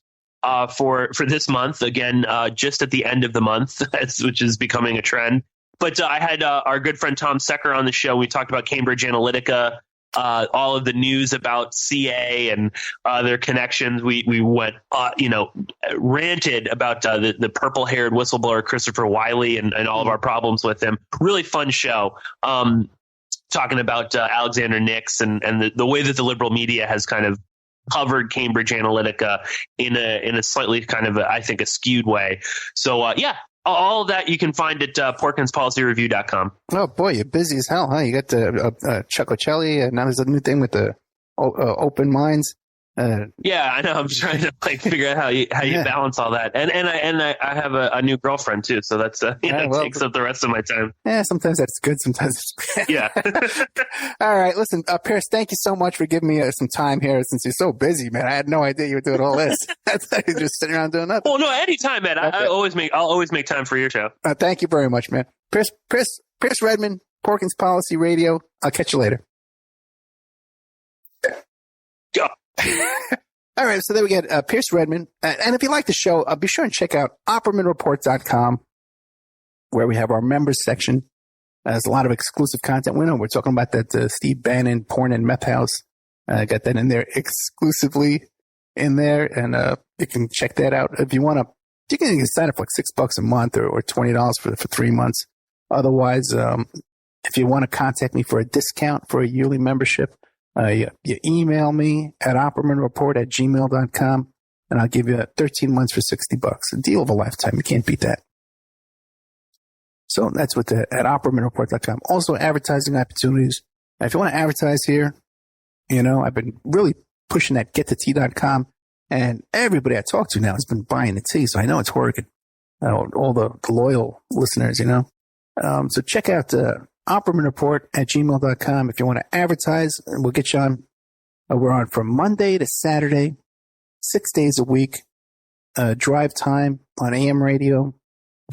[SPEAKER 17] for this month. Again, just at the end of the month, which is becoming a trend. But I had our good friend Tom Secker on the show. We talked about Cambridge Analytica, all of the news about CA and their connections. We went, ranted about the purple-haired whistleblower Christopher Wiley and all of our problems with him. Really fun show. Talking about Alexander Nix and the way that the liberal media has kind of covered Cambridge Analytica in a slightly kind of, I think, a skewed way. So, all of that you can find at PorkinsPolicyReview.com.
[SPEAKER 9] Oh, boy, you're busy as hell, huh? You got Chuck Ocelli, and now there's a new thing with the Open Minds.
[SPEAKER 17] Yeah, I know. I'm trying to figure out how you balance all that, and I have a new girlfriend too, so that's takes up the rest of my time.
[SPEAKER 9] Yeah, sometimes that's good, sometimes it's bad.
[SPEAKER 17] Yeah.
[SPEAKER 9] All right, listen, Pierce, thank you so much for giving me some time here. Since you're so busy, man, I had no idea you were doing all this. I thought you were just sitting around doing nothing.
[SPEAKER 17] Well, no, anytime, man. Okay. I'll always make time for your show.
[SPEAKER 9] Thank you very much, man. Pierce Redmond, Porkins Policy Radio. I'll catch you later.
[SPEAKER 17] Go.
[SPEAKER 9] All right, so there we get Pierce Redmond. And if you like the show, be sure and check out OppermanReport.com, where we have our members section. There's a lot of exclusive content. We're talking about that Steve Bannon porn and meth house. Got that in there exclusively in there, and you can check that out if you want to. You can sign up for like $6 a month or $20 for 3 months. Otherwise, if you want to contact me for a discount for a yearly membership, you email me at oppermanreport@gmail.com, and I'll give you 13 months for $60. A deal of a lifetime. You can't beat that. So that's at oppermanreport.com. Also, advertising opportunities. If you want to advertise here, I've been really pushing that getthetea.com, and everybody I talk to now has been buying the tea, so I know it's working. All the loyal listeners, So check out oppermanreport@gmail.com if you want to advertise, and we'll get you on. We're on from Monday to Saturday, 6 days a week. Drive time on AM radio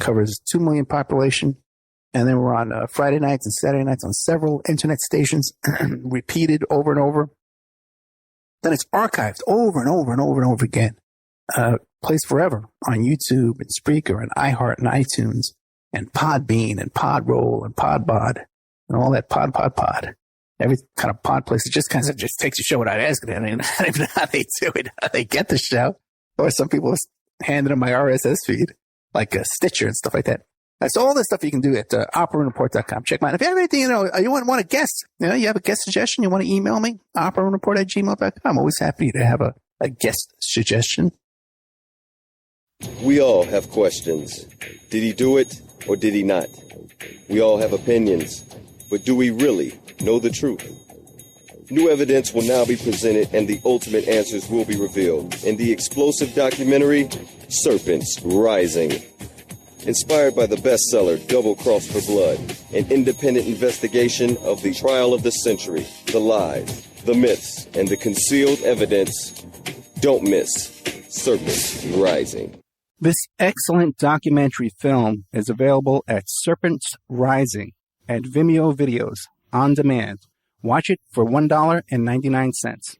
[SPEAKER 9] covers 2 million population. And then we're on Friday nights and Saturday nights on several internet stations, repeated over and over. Then it's archived over and over and over and over again. Plays forever on YouTube and Spreaker and iHeart and iTunes and Podbean and Podroll and Podbod and all that pod. Every kind of pod place. It just kind of just takes your show without asking. I mean, I don't even know how they do it, how they get the show. Or some people hand them my RSS feed, like Stitcher and stuff like that. That's all the stuff you can do at oppermanreport.com. Check them out. If you have anything, you want a guest, you have a guest suggestion, you want to email me, oppermanreport@gmail.com. I'm always happy to have a guest suggestion.
[SPEAKER 14] We all have questions. Did he do it or did he not? We all have opinions, but do we really know the truth? New evidence will now be presented and the ultimate answers will be revealed in the explosive documentary, Serpents Rising. Inspired by the bestseller Double Cross for Blood, an independent investigation of the trial of the century, the lies, the myths, and the concealed evidence. Don't miss Serpents Rising.
[SPEAKER 12] This excellent documentary film is available at Serpents Rising at Vimeo Videos on demand. Watch it for $1.99.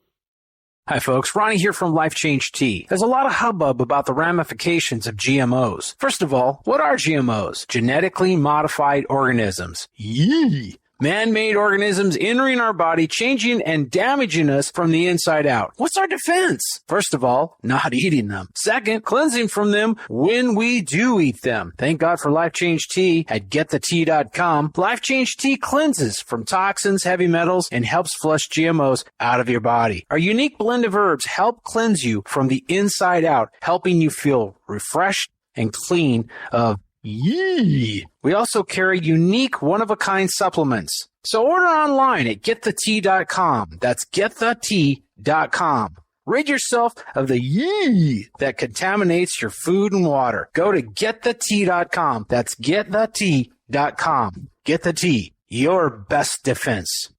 [SPEAKER 13] Hi, folks. Ronnie here from Life Change Tea. There's a lot of hubbub about the ramifications of GMOs. First of all, what are GMOs? Genetically modified organisms. Yee! Man-made organisms entering our body, changing and damaging us from the inside out. What's our defense? First of all, not eating them. Second, cleansing from them when we do eat them. Thank God for Life Change Tea at getthetea.com. Life Change Tea cleanses from toxins, heavy metals, and helps flush GMOs out of your body. Our unique blend of herbs help cleanse you from the inside out, helping you feel refreshed and clean of yee. We also carry unique one-of-a-kind supplements. So order online at getthetea.com. That's getthetea.com. Rid yourself of the yee that contaminates your food and water. Go to getthetea.com. That's getthetea.com. Get the tea, your best defense.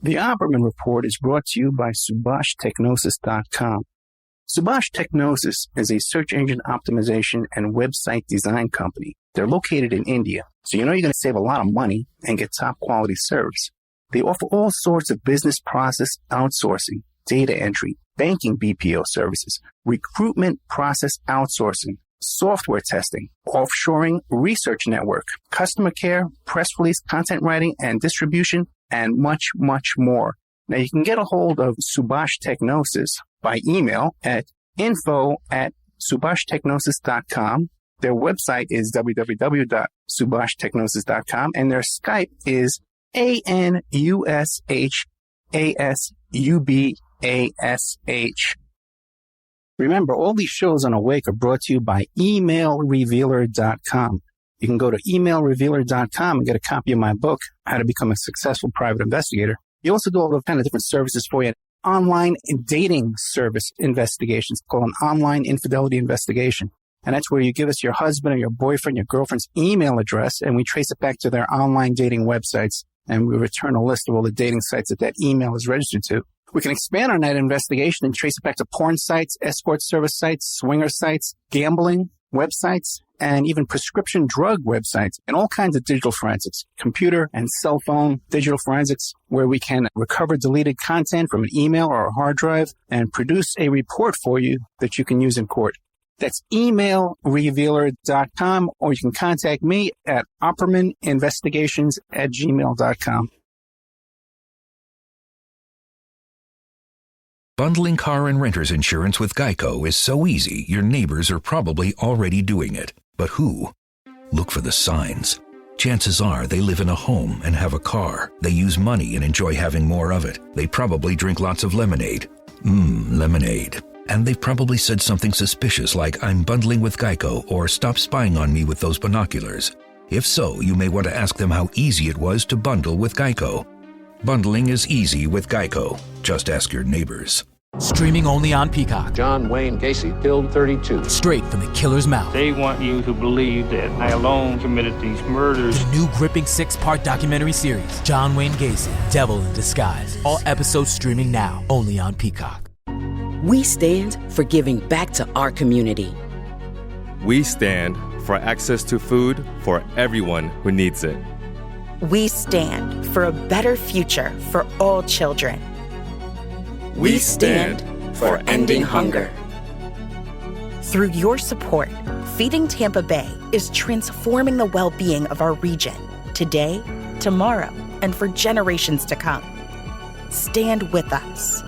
[SPEAKER 12] The Opperman Report is brought to you by SubhashTechnosis.com. Subash Technosis is a search engine optimization and website design company. They're located in India, so you're going to save a lot of money and get top quality service. They offer all sorts of business process outsourcing, data entry, banking BPO services, recruitment process outsourcing, software testing, offshoring, research network, customer care, press release, content writing and distribution, and much, much more. Now, you can get a hold of Subash Technosis by email at info@subhashtechnosis.com. Their website is www.subhashtechnosis.com, and their Skype is ANUSHASUBASH. Remember, all these shows on Awake are brought to you by emailrevealer.com. You can go to emailrevealer.com and get a copy of my book, How to Become a Successful Private Investigator. You also do all the kind of different services for you. online dating service investigations called an online infidelity investigation. And that's where you give us your husband or your boyfriend, your girlfriend's email address, and we trace it back to their online dating websites, and we return a list of all the dating sites that email is registered to. We can expand on that investigation and trace it back to porn sites, escort service sites, swinger sites, gambling websites, and even prescription drug websites, and all kinds of digital forensics, computer and cell phone digital forensics, where we can recover deleted content from an email or a hard drive and produce a report for you that you can use in court. That's emailrevealer.com, or you can contact me at oppermaninvestigations@gmail.com.
[SPEAKER 19] Bundling car and renter's insurance with Geico is so easy, your neighbors are probably already doing it. But who? Look for the signs. Chances are they live in a home and have a car. They use money and enjoy having more of it. They probably drink lots of lemonade. Lemonade. And they've probably said something suspicious like, "I'm bundling with Geico," or "Stop spying on me with those binoculars." If so, you may want to ask them how easy it was to bundle with Geico. Bundling is easy with Geico. Just ask your neighbors.
[SPEAKER 3] Streaming only on Peacock.
[SPEAKER 4] John Wayne Gacy killed 32.
[SPEAKER 3] Straight from the killer's mouth.
[SPEAKER 5] They want you to believe that I alone committed these murders.
[SPEAKER 3] The new gripping 6-part documentary series, John Wayne Gacy, Devil in Disguise. All episodes streaming now, only on Peacock.
[SPEAKER 20] We stand for giving back to our community.
[SPEAKER 21] We stand for access to food for everyone who needs it.
[SPEAKER 22] We stand for a better future for all children.
[SPEAKER 21] We stand for ending hunger.
[SPEAKER 22] Through your support, Feeding Tampa Bay is transforming the well-being of our region today, tomorrow, and for generations to come. Stand with us.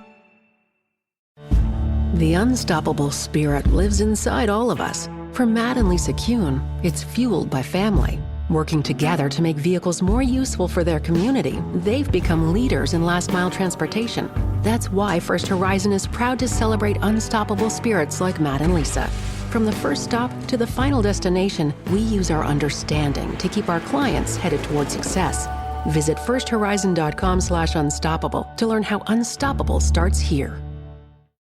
[SPEAKER 11] The unstoppable spirit lives inside all of us. For Matt and Lisa Kuhn, it's fueled by family. Working together to make vehicles more useful for their community, they've become leaders in last-mile transportation. That's why First Horizon is proud to celebrate unstoppable spirits like Matt and Lisa. From the first stop to the final destination, we use our understanding to keep our clients headed toward success. Visit firsthorizon.com/unstoppable to learn how unstoppable starts here.